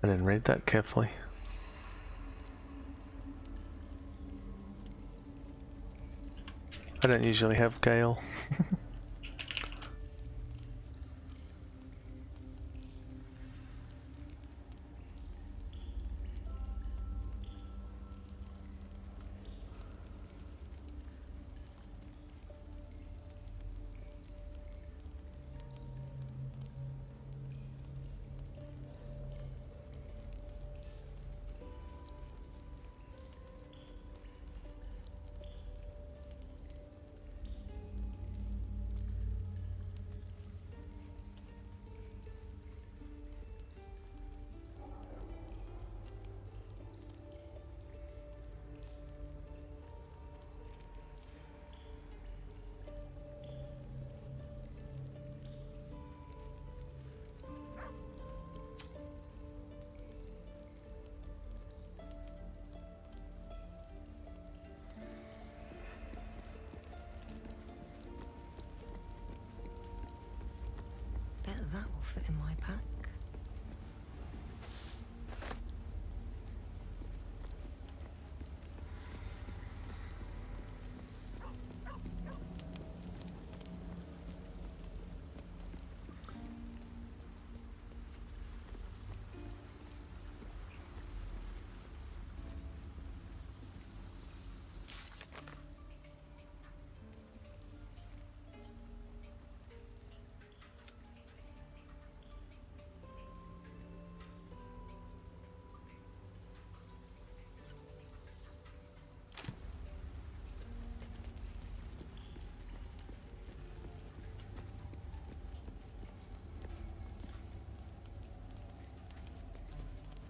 I didn't read that carefully. I don't usually have Gale. Bet that will fit in my pack.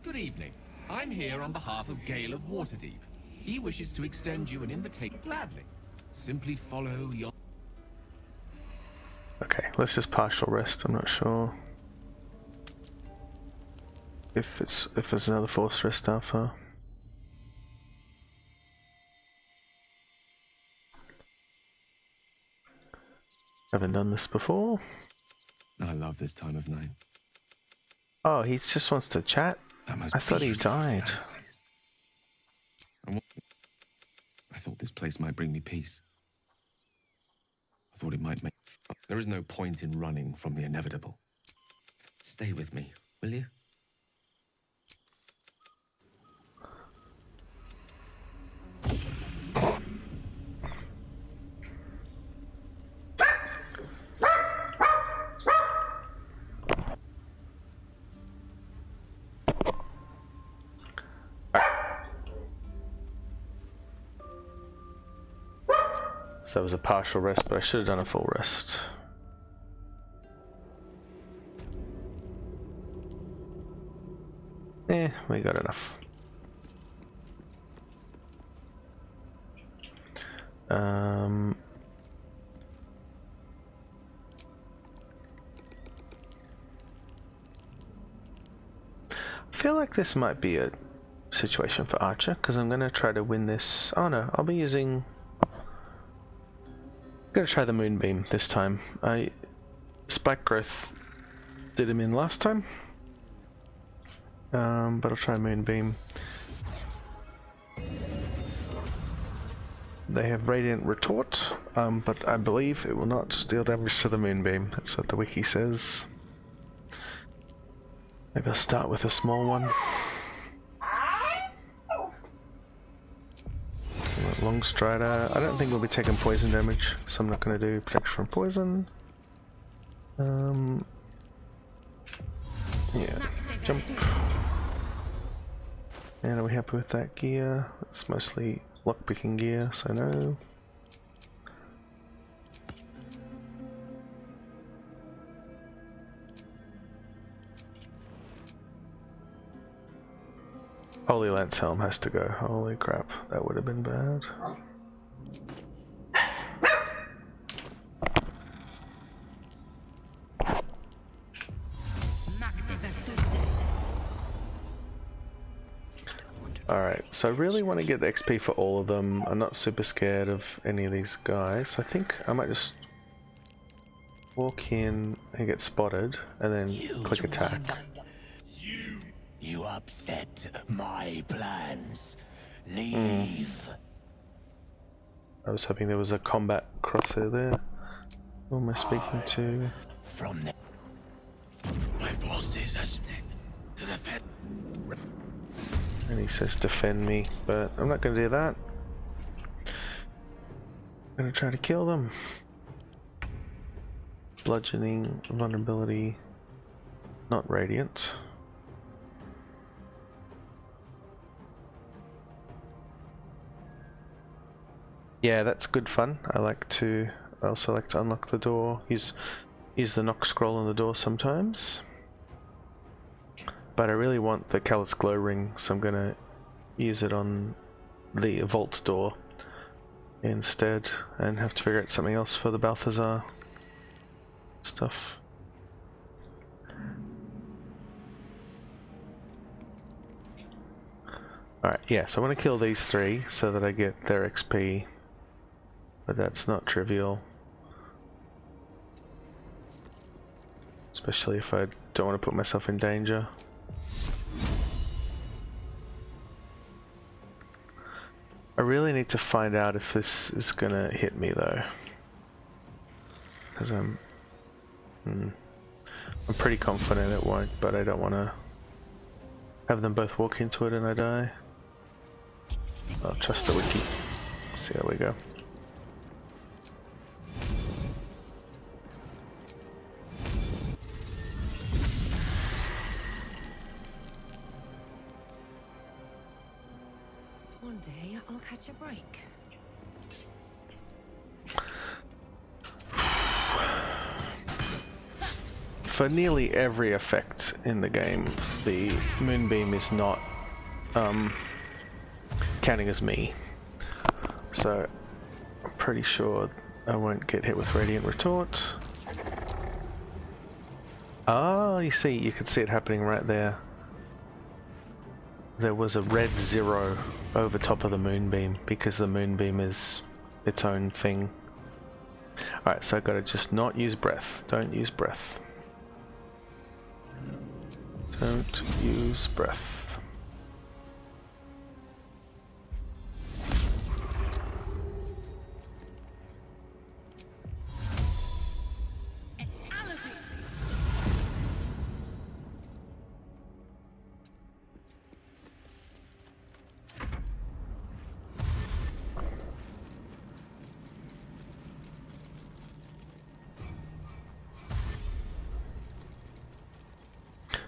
Good evening. I'm here on behalf of Gale of Waterdeep. He wishes to extend you an invitation. Gladly. Simply follow your... Okay, let's just partial rest. I'm not sure if there's another forced rest alpha. Haven't done this before. I love this time of night. Oh, he just wants to chat. I thought he died. I thought this place might bring me peace. I thought it might make... There is no point in running from the inevitable. Stay with me, will you? So that was a partial rest, but I should have done a full rest. We got enough. I feel like this might be a situation for Archer, because I'm going to try to win this. Oh no, I'll be using... I'm going to try the Moonbeam this time. Spike Growth did him in last time. But I'll try Moonbeam. They have Radiant Retort, but I believe it will not deal damage to the Moonbeam. That's what the wiki says. Maybe I'll start with a small one. Long Strider. I don't think we'll be taking poison damage, so I'm not going to do protection from poison. Yeah, jump. And are we happy with that gear? It's mostly lockpicking gear, so no. Holy Lance Helm has to go. Holy crap, that would have been bad. Alright, so I really want to get the XP for all of them. I'm not super scared of any of these guys. So I think I might just walk in and get spotted, and then click attack. You upset my plans. Leave. I was hoping there was a combat crosshair there. Who am I speaking to? From the my forces are to defend. And he says defend me, but I'm not going to do that. I'm going to try to kill them. Bludgeoning, vulnerability, not radiant. Yeah, that's good fun. I also like to unlock the door. Use the knock scroll on the door sometimes. But I really want the Callous glow ring, so I'm gonna use it on the vault door instead, and have to figure out something else for the Balthazar stuff. Alright, yeah, so I want to kill these three so that I get their XP, but that's not trivial. Especially if I don't want to put myself in danger. I really need to find out if this is gonna hit me though, because I'm pretty confident it won't, but I don't want to have them both walk into it and I die. I'll trust the wiki. See how we go. One day I'll catch a break. For nearly every effect in the game, the Moonbeam is not counting as me. So I'm pretty sure I won't get hit with Radiant Retort. Oh, you see, you can see it happening right there. There was a red 0 over top of the Moonbeam because the Moonbeam is its own thing. Alright, so I gotta just not use breath. Don't use breath. Don't use breath.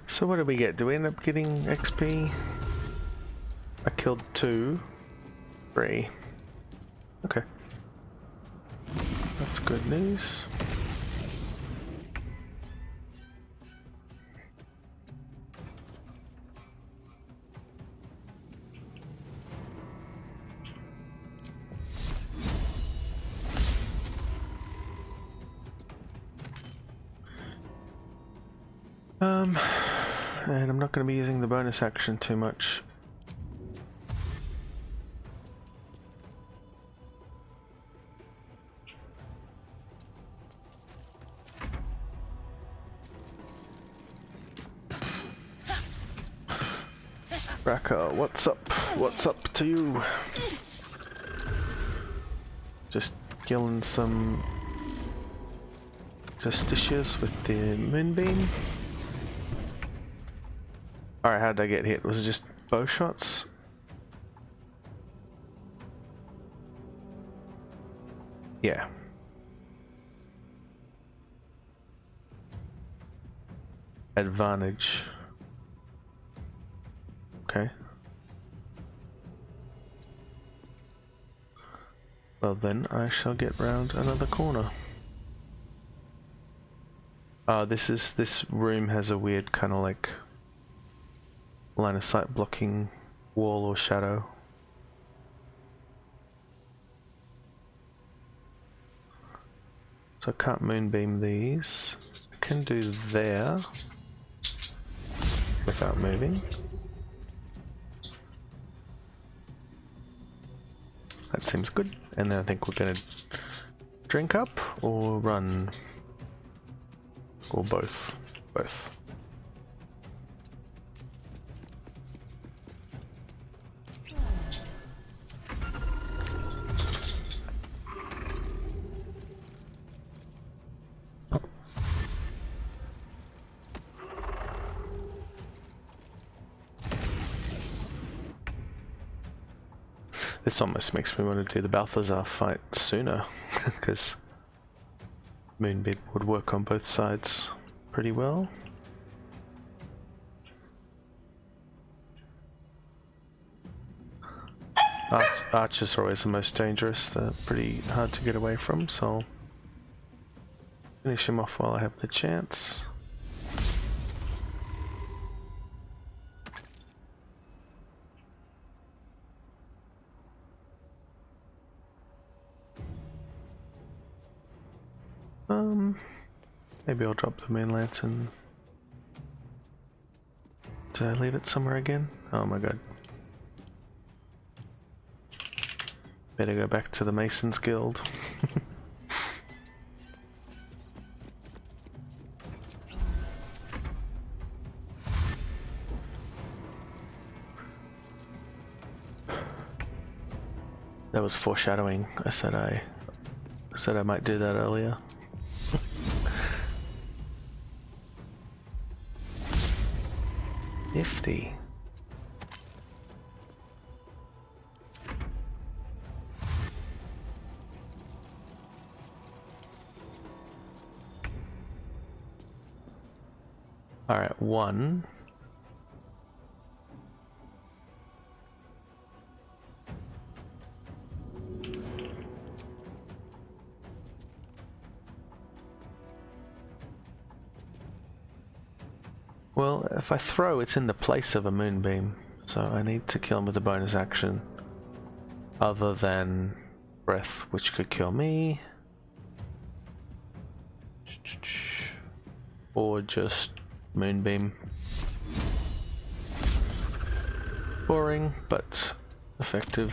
So what did we get? Do we end up getting XP? I killed 2. 3. Okay. That's good news. And I'm not going to be using the bonus action too much. Raka, what's up? What's up to you? Just killing some Justiciars with the Moonbeam. Alright, how did I get hit? Was it just bow shots? Yeah. Advantage. Okay. Well then, I shall get round another corner. This room has a weird kind of like line of sight blocking wall or shadow. So I can't moonbeam these. I can do there without moving. That seems good. And then I think we're gonna drink up or run. Or both. Both. This almost makes me want to do the Balthazar fight sooner, because Moonbeam would work on both sides pretty well. Archers are always the most dangerous, they're pretty hard to get away from, so I'll finish him off while I have the chance. Maybe I'll drop the main lantern. Did I leave it somewhere again? Oh my god. Better go back to the Masons Guild. That was foreshadowing. I said I might do that earlier. Nifty. All right, 1. Well, if I throw, it's in the place of a moonbeam, so I need to kill him with a bonus action. Other than breath, which could kill me. Or just moonbeam. Boring, but effective.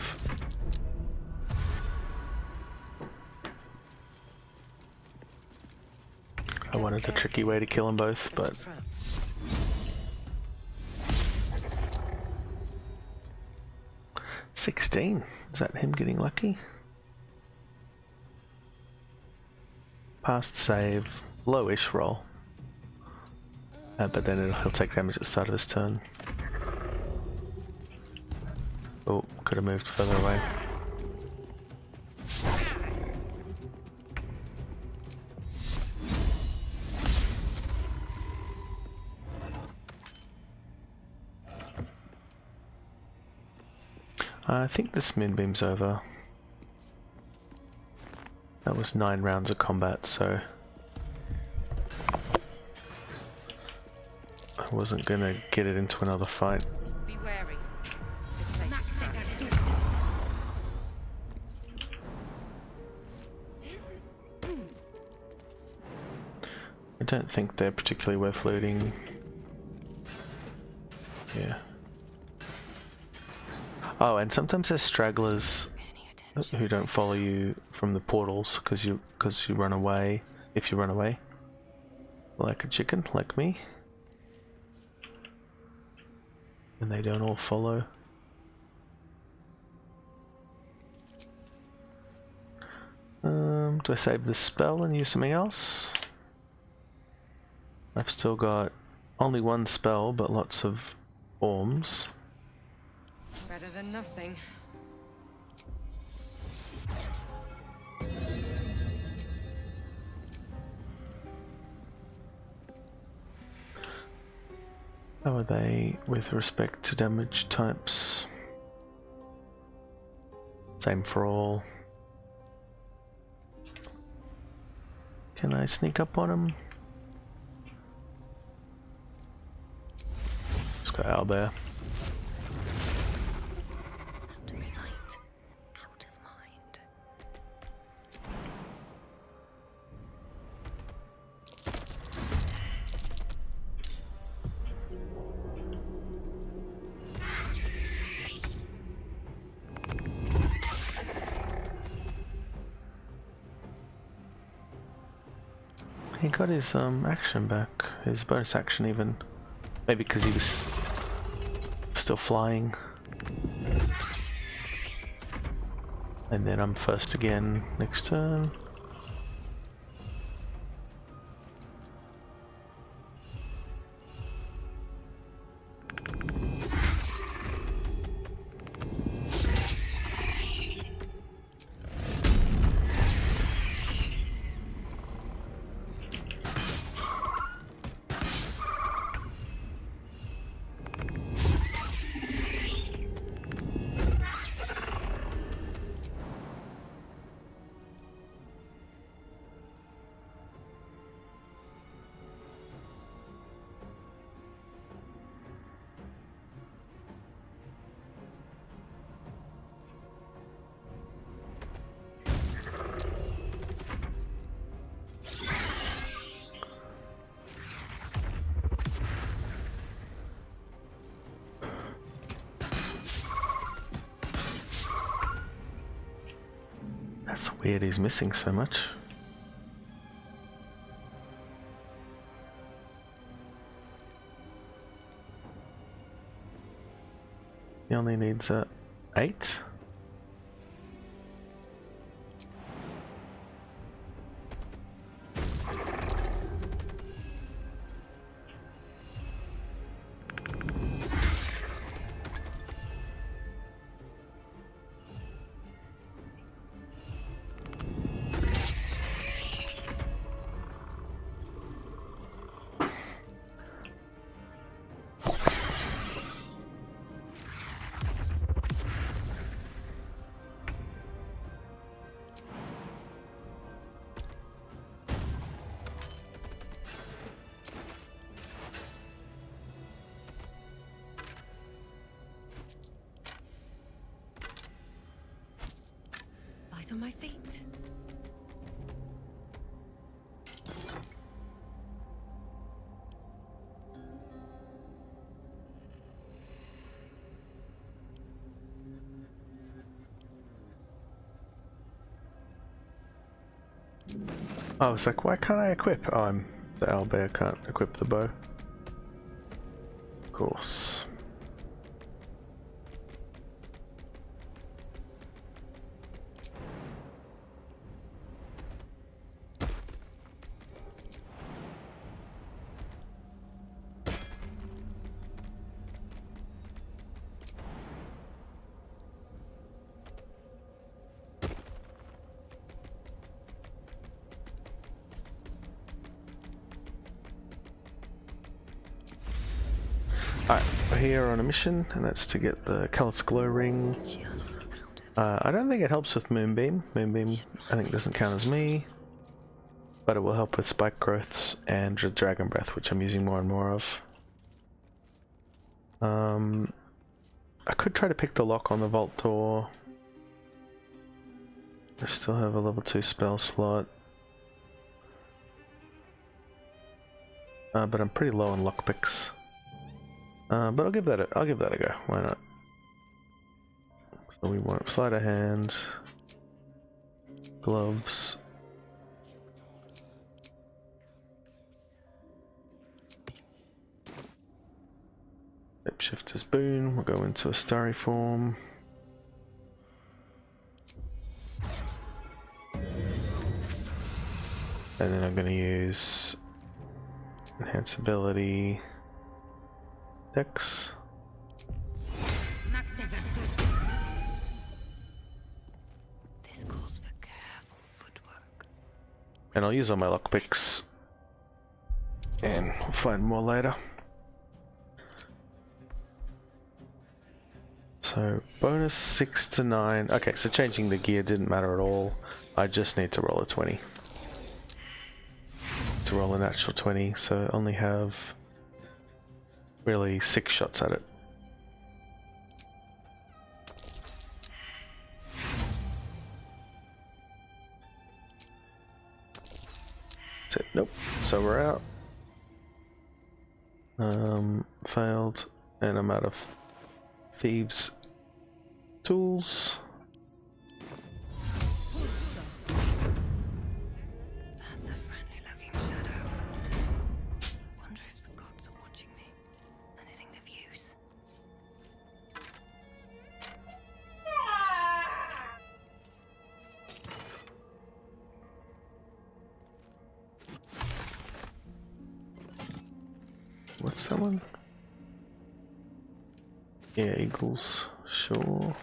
I wanted a tricky way to kill them both, but 16. Is that him getting lucky? Past save, lowish roll. But then he'll take damage at the start of his turn. Oh, could have moved further away. I think this moonbeam's over. That was 9 rounds of combat, so I wasn't gonna get it into another fight. Be wary. I don't think they're particularly worth looting. Yeah. Oh, and sometimes there's stragglers who don't follow you from the portals because you run away. If you run away, like a chicken, like me, and they don't all follow. Do I save the spell and use something else? I've still got only 1 spell, but lots of orms. Better than nothing. How are they with respect to damage types? Same for all. Can I sneak up on them? Let's go owlbear. he got his action back, his bonus action even. Maybe because he was still flying. And then I'm first again next turn. That's weird, he's missing so much. He only needs 8. On my feet. I was like, why can't I equip? Oh, I'm the owlbear, can't equip the bow. Of course. Alright, we're here on a mission, and that's to get the Callous glow ring. I don't think it helps with Moonbeam. Moonbeam, I think, doesn't count as me. But it will help with spike growths and dragon breath, which I'm using more and more of. I could try to pick the lock on the vault door. I still have a level 2 spell slot. But I'm pretty low on lockpicks. But I'll give that a go. Why not? So we want sleight of hand, gloves. Shapeshifter's boon. We'll go into a starry form. And then I'm going to use enhance ability. Dex. This calls for careful footwork. And I'll use all my lockpicks. And we'll find more later. So bonus 6 to 9. Okay, so changing the gear didn't matter at all. I just need to roll a 20. To roll a natural 20, so I only have really 6 shots at it. That's it. Nope. So we're out. Failed, and I'm out of thieves' tools. That's a friendly looking shadow. someone? Yeah, eagles, sure.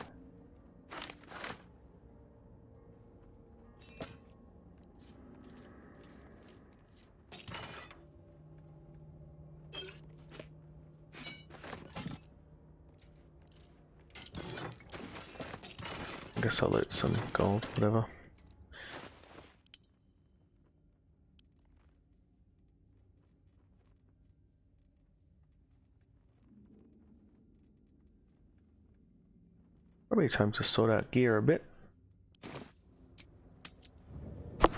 I guess I'll loot some gold, whatever. Probably time to sort out gear a bit. Let's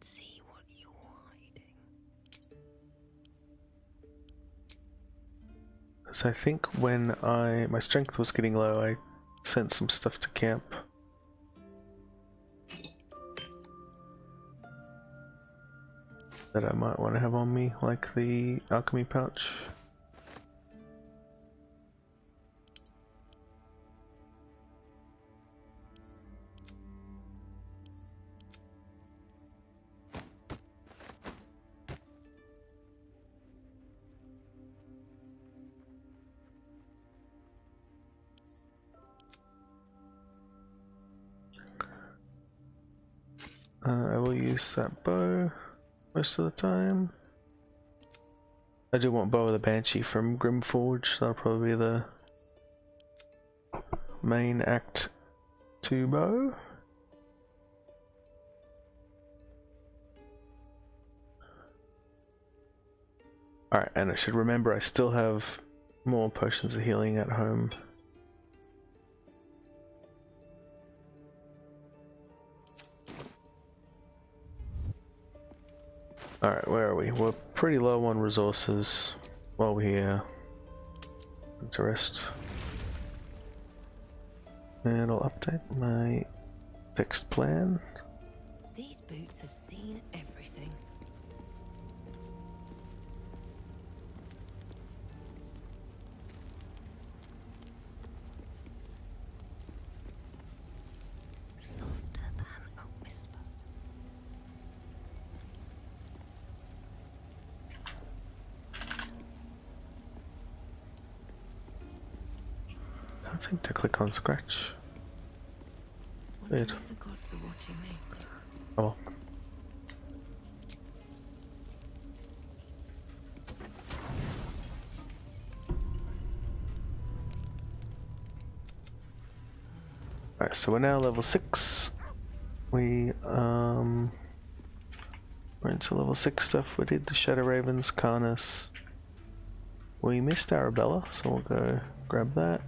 see what you're hiding. So I think when my strength was getting low, I sent some stuff to camp. That I might want to have on me, like the alchemy pouch. I will use that bow most of the time. I do want Bow of the Banshee from Grymforge, that'll probably be the main Act 2 bow. Alright, and I should remember I still have more potions of healing at home. Alright, where are we? We're pretty low on resources while we're here. To rest. And I'll update my text plan. These boots have seen everything. Softer than a whisper. Can't seem to click on scratch. Weird. The gods are watching me. Oh well. Alright, so we're now level 6. We're into level 6 stuff. We did the Shadow Ravens, Karniss. We missed Arabella, so we'll go grab that.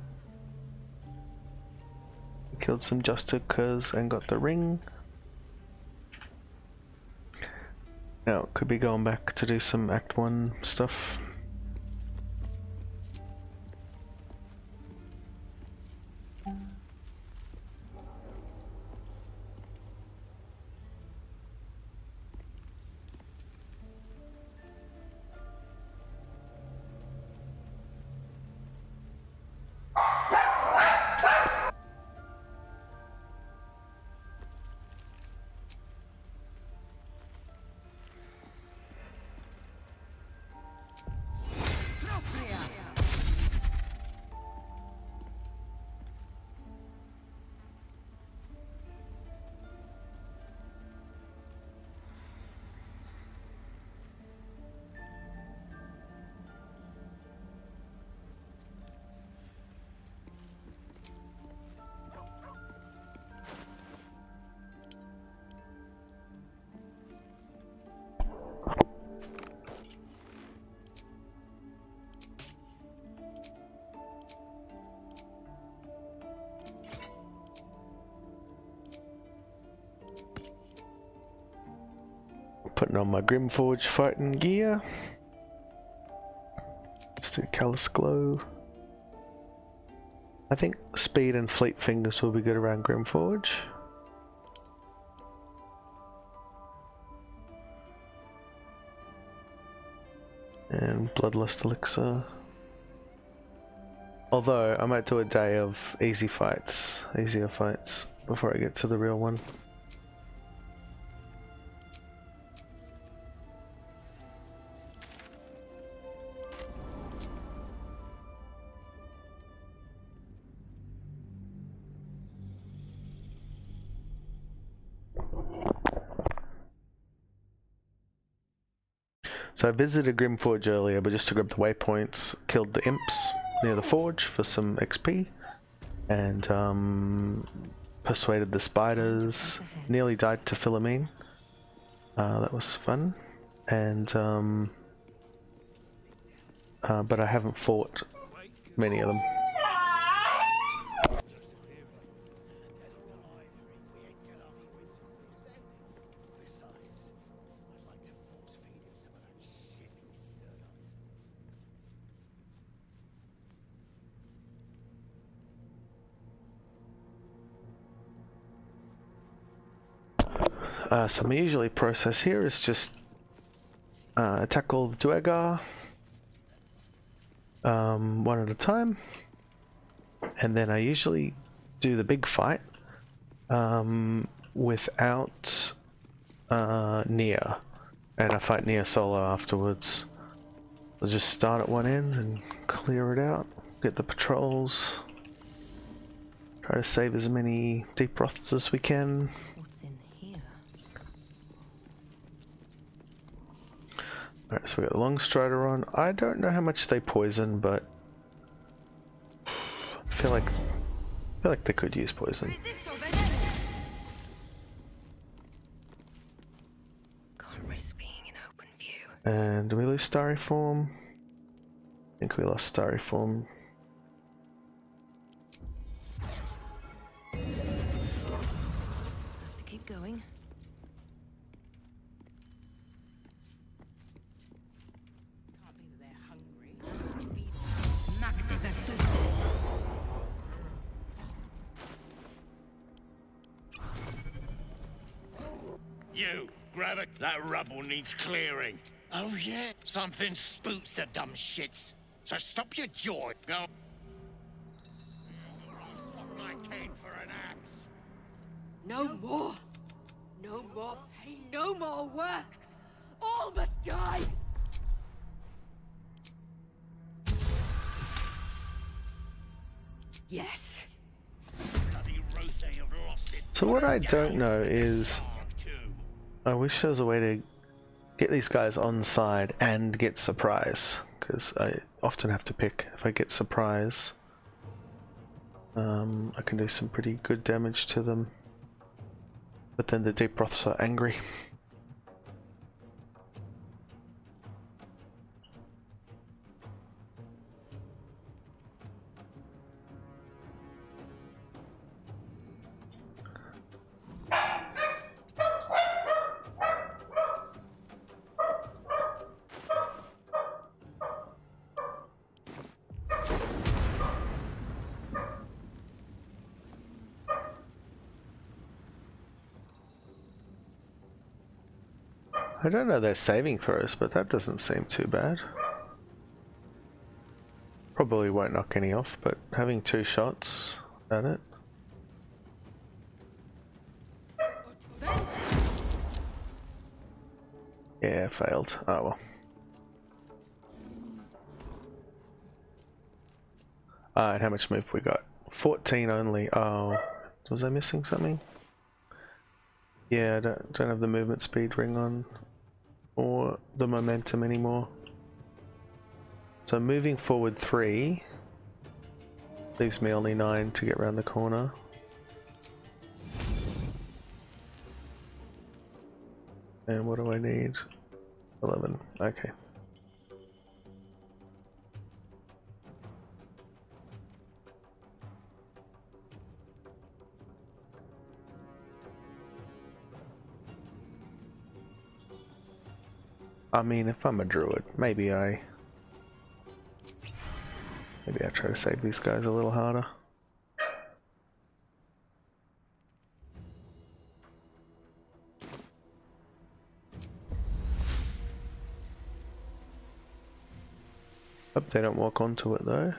We killed some Justicars and got the ring. Now, could be going back to do some Act 1 stuff. Putting on my Grymforge fighting gear. Let's do Callous Glow. I think Speed and Fleet Fingers will be good around Grymforge. And Bloodlust Elixir. Although I might do a day of easier fights before I get to the real one. So I visited Grymforge earlier, but just to grab the waypoints, killed the imps near the forge for some XP, and persuaded the spiders, nearly died to Philomene. That was fun, and but I haven't fought many of them. So my usually process here is just tackle the Duergar one at a time, and then I usually do the big fight without Nere, and I fight Nere solo afterwards. I'll just start at one end and clear it out, get the patrols, try to save as many deep broths as we can. Alright, so we got the Long Strider on. I don't know how much they poison, but I feel like they could use poison. Can't risk being in open view. And do we lose Starry Form? I think we lost Starry Form. Have to keep going. You, grab it. That rubble needs clearing. Oh yeah? Something spooks the dumb shits. So stop your jaw. Go. Swap my cane for an axe. No more. No more pain. No more work. All must die. Yes. Bloody Rothe, you've lost it. So what I don't know is, I wish there was a way to get these guys on side and get surprise, because I often have to pick. If I get surprise, I can do some pretty good damage to them, but then the deep broths are angry. I don't know their saving throws, but that doesn't seem too bad. Probably won't knock any off, but having 2 shots at it. Yeah, failed. Oh well. Alright, how much move we got? 14 only. Oh, was I missing something? Yeah, I don't have the movement speed ring on, or the momentum anymore. So moving forward 3 leaves me only 9 to get around the corner. And what do I need? 11. Okay. I mean, if I'm a druid, maybe I try to save these guys a little harder. Hope they don't walk onto it though.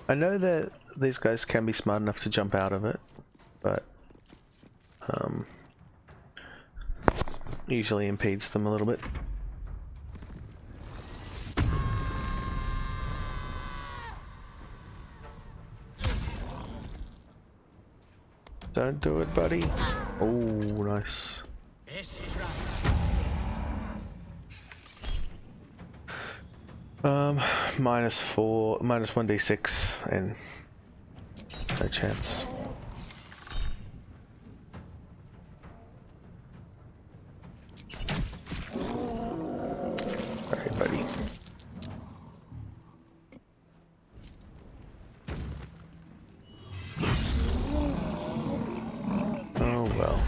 I know that these guys can be smart enough to jump out of it, but usually impedes them a little bit. Don't do it, buddy. Oh, nice. -4, -1d6, and no chance. Alright, buddy. Oh well.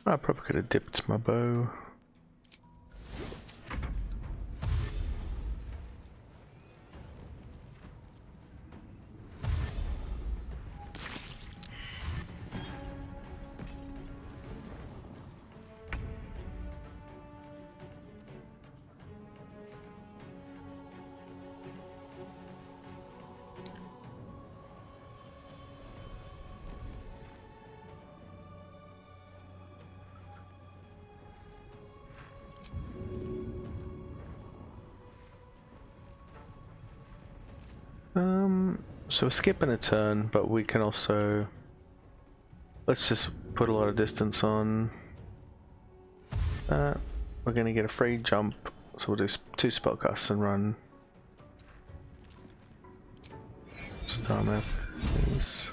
I probably could have dipped my bow. So we're skipping a turn, but we can also, let's just put a lot of distance on. We're going to get a free jump, so we'll do 2 spellcasts and run. Star map, please.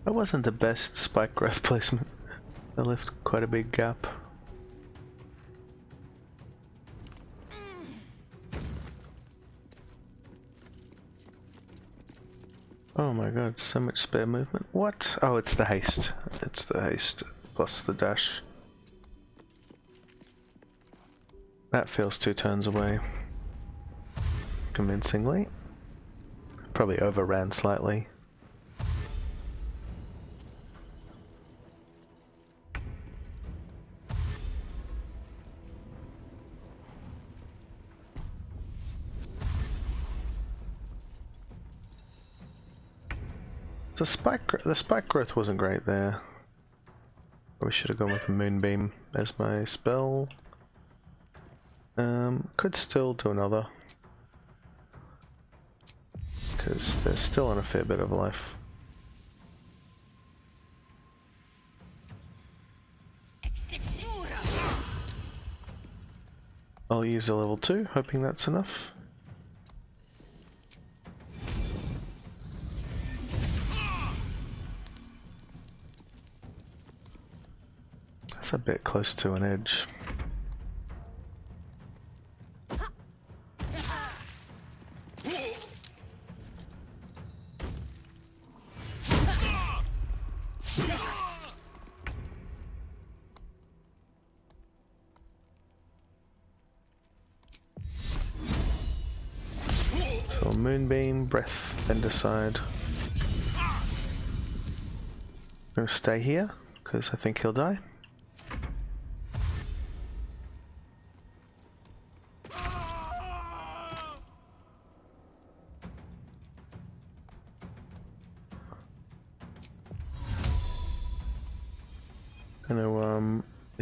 That wasn't the best spike growth placement. I left quite a big gap. Oh my god, so much spare movement. What? Oh, it's the haste. It's the haste plus the dash. That feels 2 turns away. Convincingly. Probably overran slightly. The spike growth wasn't great there. Probably should have gone with the moonbeam as my spell. Could still do another, because they're still on a fair bit of life. I'll use a level 2, hoping that's enough. That's a bit close to an edge. So moonbeam, breath, bend aside. I'm gonna stay here because I think he'll die.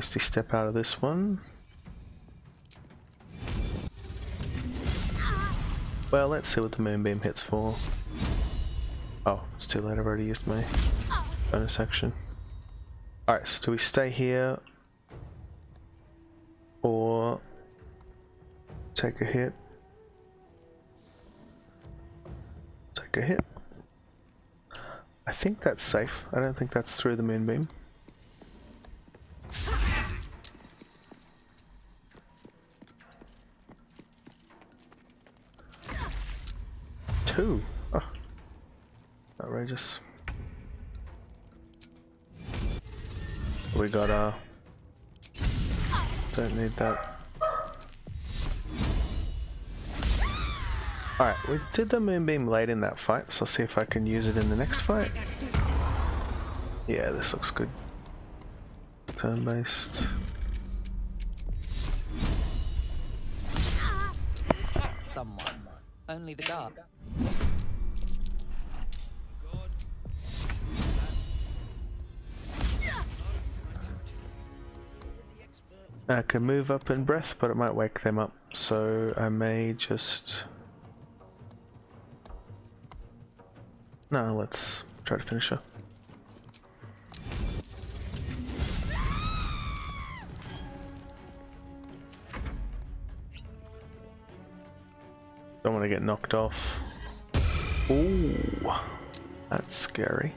Misty step out of this one. Well, let's see what the moonbeam hits for. Oh, it's too late, I've already used my bonus action. Alright, so do we stay here or take a hit? Take a hit. I think that's safe. I don't think that's through the moonbeam. Two. Oh. Outrageous. We got don't need that. Alright, we did the moonbeam late in that fight, so I'll see if I can use it in the next fight. Yeah, this looks good. Turn-based. Protect someone. Only the guard. I can move up in breath, but it might wake them up, so I may just... No, let's try to finish her. Don't want to get knocked off. Ooh, that's scary.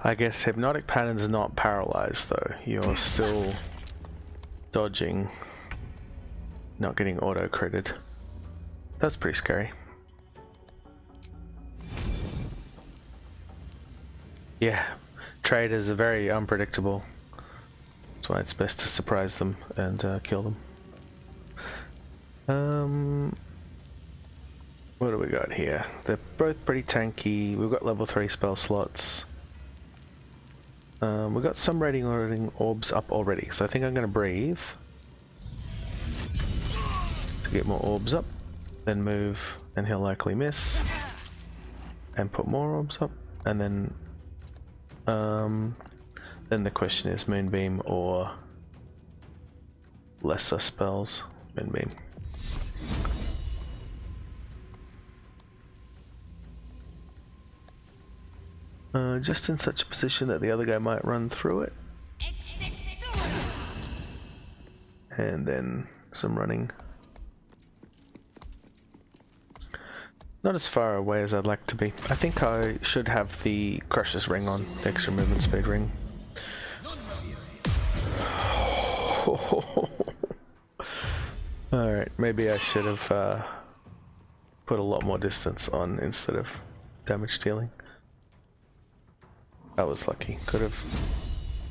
I guess hypnotic pattern's are not paralyzed though. You're still dodging, not getting auto critted. That's pretty scary. Yeah, traders are very unpredictable. That's why it's best to surprise them and kill them. What do we got here? They're both pretty tanky. We've got level 3 spell slots. We've got some radiating orbs up already, so I think I'm going to breathe to get more orbs up, then move, and he'll likely miss, and put more orbs up, and then the question is Moonbeam or lesser spells. Moonbeam. Just in such a position that the other guy might run through it. And then some running. Not as far away as I'd like to be. I think I should have the Crush's ring on, the extra movement speed ring. Alright, maybe I should have put a lot more distance on instead of damage dealing. I was lucky. Could have.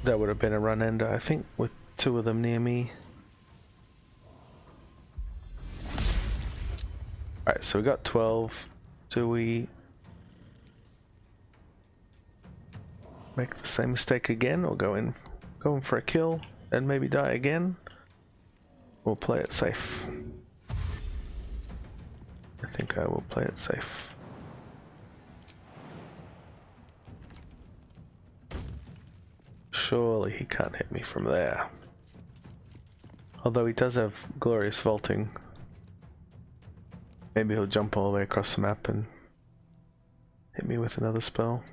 That would have been a run ender, I think, with two of them near me. Alright, so we got 12. Do we make the same mistake again, or go in for a kill and maybe die again? We'll play it safe. I think I will play it safe. Surely he can't hit me from there. Although he does have glorious vaulting. Maybe he'll jump all the way across the map and hit me with another spell.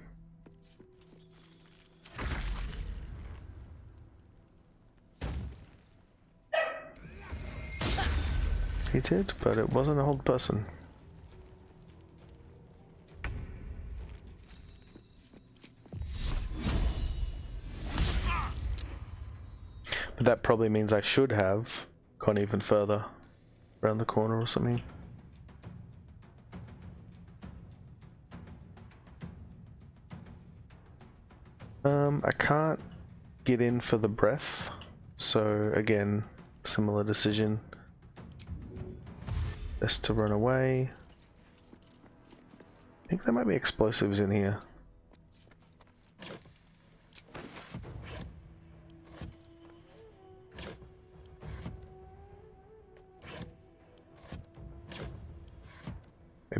He did, but it wasn't a hold person. But that probably means I should have gone even further around the corner or something. I can't get in for the breath, so again, similar decision. Best to run away. I think there might be explosives in here.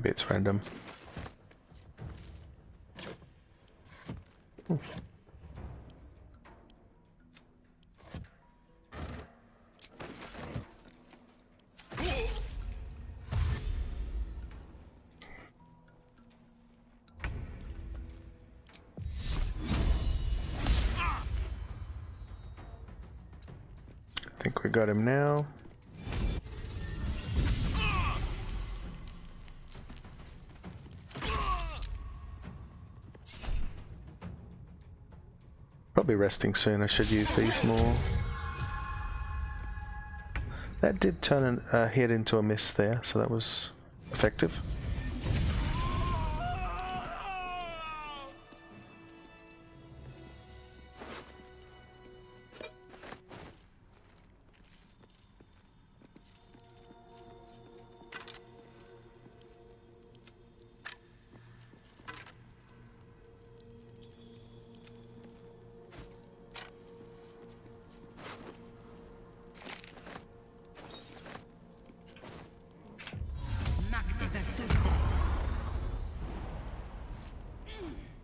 Maybe it's random. I think we got him now. Probably resting soon. I should use these more. That did turn a hit into a miss there, so that was effective.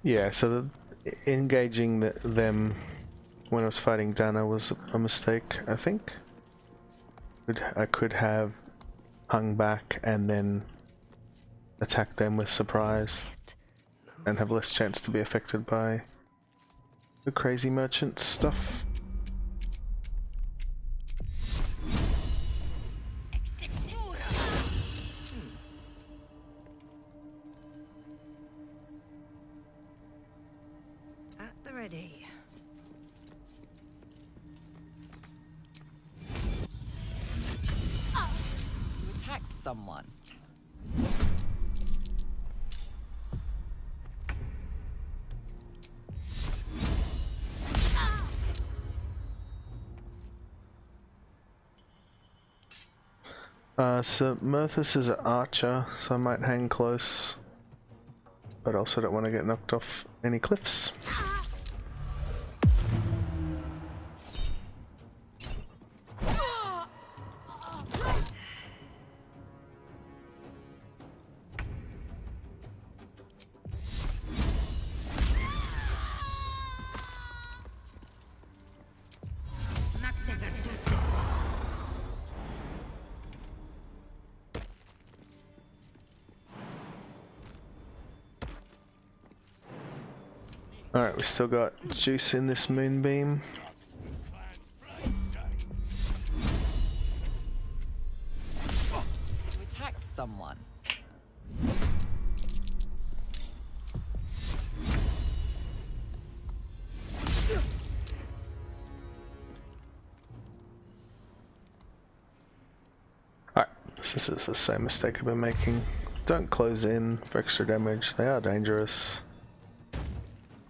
Yeah, so engaging them when I was fighting Dana was a mistake, I think. I could have hung back and then attacked them with surprise and have less chance to be affected by the crazy merchant stuff. Someone. So Merthus is an archer, so I might hang close, but also don't want to get knocked off any cliffs. Alright, we still got juice in this moonbeam. You attacked someone. Alright, so this is the same mistake I've been making. Don't close in for extra damage, they are dangerous.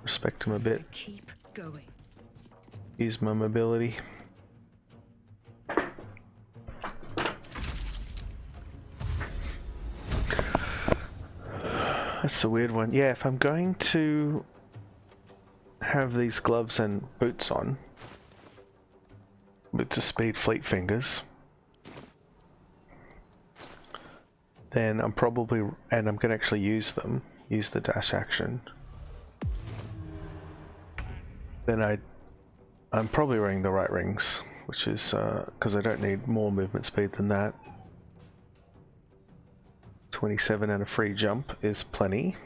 Respect him a bit. Keep going. Use my mobility. That's a weird one. Yeah, if I'm going to have these gloves and boots on, boots of speed, fleet fingers, then I'm probably, and I'm going to actually use them, use the dash action. Then I'm probably wearing the right rings, which is because I don't need more movement speed than that. 27 and a free jump is plenty.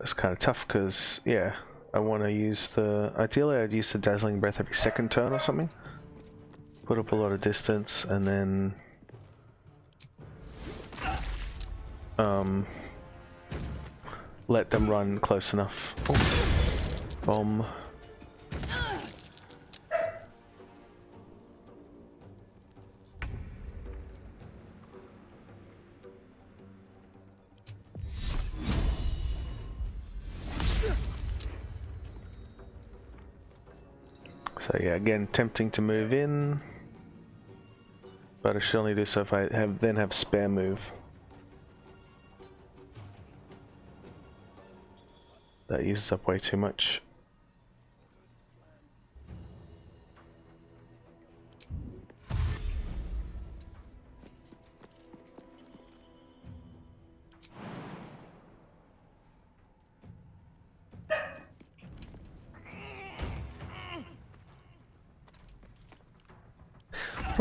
It's kind of tough because, yeah, I want to use the, ideally I'd use the Dazzling Breath every second turn or something. Put up a lot of distance and then let them run close enough. Oh. Bomb. So yeah, again, tempting to move in. But I should only do so if I then have spare move. That uses up way too much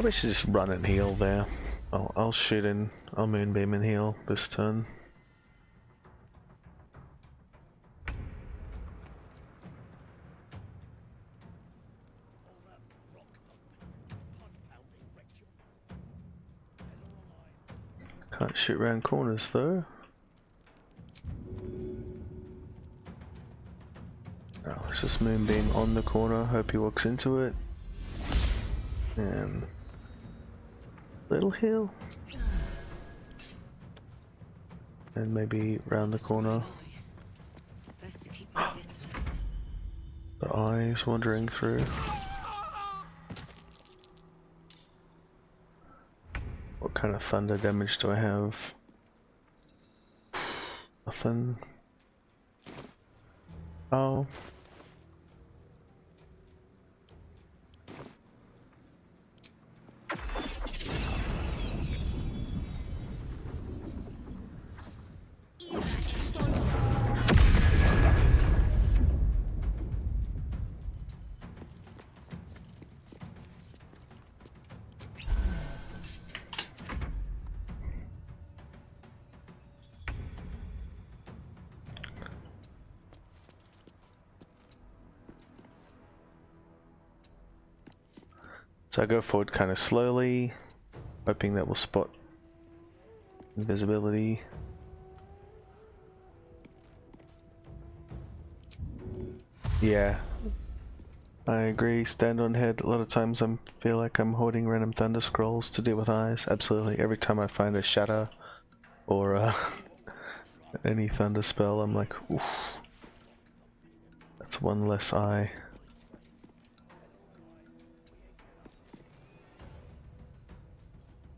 Probably should just run and heal there. I'll shoot in, I'll moonbeam and heal this turn. Can't shoot round corners though. Oh, let's just moonbeam on the corner, hope he walks into it. And little heal. And maybe round the corner. Best to keep my distance. The eyes wandering through. What kind of thunder damage do I have? Nothing. Oh. So I go forward kind of slowly, hoping that we'll spot invisibility. Yeah, I agree. Stand on head. A lot of times I feel like I'm hoarding random thunder scrolls to deal with eyes. Absolutely. Every time I find a shatter or any thunder spell, I'm like, oof, that's one less eye.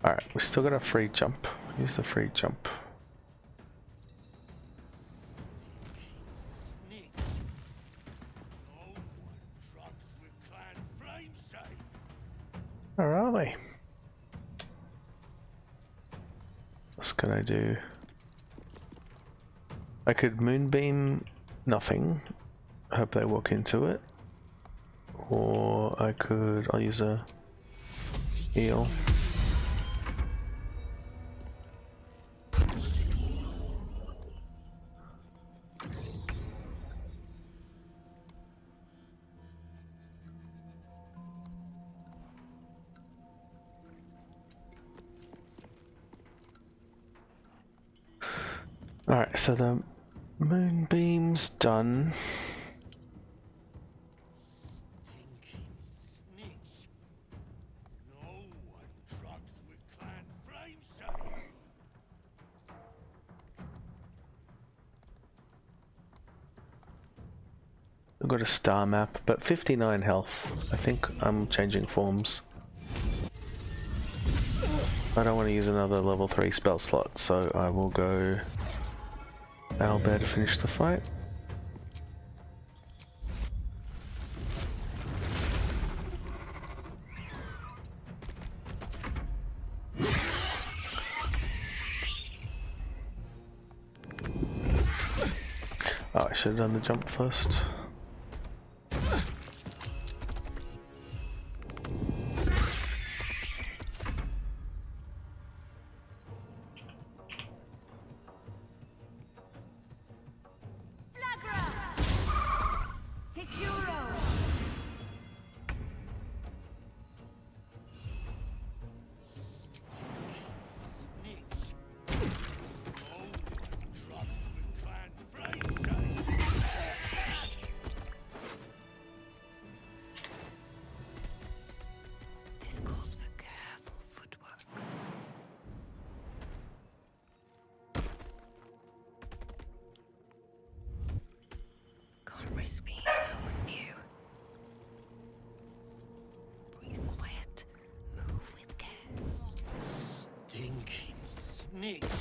Alright, we still got a free jump. Use the free jump. Where are they? What can I do? I could moonbeam nothing. Hope they walk into it. Or I could, I'll use a heal. Alright, so the moonbeam's done. I've got a star map, but 59 health. I think I'm changing forms. I don't want to use another level 3 spell slot, so I will go Owlbear to finish the fight. Oh, I should have done the jump first.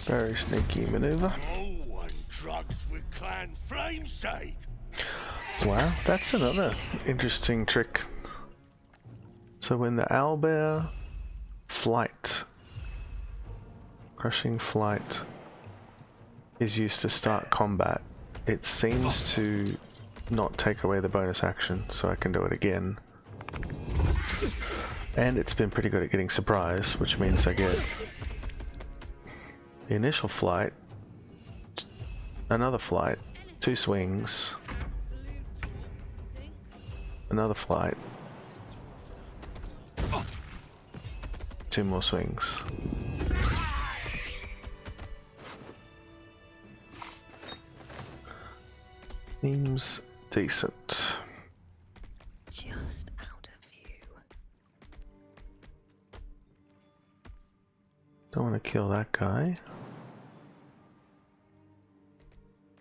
Very sneaky maneuver. No one drugs with clan flameshade. Wow, that's another interesting trick. So when the owlbear flight, crushing flight, is used to start combat, it seems to not take away the bonus action, so I can do it again. And it's been pretty good at getting surprise, which means I get the initial flight, another flight, 2 swings, another flight, 2 more swings. Seems decent. Just out of view. Don't want to kill that guy.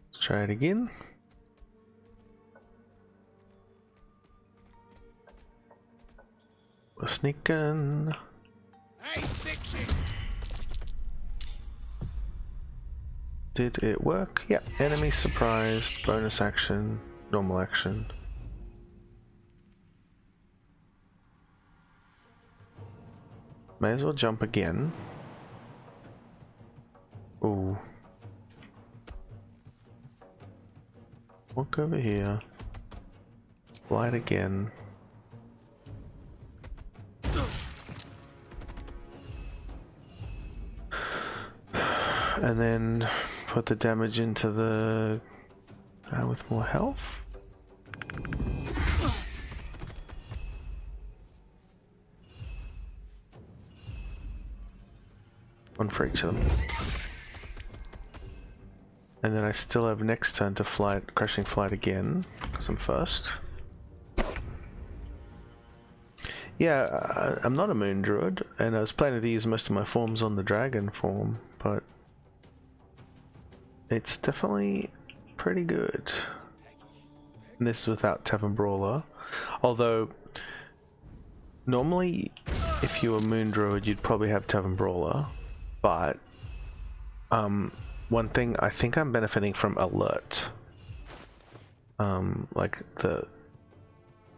Let's try it again. We're sneaking. Hey, fiction! Did it work? Yep. Enemy surprised, bonus action, normal action. May as well jump again. Ooh. Walk over here. Flight again. And then put the damage into the guy with more health. One for each of them. And then I still have next turn to flight, crashing flight again, because I'm first. Yeah, I'm not a moon druid, and I was planning to use most of my forms on the dragon form, but it's definitely pretty good. And this is without Tavern Brawler. Although, normally, if you were Moon Druid, you'd probably have Tavern Brawler. But, one thing, I think I'm benefiting from Alert. Like,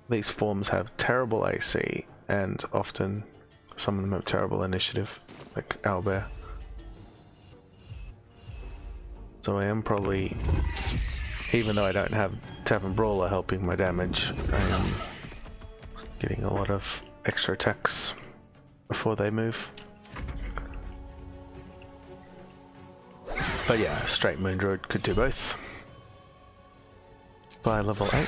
these forms have terrible AC, and often some of them have terrible initiative, like Owlbear. So I am probably, even though I don't have Tavern Brawler helping my damage, I am getting a lot of extra attacks before they move. But yeah, straight Moon Druid could do both. By level 8.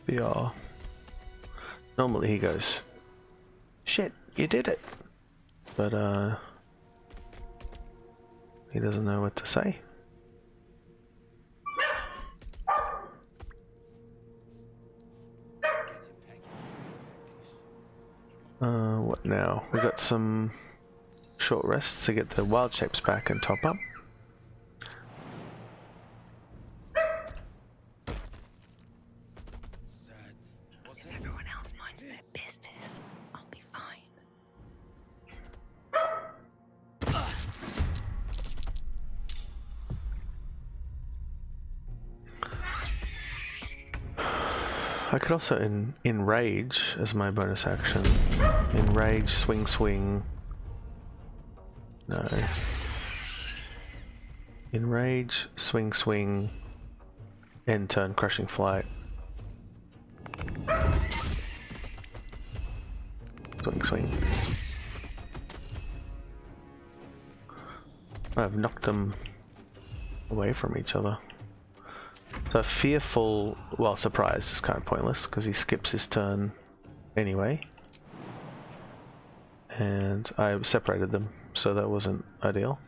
BR. Normally he goes, shit, you did it. But he doesn't know what to say. What now? We got some short rests to get the wild shapes back and top up. If everyone else minds their business, I'll be fine. I could also enrage as my bonus action. Enrage, swing, swing. No. Enrage, swing, swing. End turn, crushing flight. Swing, swing. I've knocked them away from each other. So fearful, well, surprised is kind of pointless because he skips his turn anyway. And I separated them, so that wasn't ideal.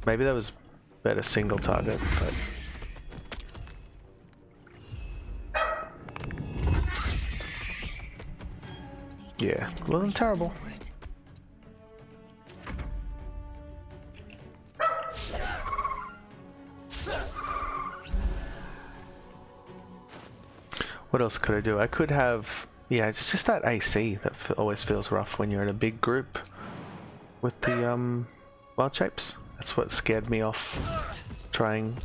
Maybe that was better single target, but yeah, wasn't terrible. What else could I do? I could have, yeah, it's just that AC that always feels rough when you're in a big group with the wild shapes. That's what scared me off trying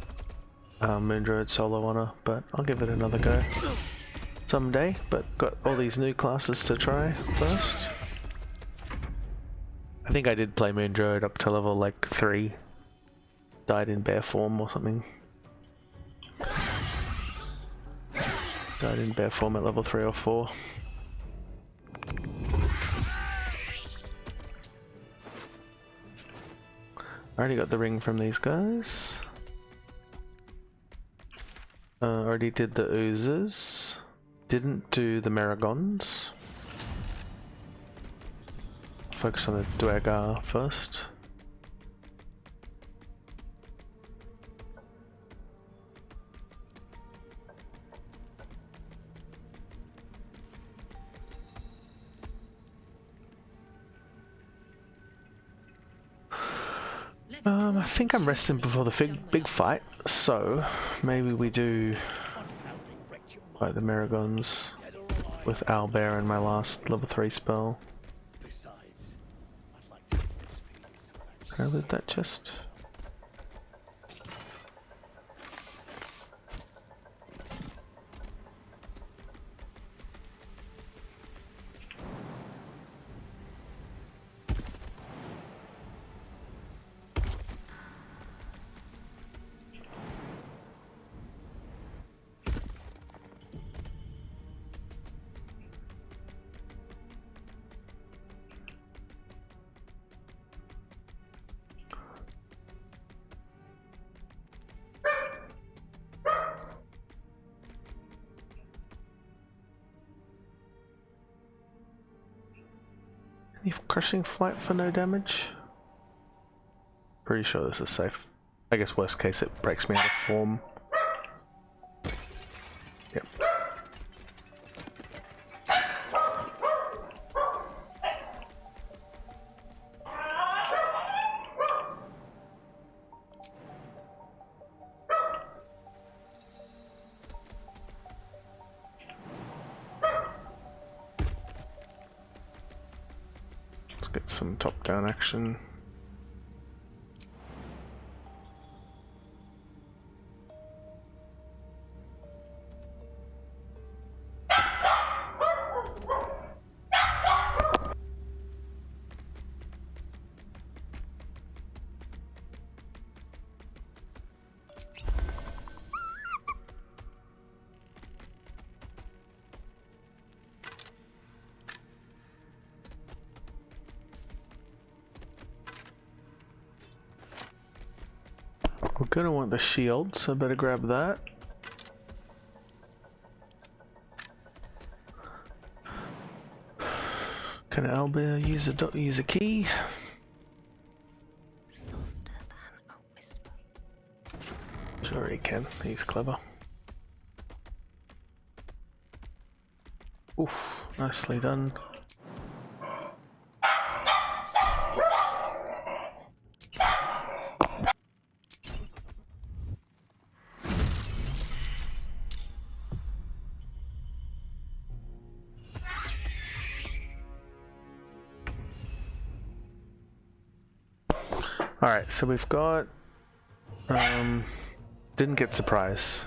Moon Druid solo on her, but I'll give it another go. someday, but got all these new classes to try first. I think I did play Moon Druid up to level like 3. Died in bear form or something. Died in bear form at level 3 or 4. Already got the ring from these guys. Already did the oozes. Didn't do the Merregons. Focus on the Dwagar first. I think I'm resting before the big fight, so maybe we do like the Merregons with Owlbear and my last level 3 spell. Can I loot that chest? Crushing flight for no damage? Pretty sure this is safe. I guess worst case it breaks me out of form. Yep. Get some top-down action. We're gonna want the shield, so I better grab that. Can Owlbear use a key? Sure he can, he's clever. Oof, nicely done. Alright, so we've got, didn't get surprise.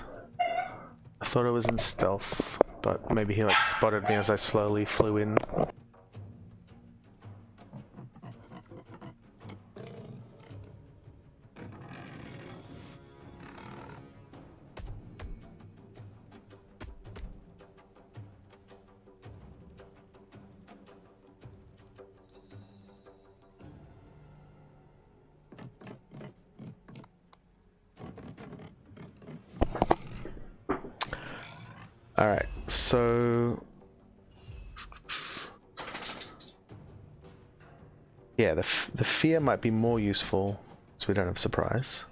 I thought it was in stealth, but maybe he like spotted me as I slowly flew in. Alright, so yeah, the fear might be more useful so we don't have surprise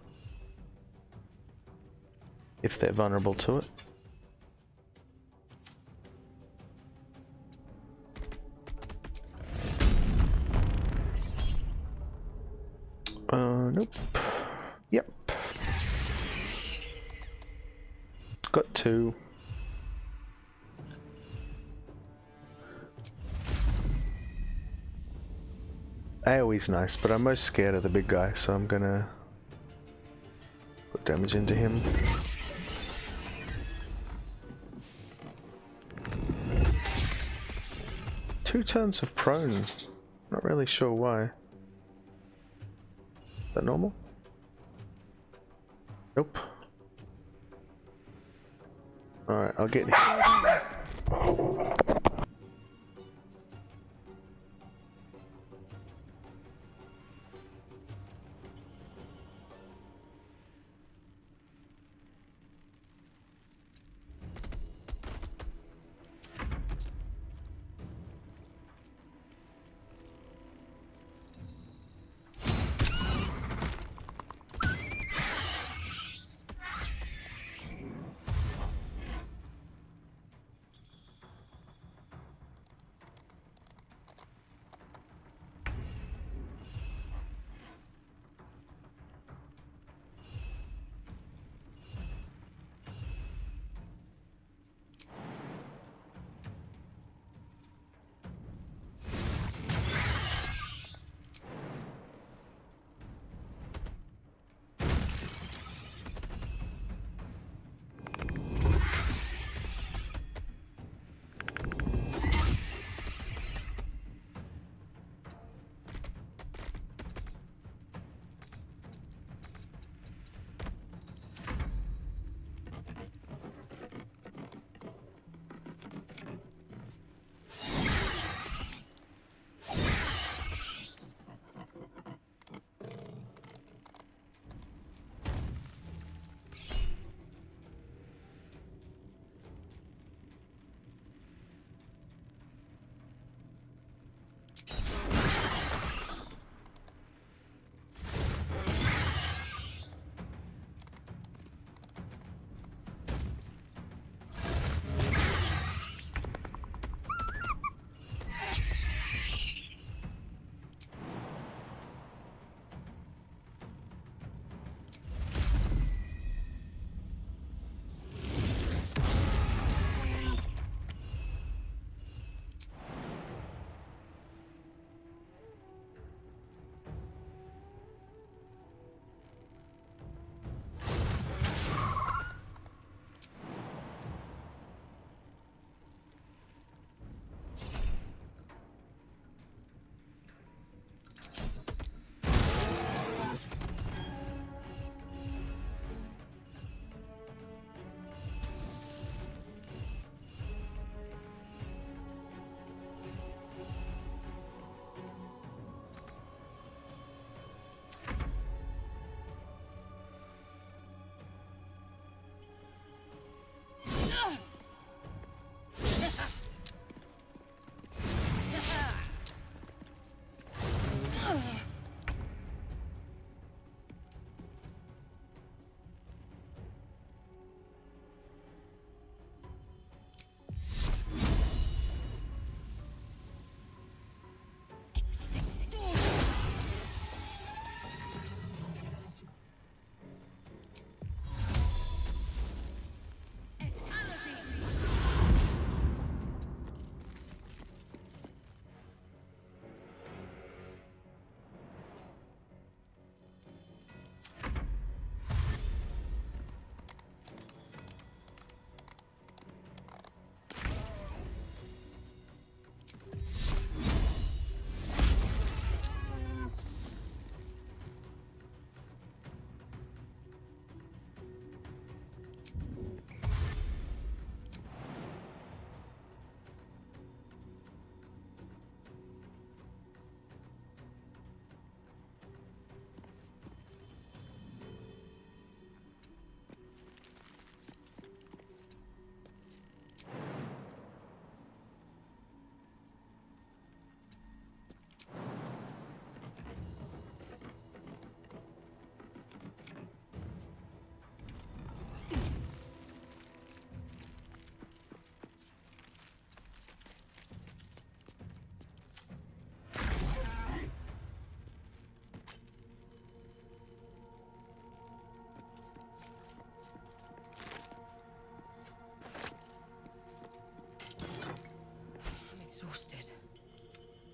if they're vulnerable to it. Nope. Yep. Got 2. AoE's nice, but I'm most scared of the big guy, so I'm gonna put damage into him. 2 turns of prone. Not really sure why. Is that normal? Nope. Alright, I'll get you.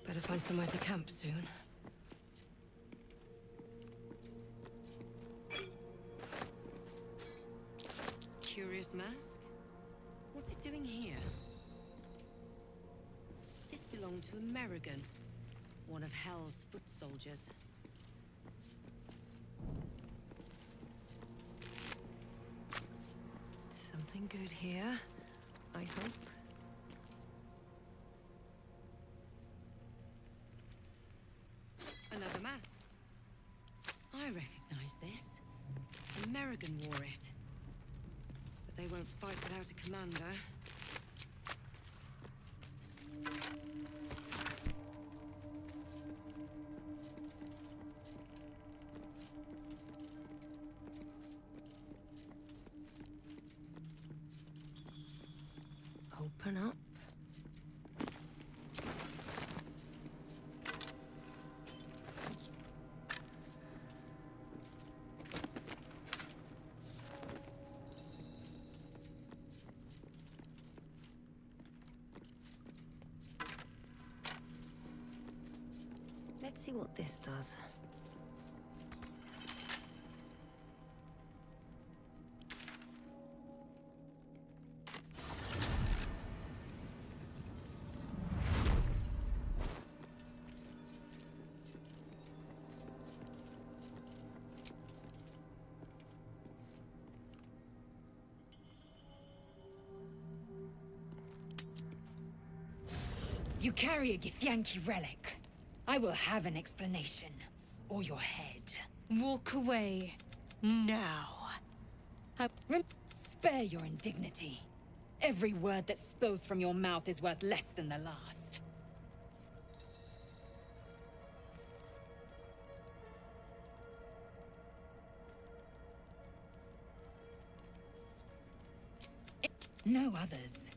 Better find somewhere to camp soon. Curious mask? What's it doing here? This belonged to a Merregon, one of Hell's foot soldiers. Something good here, I hope. Another mask. I recognize this. The Merregon wore it. But they won't fight without a commander. Open up. Let's see what this does. You carry a Githyanki relic. I will have an explanation, or your head. Walk away, now. Spare your indignity. Every word that spills from your mouth is worth less than the last. No others.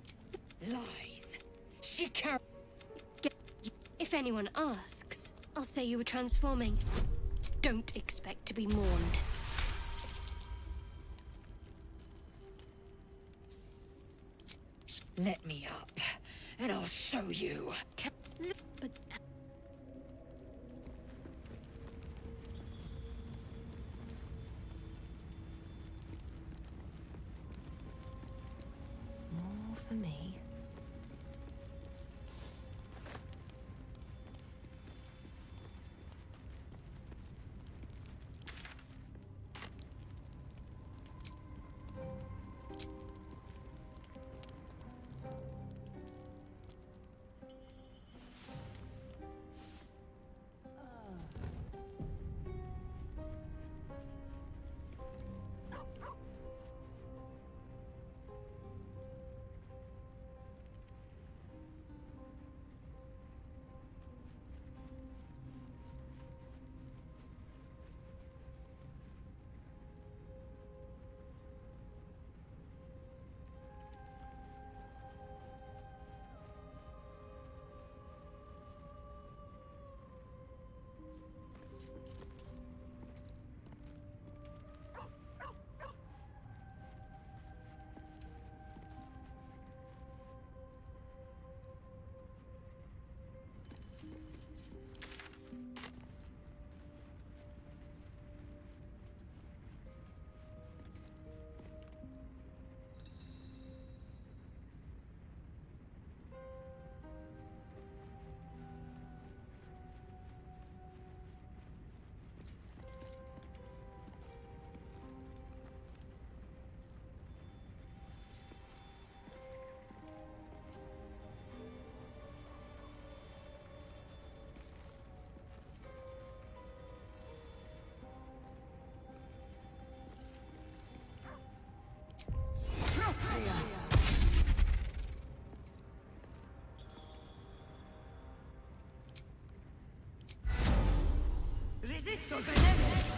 Lies. She carries. If anyone asks, I'll say you were transforming. Don't expect to be mourned. Let me up, and I'll show you. But... More for me. Resisto veneno!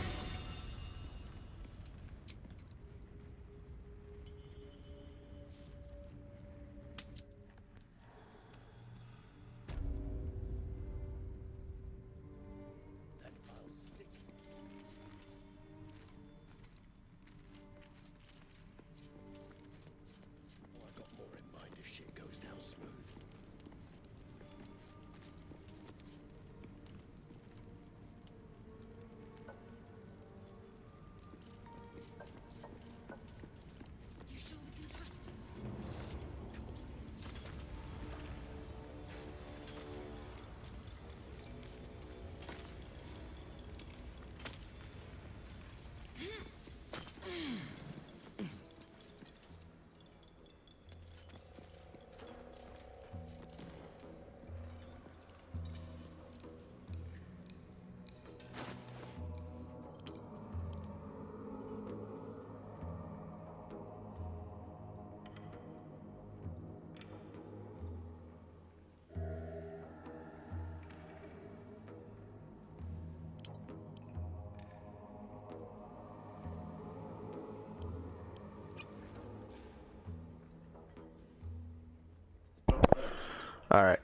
Alright,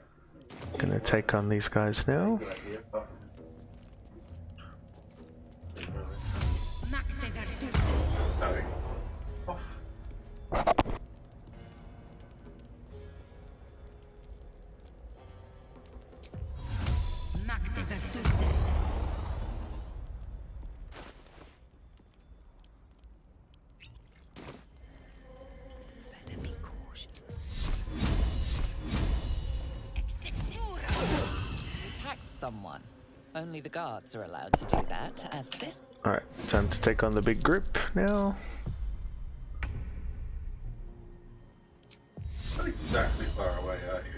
gonna take on these guys now. Someone. Only the guards are allowed to do that, as this. Alright, time to take on the big group now. Not exactly far away, are you?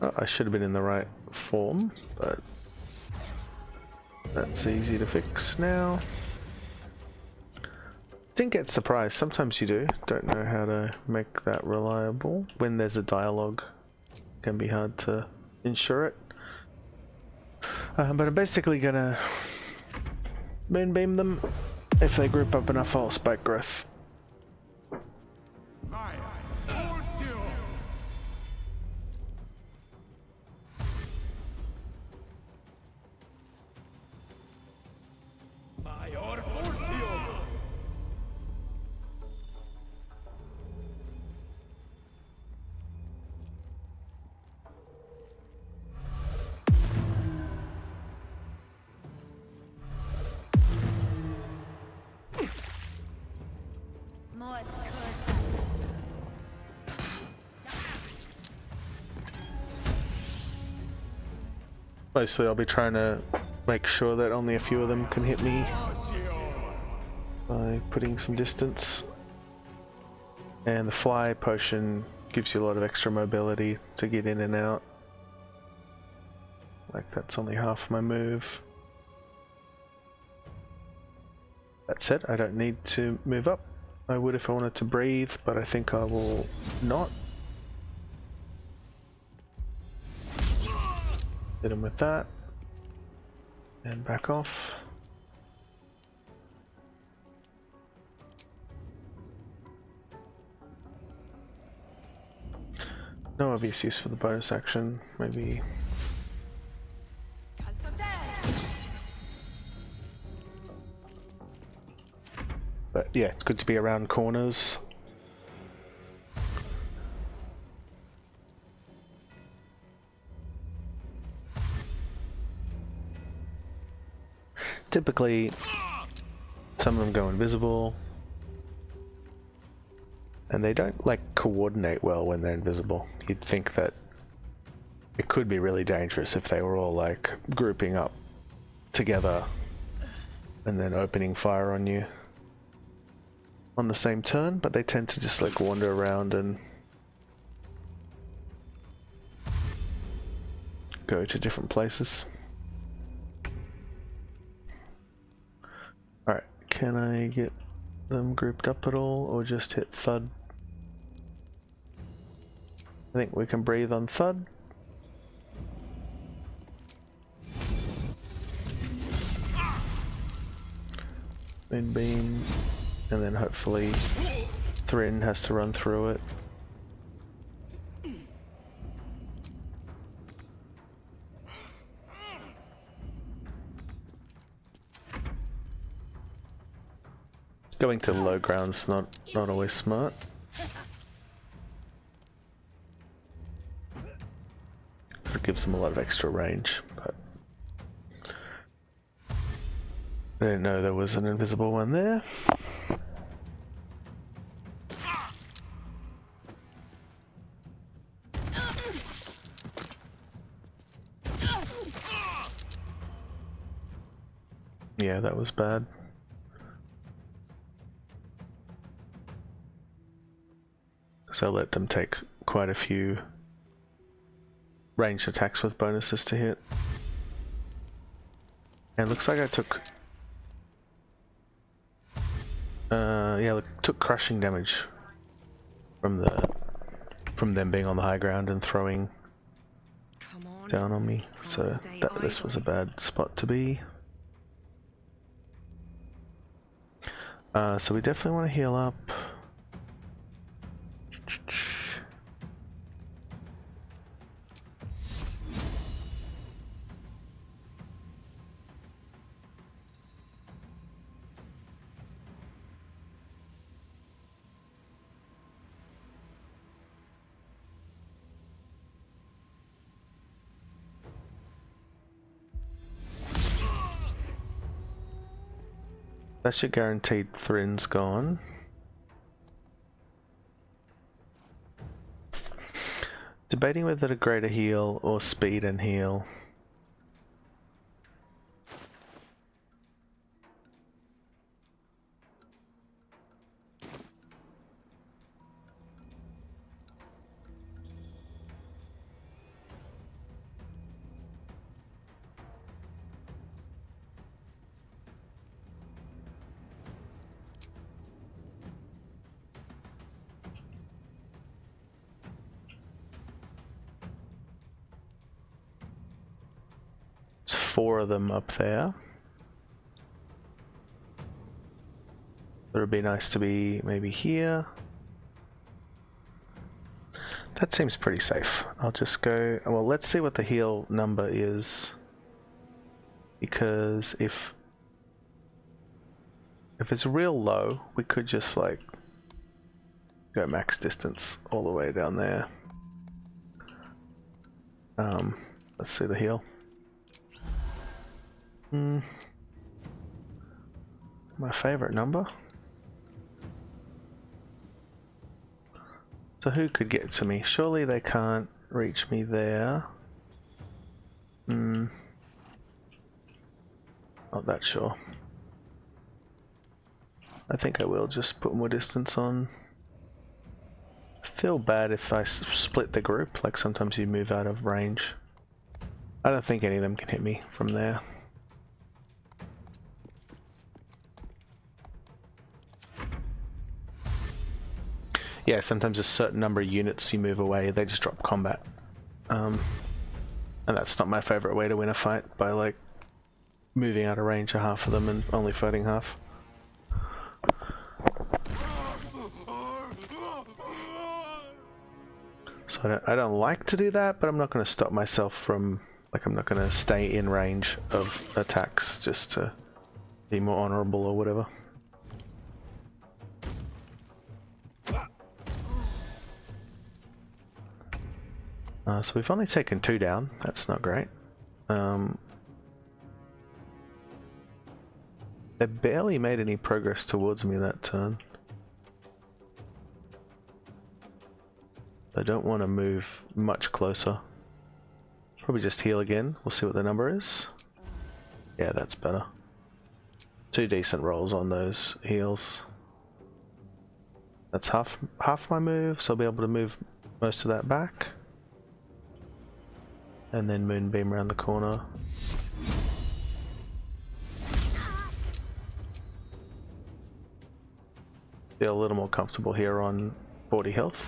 Oh, I should have been in the right form, but that's easy to fix now. Didn't get surprised, sometimes you do. Don't know how to make that reliable. When there's a dialogue, it can be hard to ensure it. But I'm basically gonna moonbeam them. If they group up enough, I'll spike growth. Mostly I'll be trying to make sure that only a few of them can hit me by putting some distance. And the fly potion gives you a lot of extra mobility to get in and out. Like that's only half my move. That said, I don't need to move up. I would if I wanted to breathe, but I think I will not. Hit him with that. And back off. No obvious use for the bonus action, maybe. But yeah, it's good to be around corners. Typically, some of them go invisible, and they don't like coordinate well when they're invisible. You'd think that it could be really dangerous if they were all like grouping up together and then opening fire on you on the same turn, but they tend to just like wander around and go to different places. Alright, can I get them grouped up at all, or just hit thud? I think we can breathe on thud. Moonbeam, and then hopefully Thrin has to run through it. Going to low ground's not always smart. Because it gives them a lot of extra range, but I didn't know there was an invisible one there. Yeah, that was bad. So let them take quite a few ranged attacks with bonuses to hit. And looks like I took Yeah, look, took crushing damage from them being on the high ground and throwing down on me. So this was a bad spot to be. So we definitely want to heal up. That's your guaranteed Thrin's gone. Debating whether to greater heal or speed and heal. Four of them up there. It would be nice to be maybe here. That seems pretty safe. I'll just go, well, let's see what the heal number is. Because if it's real low, we could just like go max distance all the way down there. Let's see the heal. My favorite number. So who could get to me? Surely they can't reach me there. Not that sure. I think I will just put more distance on. I feel bad if I split the group, like sometimes you move out of range. I don't think any of them can hit me from there. Yeah, sometimes a certain number of units you move away, they just drop combat. And that's not my favorite way to win a fight, by like moving out of range of half of them and only fighting half. So I don't like to do that, but I'm not going to stop myself from, like, I'm not going to stay in range of attacks just to be more honorable or whatever. So we've only taken 2 down, that's not great. They barely made any progress towards me that turn. I don't want to move much closer. Probably just heal again, we'll see what the number is. Yeah, that's better. 2 decent rolls on those heals. That's half my move, so I'll be able to move most of that back. And then Moonbeam around the corner. Feel a little more comfortable here on 40 health.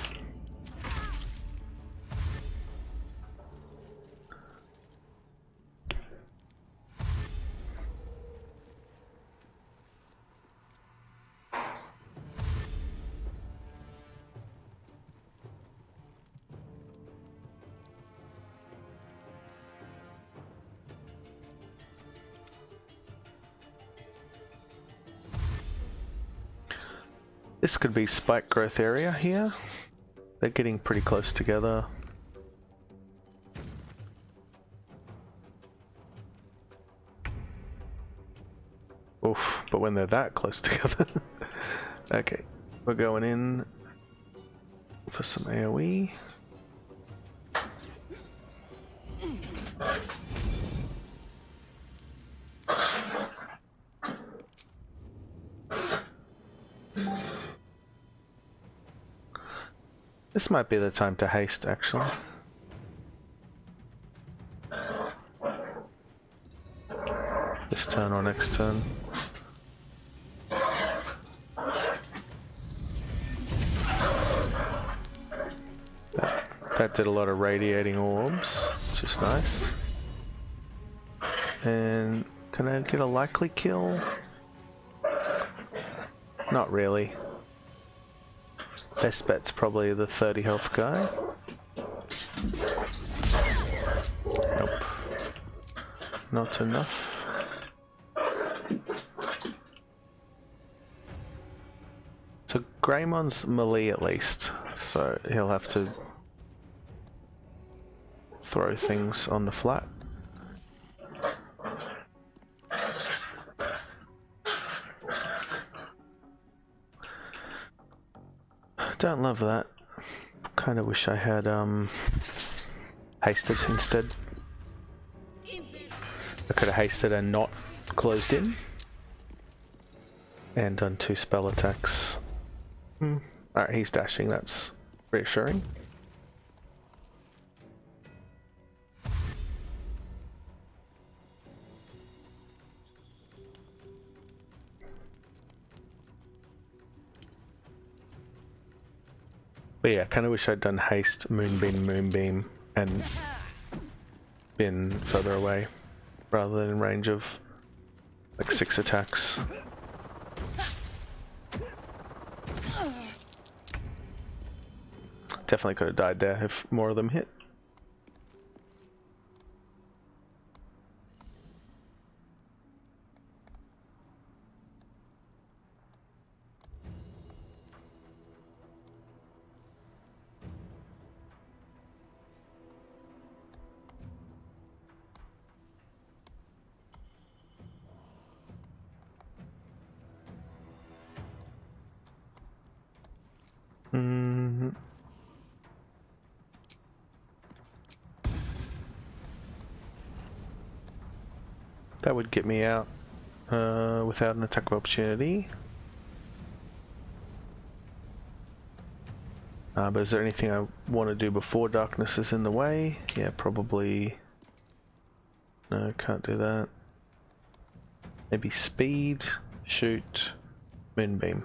This could be spike growth area here. They're getting pretty close together. Oof, but when they're that close together. Okay, we're going in for some AoE. This might be the time to haste, actually. This turn or next turn. That did a lot of radiating orbs, which is nice. And can I get a likely kill? Not really. Best bet's probably the 30 health guy. Nope. Not enough. So Greymon's melee at least, so he'll have to throw things on the flat. Don't love that. Kind of wish I had hasted instead. I could have hasted and not closed in. And done 2 spell attacks. Alright, he's dashing, that's reassuring. But yeah, kinda wish I'd done haste, moonbeam, and been further away, rather than in range of like 6 attacks. Definitely could have died there if more of them hit. That would get me out without an attack of opportunity. But is there anything I want to do before darkness is in the way? Yeah, probably. No, can't do that. Maybe speed, shoot, moonbeam.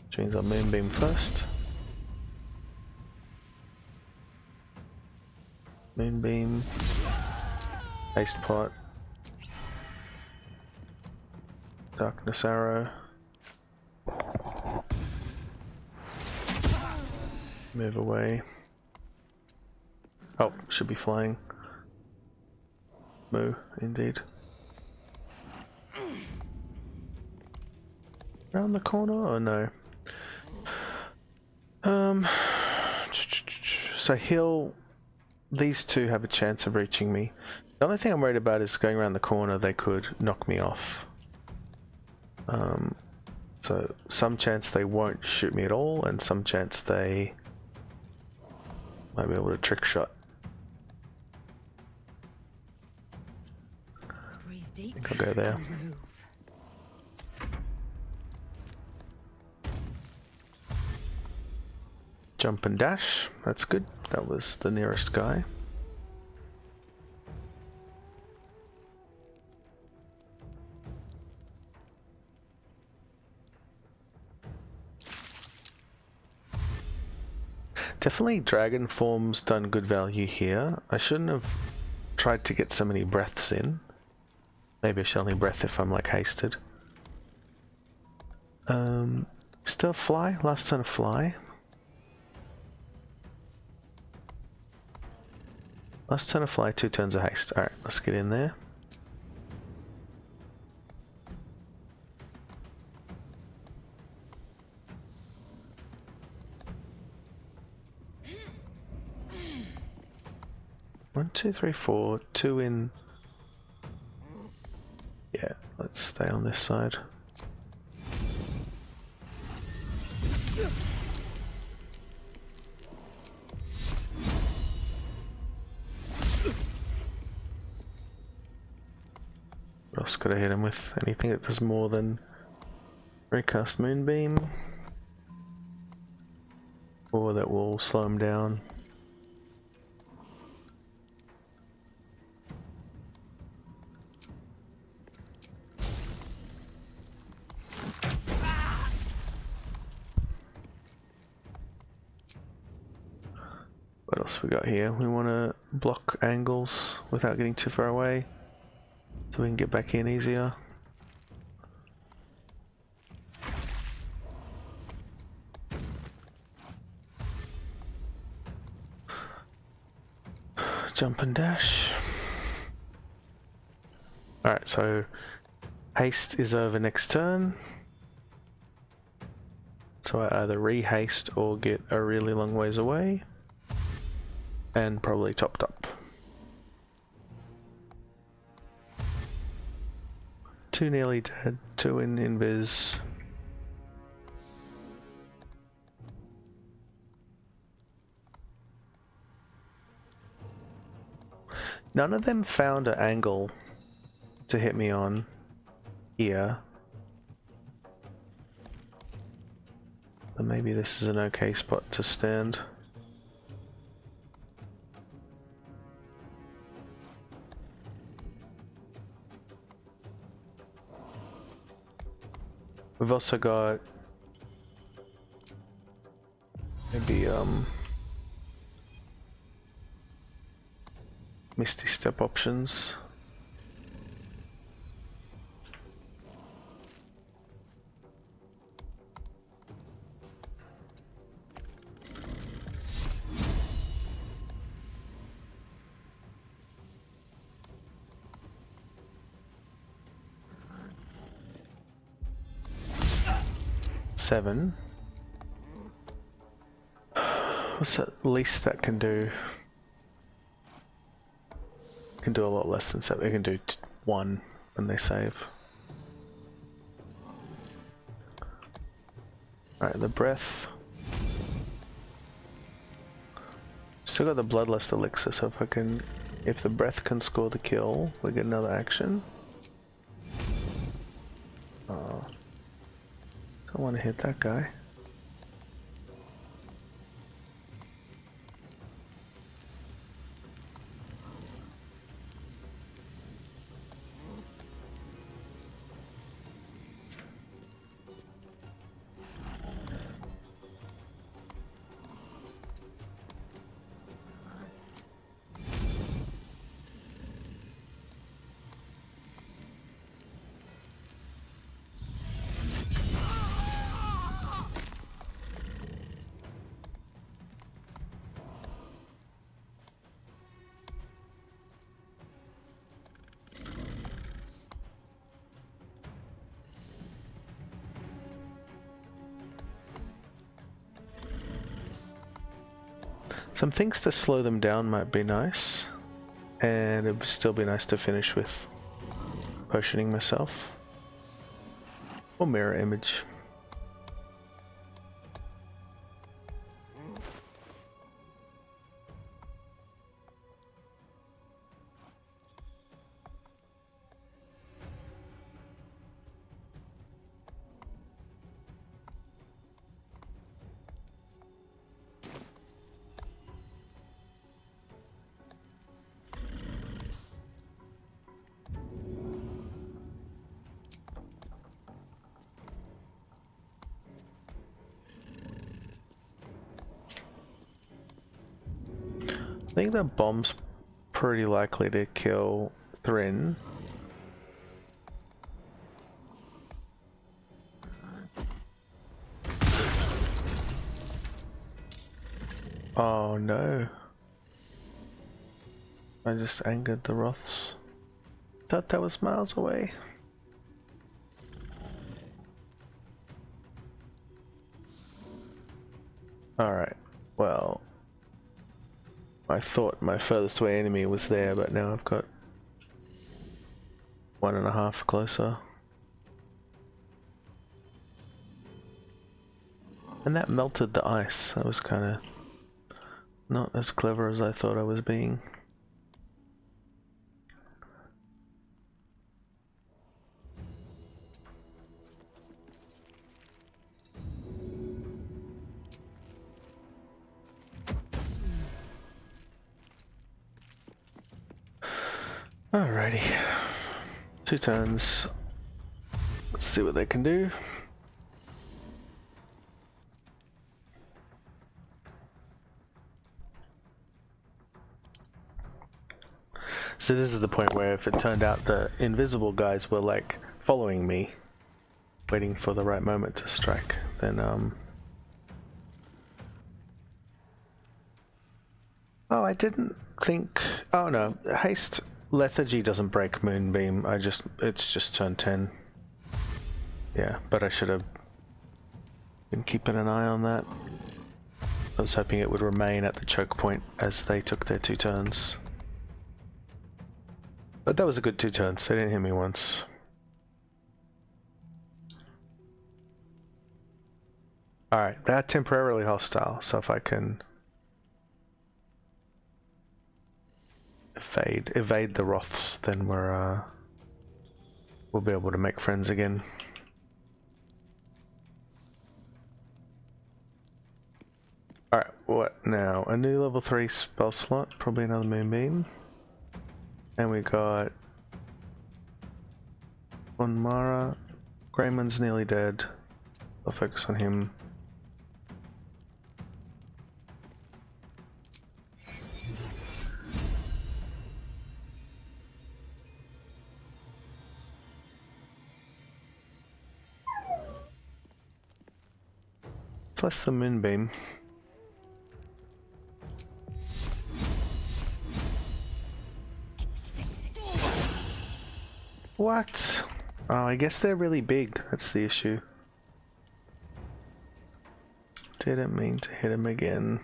Which means I'll moonbeam first. Moonbeam, haste pot. Darkness arrow. Move away. Oh, should be flying. Moo, indeed. Around the corner or no? So these two have a chance of reaching me. The only thing I'm worried about is going around the corner, they could knock me off. So some chance they won't shoot me at all, and some chance they might be able to trick shot. Breathe deep. I think I'll go there. Jump and dash, that's good. That was the nearest guy. Definitely dragon form's done good value here. I shouldn't have tried to get so many breaths in. Maybe I should only breath if I'm like hasted. Still fly, last turn of fly. Last turn of fly, 2 turns of haste. Alright, let's get in there. One, two, three, four, 2 in. Yeah, let's stay on this side. What else could I hit him with? Anything that does more than recast Moonbeam? Or that will slow him down? What else else we got here? We want to block angles without getting too far away, so we can get back in easier. Jump and dash. Alright, so haste is over next turn. So I either re-haste or get a really long ways away. And probably topped up. 2 nearly dead, 2 in invis. None of them found an angle to hit me on here. But maybe this is an okay spot to stand. We've also got maybe Misty Step options. Seven. What's the least that can do? Can do a lot less than 7. It can do 1 when they save. Alright, the breath. Still got the bloodlust elixir, so if the breath can score the kill, we get another action. Oh, don't want to hit that guy. Some things to slow them down might be nice, and it would still be nice to finish with potioning myself. Or mirror image. I think that bomb's pretty likely to kill Thrin. Oh no. I just angered the Wraths. Thought that was miles away. Alright, well. I thought my furthest away enemy was there, but now I've got 1.5 closer. And that melted the ice. That was kind of not as clever as I thought I was being. Alrighty, 2 turns. Let's see what they can do. So this is the point where if it turned out the invisible guys were like following me, waiting for the right moment to strike, then oh, I didn't think. Oh no, haste lethargy doesn't break moonbeam. It's just turn 10. Yeah, but I should have been keeping an eye on that. I was hoping it would remain at the choke point as they took their 2 turns. But that was a good 2 turns. They didn't hit me once. Alright, they're temporarily hostile, so if I can evade the Wraths, then we'll be able to make friends again. Alright, what now? A new level 3 spell slot, probably another Moonbeam. And we got one Mara. Grayman's nearly dead. I'll focus on him. It's less than Moonbeam. What? Oh, I guess they're really big. That's the issue. Didn't mean to hit him again.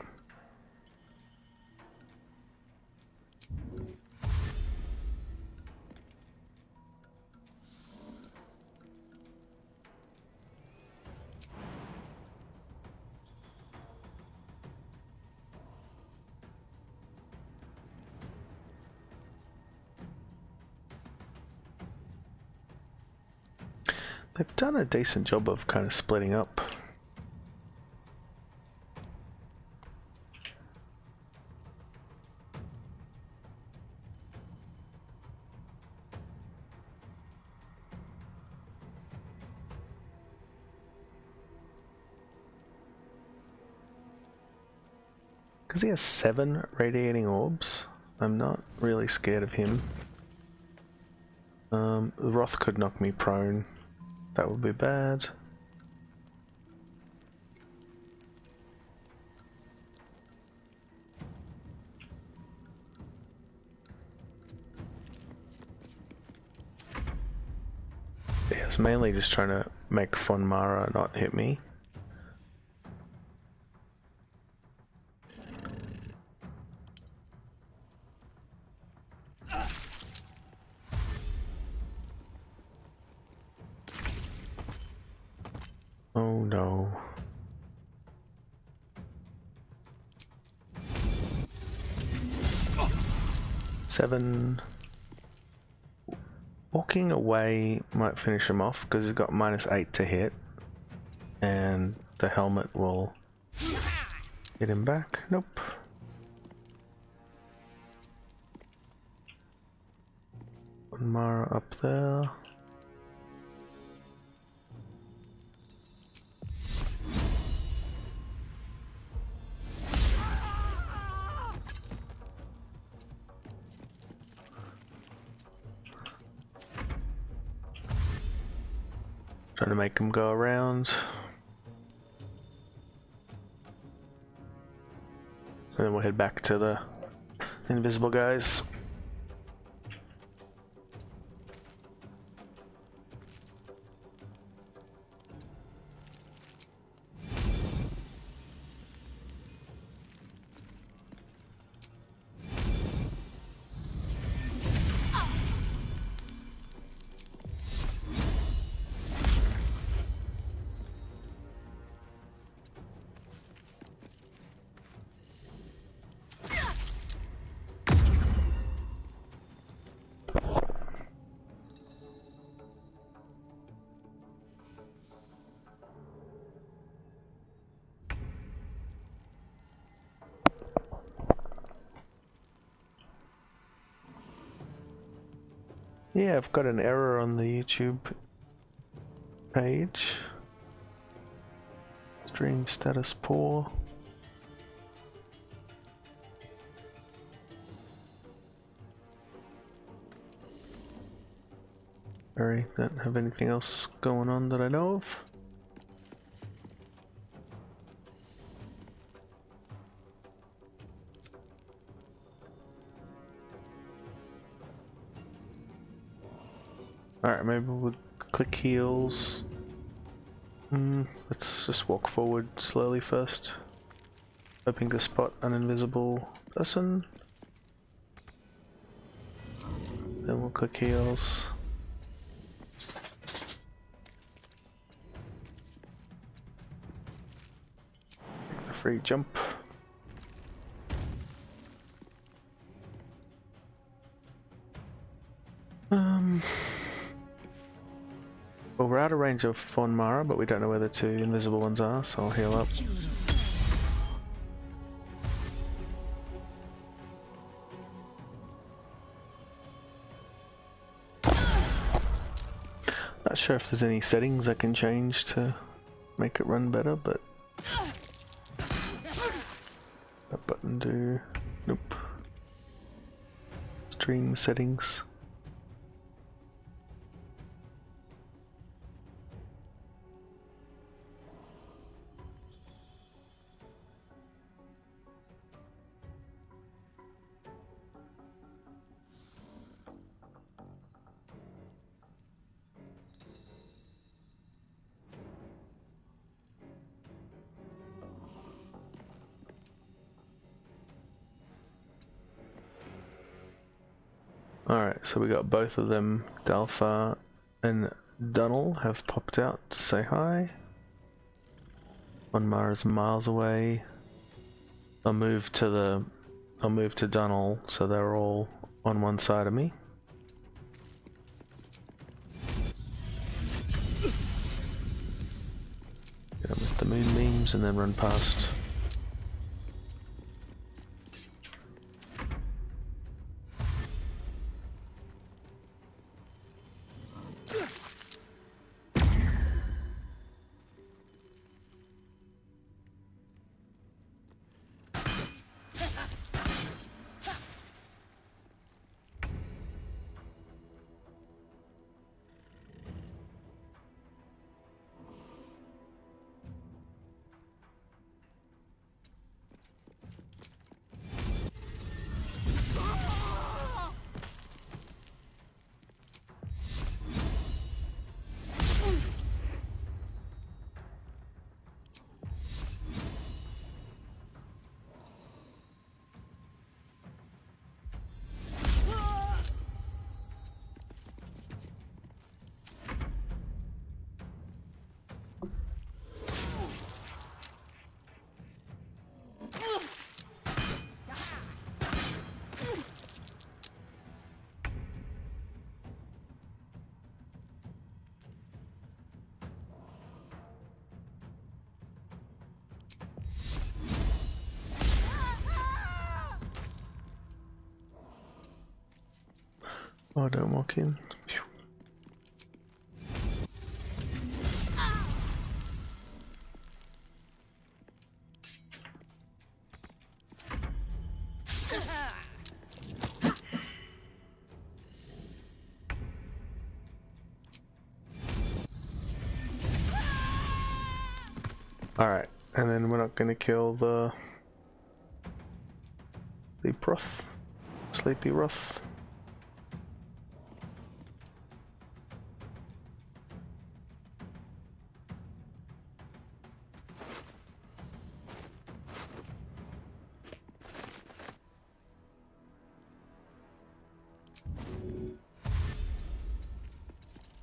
They've done a decent job of kind of splitting up. Because he has 7 radiating orbs, I'm not really scared of him. The Wrath could knock me prone. That would be bad. Yeah, it's mainly just trying to make Von Mara not hit me. Oh no. Seven. Walking away might finish him off because he's got -8 to hit, and the helmet will get him back. Nope. One Mara up there. Trying to make him go around. And then we'll head back to the invisible guys. Yeah, I've got an error on the YouTube page. Stream status poor. Don't have anything else going on that I know of. Alright, maybe we'll click heals. Let's just walk forward slowly first. Hoping to spot an invisible person. Then we'll click heals. A free jump. Well, we're out of range of Von Mara, but we don't know where the two invisible ones are, so I'll heal up. Not sure if there's any settings I can change to make it run better, but that button do. Nope. Stream settings. Alright, so we got both of them. Dalfar and Dunnel have popped out to say hi. Von Mara's miles away. I'll move to Dunnel so they're all on one side of me. Get them with the moon beams and then run past. Oh, don't walk in. Phew. Alright, and then we're not gonna kill the Proth, Sleepy Roth.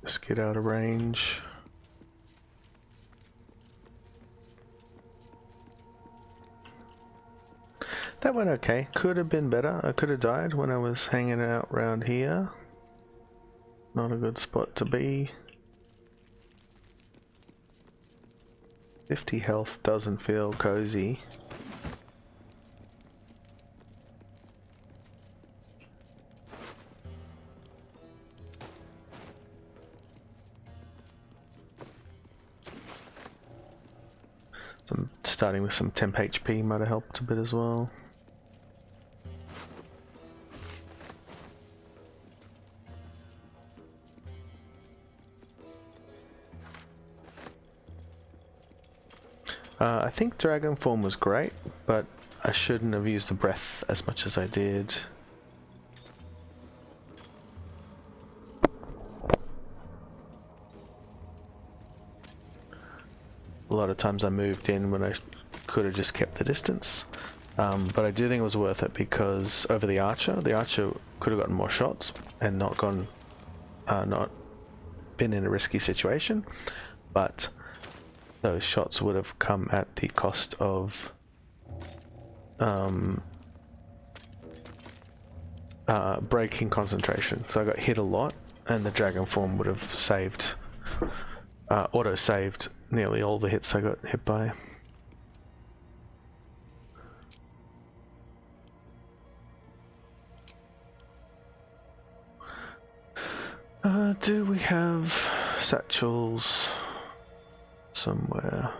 Just get out of range. That went okay. Could have been better. I could have died when I was hanging out around here. Not a good spot to be. 50 health doesn't feel cozy. Starting with some temp HP might have helped a bit as well. I think dragon form was great, but I shouldn't have used the breath as much as I did. A lot of times I moved in when I could have just kept the distance. But I do think it was worth it because over the archer could have gotten more shots and not been in a risky situation, but those shots would have come at the cost of breaking concentration. So I got hit a lot, and the dragon form would have saved, auto-saved nearly all the hits I got hit by. Do we have satchels somewhere?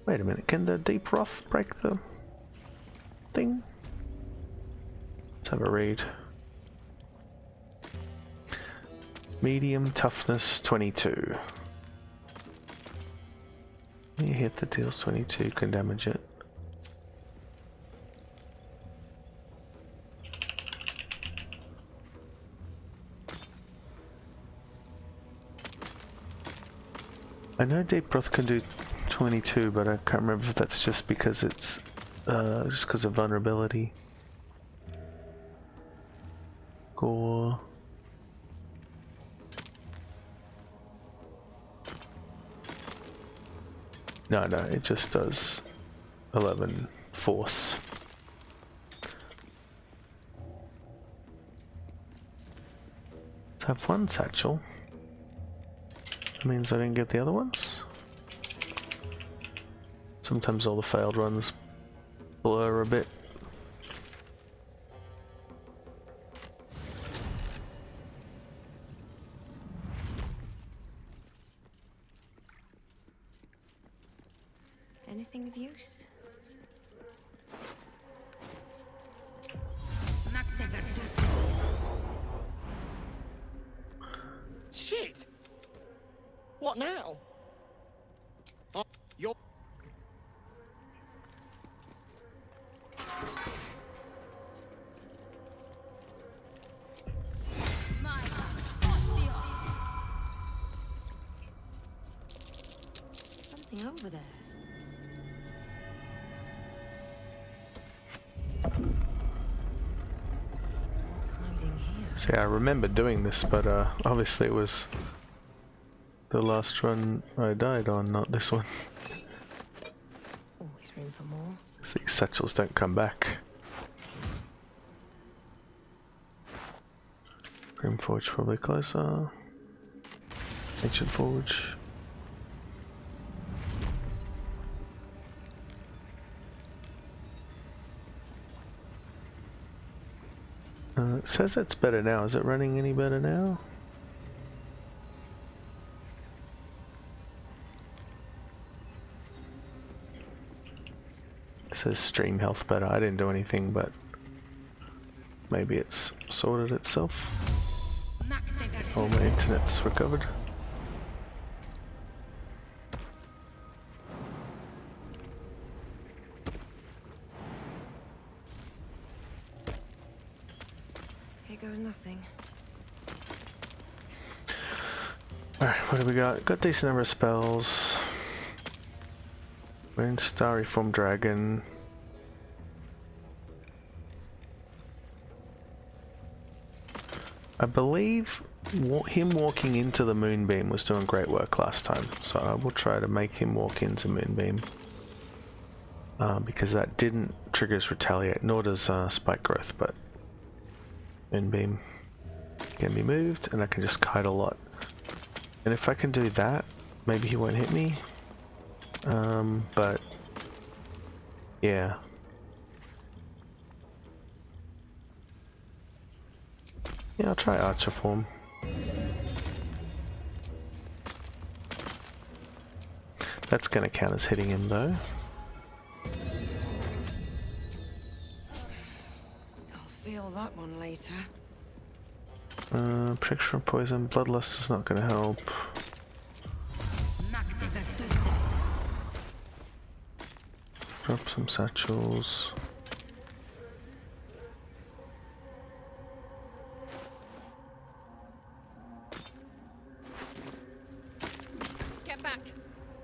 Wait a minute, can the deep wrath break the thing? Let's have a read. Medium toughness 22. Any hit that deals 22 can damage it. I know Deep Wrath can do 22, but I can't remember if that's just because it's just because of vulnerability. Gore. No, it just does 11 force. Let's have one satchel. That means I didn't get the other ones. Sometimes all the failed runs blur a bit. Anything of use? Shit! What now? You're... Something over there. What's hiding here? See, I remember doing this, but obviously it was the last run I died on, not this one. Always room for more. Because these satchels don't come back. Grymforge probably closer. Ancient Forge. It says it's better now. Is it running any better now? It says stream health better. I didn't do anything, but maybe it's sorted itself. Oh, my internet's recovered. Here goes nothing. Alright, what do we got? Got a decent number of spells. We're in Starry Form Dragon. I believe him walking into the Moonbeam was doing great work last time, so I will try to make him walk into Moonbeam. Because that didn't trigger his Retaliate, nor does Spike Growth, but Moonbeam can be moved, and I can just kite a lot. And if I can do that, maybe he won't hit me. But yeah. Yeah, I'll try Archer form. That's gonna count as hitting him though. I'll feel that one later. Protection from poison, bloodlust is not going to help. Drop some satchels. Get back.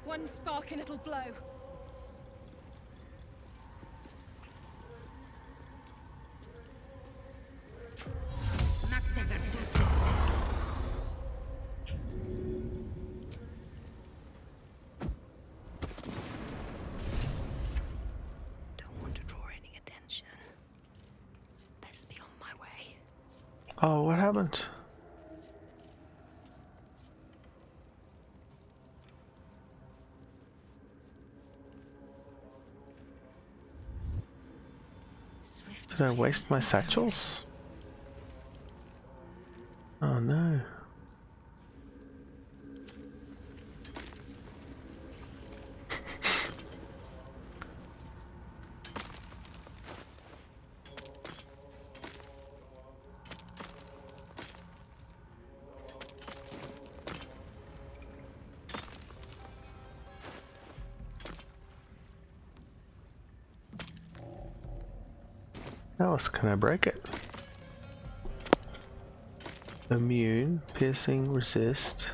One spark and it'll blow. Oh, what happened? Did I waste my satchels? Oh no. How else can I break it? Immune, piercing, resist.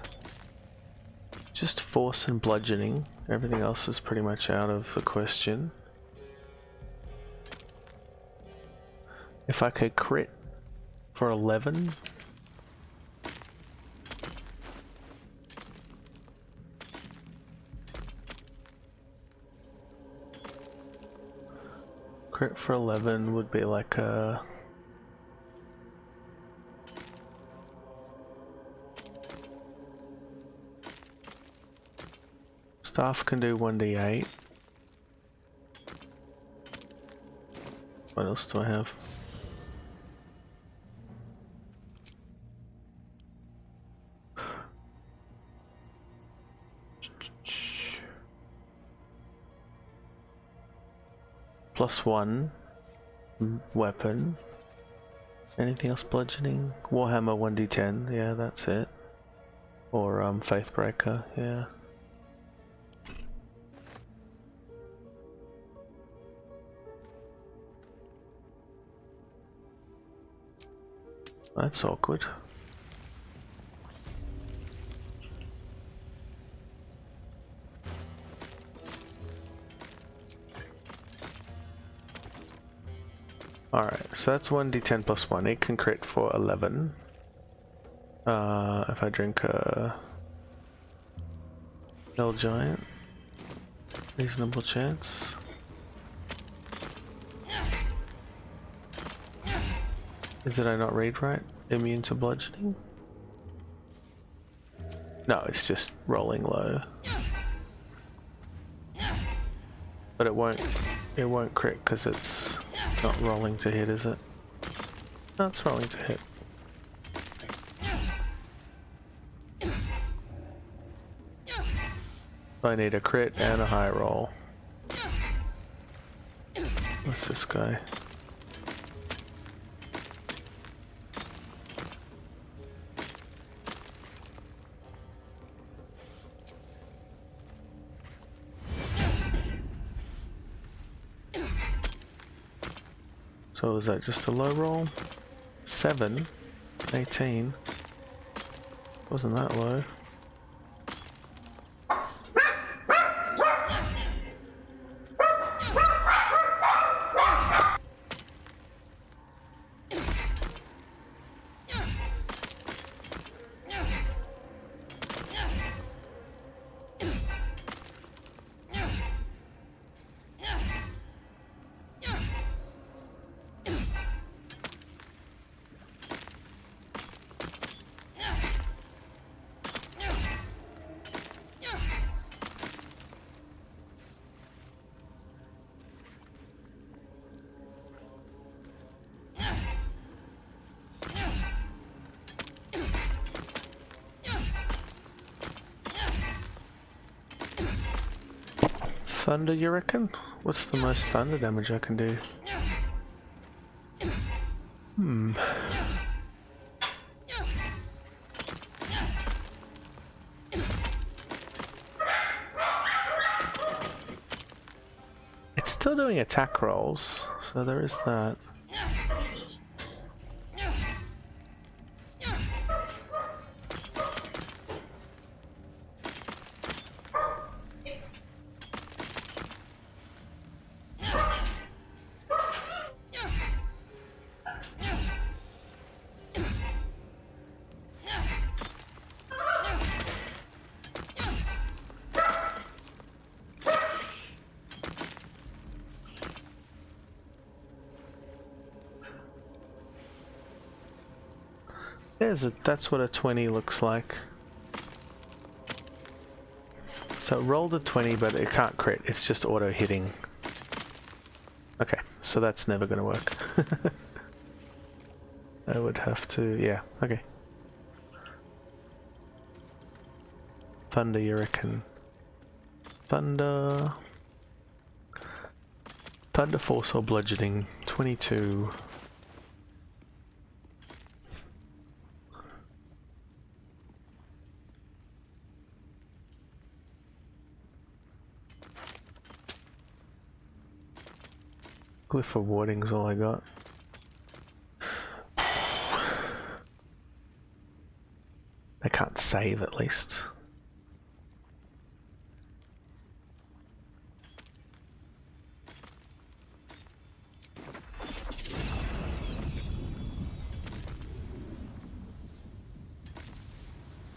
Just force and bludgeoning. Everything else is pretty much out of the question. If I could crit for 11. Crit for 11 would be like a... Staff can do 1d8. What else do I have? +1 weapon. Anything else? Bludgeoning? Warhammer 1d10, yeah, that's it. Or Faithbreaker, yeah. That's awkward. Alright, so that's 1d10 plus 1. It can crit for 11. If I drink a Hell Giant, reasonable chance. Did I not read right? Immune to bludgeoning? No, it's just rolling low. But it won't crit because it's not rolling to hit, is it? No, it's rolling to hit. I need a crit and a high roll. What's this guy? So is that just a low roll? 7, 18. Wasn't that low? Thunder, you reckon? What's the most thunder damage I can do? still doing attack rolls, so there is that. That's what a 20 looks like. So it rolled a 20, but it can't crit, it's just auto hitting. Okay, so that's never gonna work. I would have to, yeah, okay. Thunder, you reckon? Thunder... Thunder Force or Bludgeoning, 22. Glyph of Warding's all I got. I can't save at least.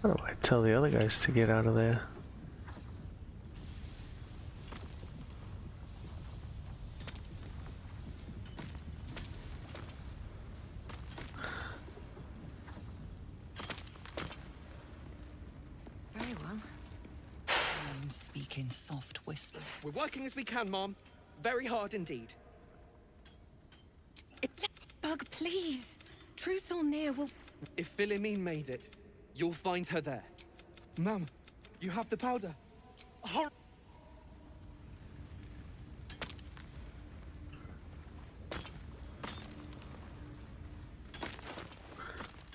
How do I tell the other guys to get out of there? We're working as we can, Mom. Very hard indeed. Bug, please. Truce or Nere will... If Philemine made it, you'll find her there. Mum, you have the powder. Hurry!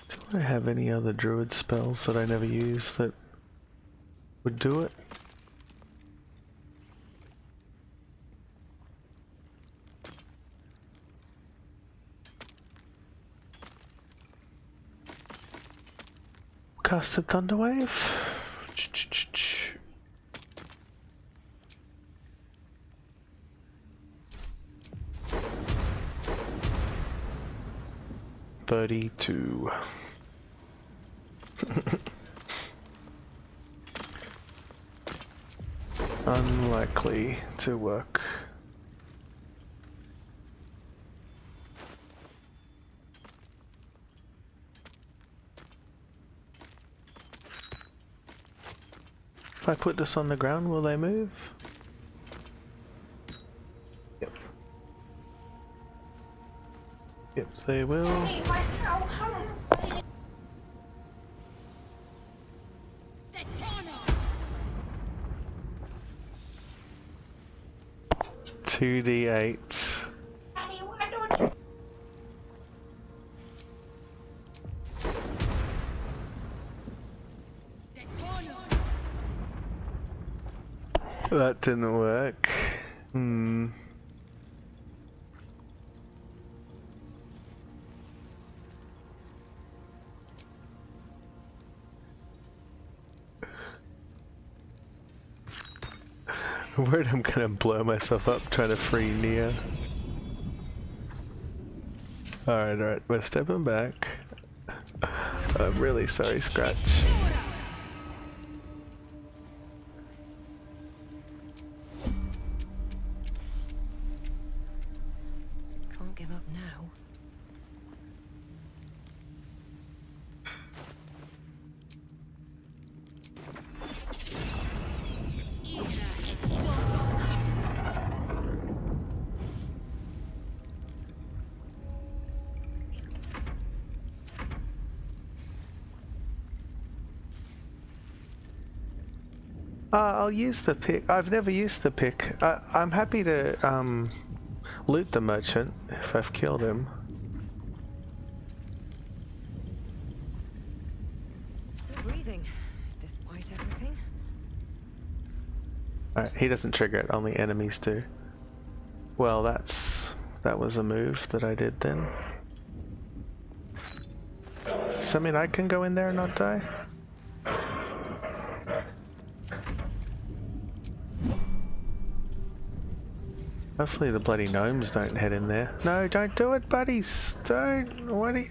Do I have any other druid spells that I never use that would do it? Casted Thunderwave. $32. Unlikely to work. If I put this on the ground, will they move? Yep. Yep, they will. Two D8. That didn't work. I'm worried I'm gonna blow myself up trying to free Nere. Alright, we're stepping back. I'm really sorry, Scratch. Can't give up now. I'll use the pick. I've never used the pick. I'm happy to loot the merchant if I've killed him. Still breathing, despite everything. Alright, he doesn't trigger it, only enemies do. Well, that was a move that I did then. Does that mean I can go in there and not die? Hopefully the bloody gnomes don't head in there. No, don't do it, buddies! Don't! What are you...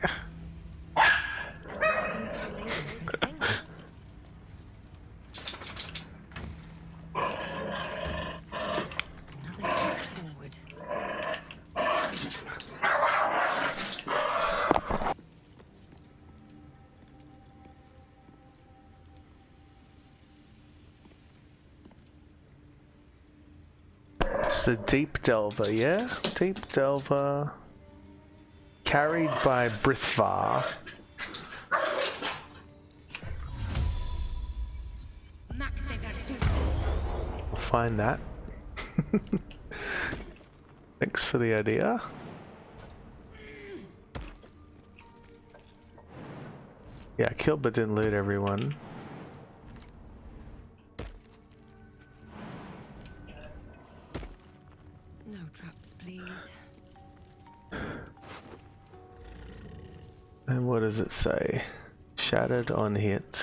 The Deep Delver, yeah? Deep Delver. Carried by Brithvar. We'll find that. Thanks for the idea. Yeah, killed but didn't loot everyone. And what does it say? Shattered on hit.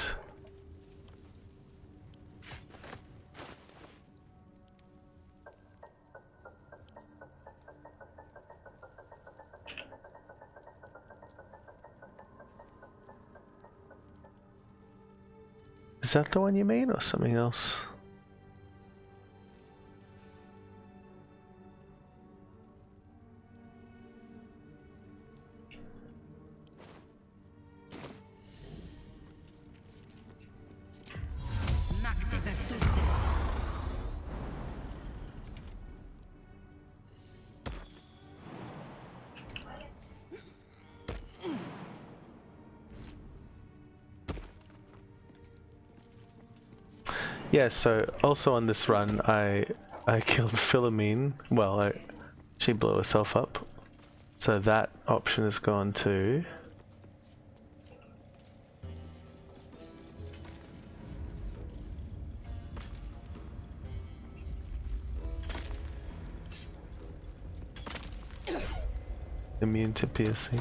Is that the one you mean or something else? Yeah, so also on this run I killed Philomene. Well, she blew herself up. So that option has gone to immune to piercing.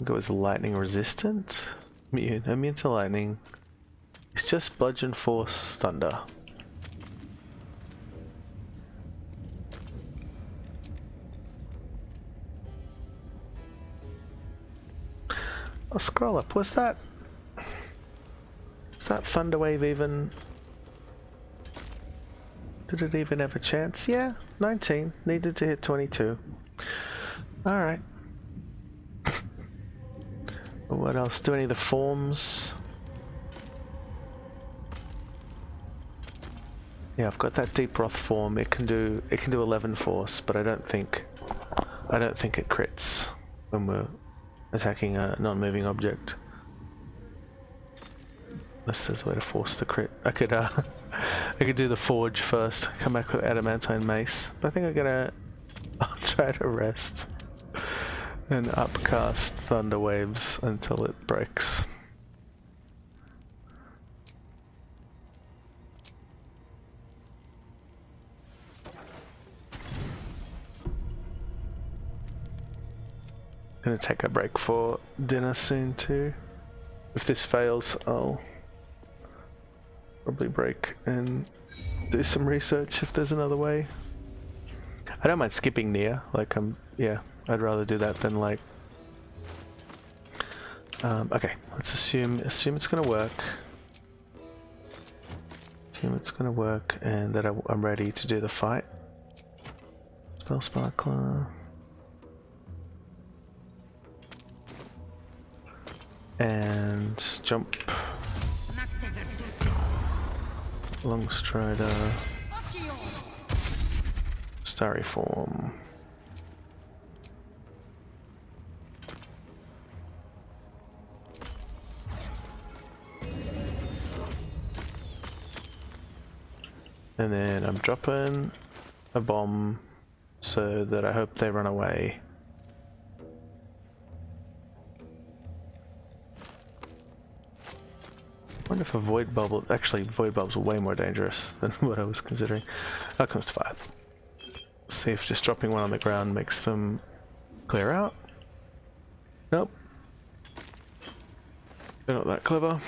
It was lightning resistant? Immune to lightning. It's just bludgeon force thunder. I'll scroll up. Was that thunder wave even? Did it even have a chance? Yeah, 19. Needed to hit 22. Alright. What else? Do any of the forms? Yeah, I've got that Deep Wrath form. It can do 11 force, but I don't think it crits when we're attacking a non-moving object. Unless there's a way to force the crit. I could do the forge first. Come back with adamantine mace. But I think I'll try to rest and upcast thunder waves until it breaks. Gonna take a break for dinner soon too. If this fails, I'll probably break and do some research if there's another way. I don't mind skipping Nere, like yeah, I'd rather do that than like okay, let's assume it's gonna work. Assume it's gonna work and that I'm ready to do the fight. Spell Sparkler. And jump. Long Strider. Starry Form. And then I'm dropping a bomb so that I hope they run away. I wonder if a void bubble, actually void bulbs are way more dangerous than what I was considering. That comes to 5. See if just dropping one on the ground makes them clear out. Nope. They're not that clever.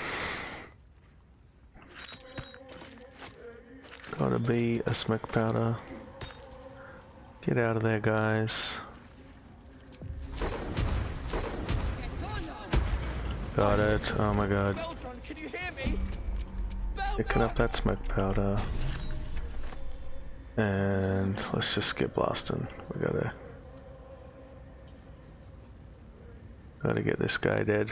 Gotta be a smoke powder. Get out of there, guys. Got it. Oh my god. Can you hear me? Picking up that smoke powder. And let's just get blasting. We gotta get this guy dead.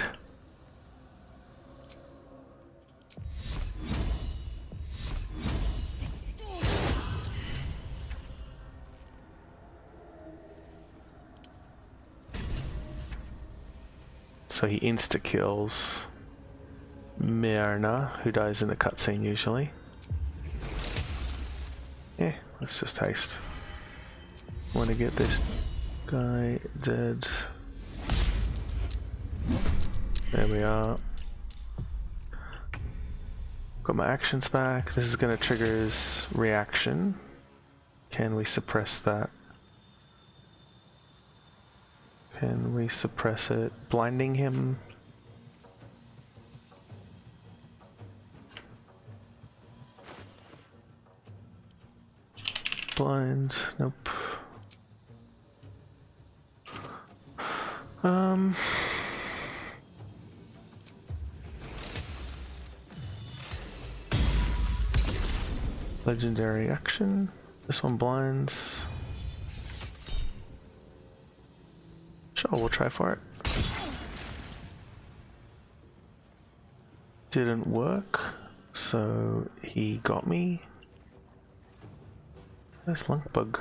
So he insta-kills Myrna, who dies in the cutscene usually. Yeah, let's just haste. Want to get this guy dead. There we are. Got my actions back. This is going to trigger his reaction. Can we suppress that? Can we suppress it? Blinding him? Blind? Nope. Legendary action. This one blinds. Sure, we'll try for it. Didn't work, so he got me. Nice lunk bug.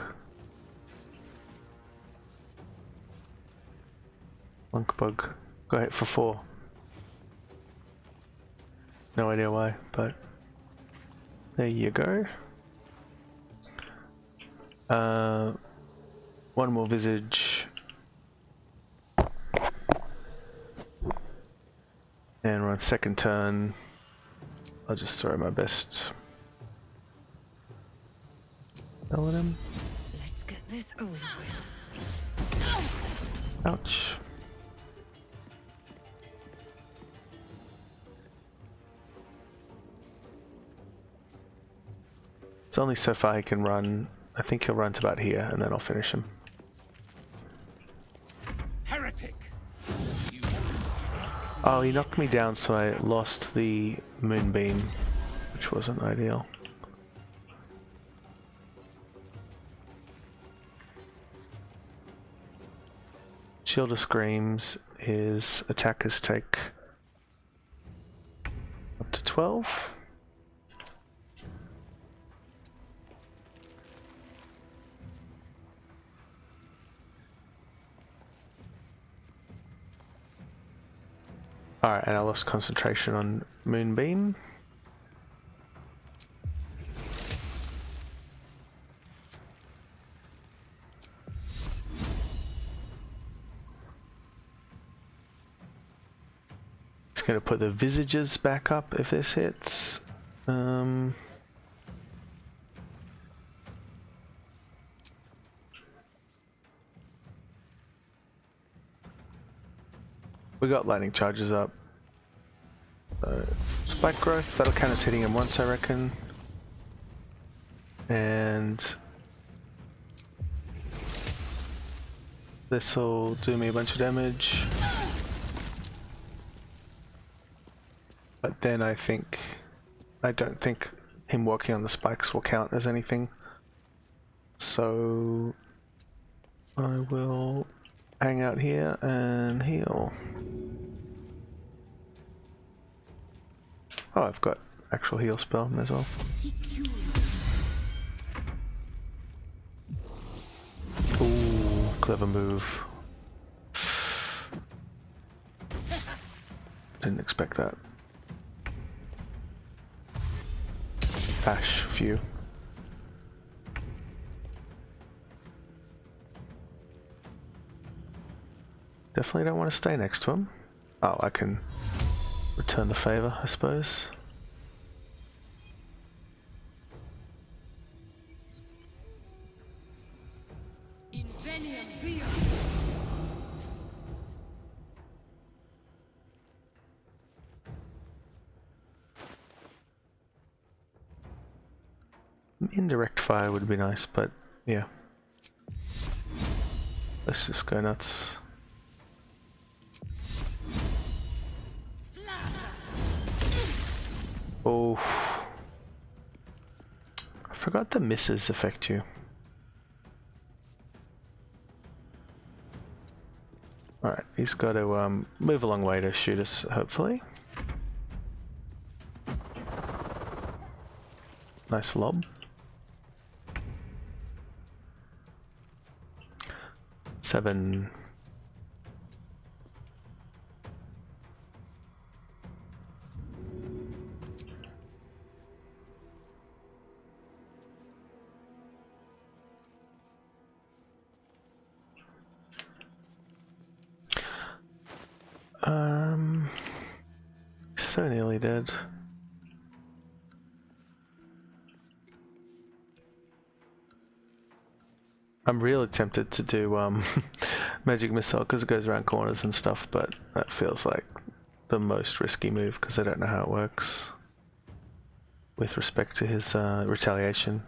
Lunk bug. Got hit for 4. No idea why, but there you go. One more visage. And we're on second turn. I'll just throw my best spell at him. Let's get this over with. Ouch. It's only so far he can run. I think he'll run to about here and then I'll finish him. Heretic! Oh, he knocked me down, so I lost the moonbeam, which wasn't ideal. Shield of Screams, his attackers take up to 12. Alright, and I lost concentration on Moonbeam. It's going to put the visages back up if this hits. We got lightning charges up. Spike growth, that'll count as hitting him once, I reckon. And this'll do me a bunch of damage. But then I don't think him walking on the spikes will count as anything. So I will hang out here and heal. Oh, I've got actual heal spell as well. Ooh, clever move. Didn't expect that. Dash, phew. Definitely don't want to stay next to him. Oh, I can return the favor, I suppose. Indirect fire would be nice, but yeah. Let's just go nuts. Oh. I forgot the misses affect you. Alright, he's got to move a long way to shoot us, hopefully. Nice lob. Seven. So nearly dead. I'm really tempted to do magic missile because it goes around corners and stuff, but that feels like the most risky move because I don't know how it works with respect to his retaliation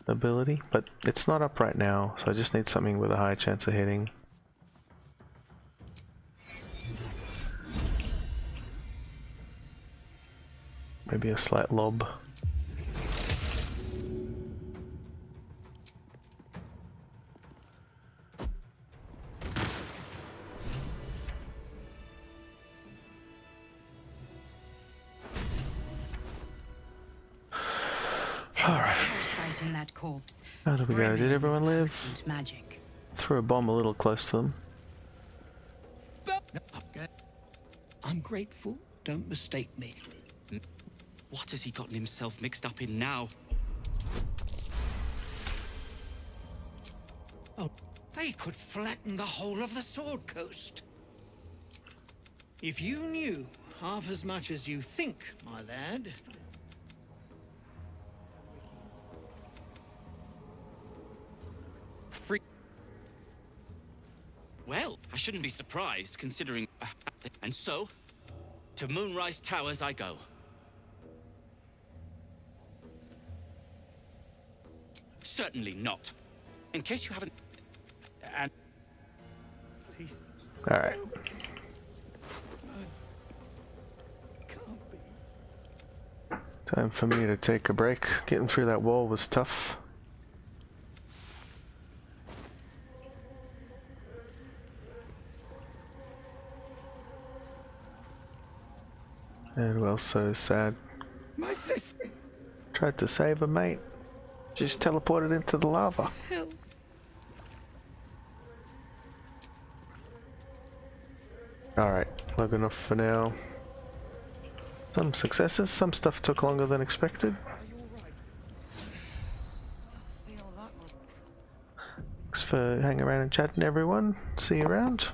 ability. But it's not up right now, so I just need something with a higher chance of hitting. Maybe a slight lob. In that corpse. How did we go? Did everyone live? Magic. Threw a bomb a little close to them. I'm grateful, don't mistake me. What has he gotten himself mixed up in now? Oh, they could flatten the whole of the Sword Coast. If you knew half as much as you think, my lad. Well, I shouldn't be surprised, considering... And so, to Moonrise Towers I go. Certainly not. In case you haven't... And... Please. Alright. Time for me to take a break. Getting through that wall was tough. And well, so sad. My sister. Tried to save her, mate. Just teleported into the lava. Help. Alright, logging off for now. Some successes, some stuff took longer than expected. Thanks for hanging around and chatting, everyone. See you around.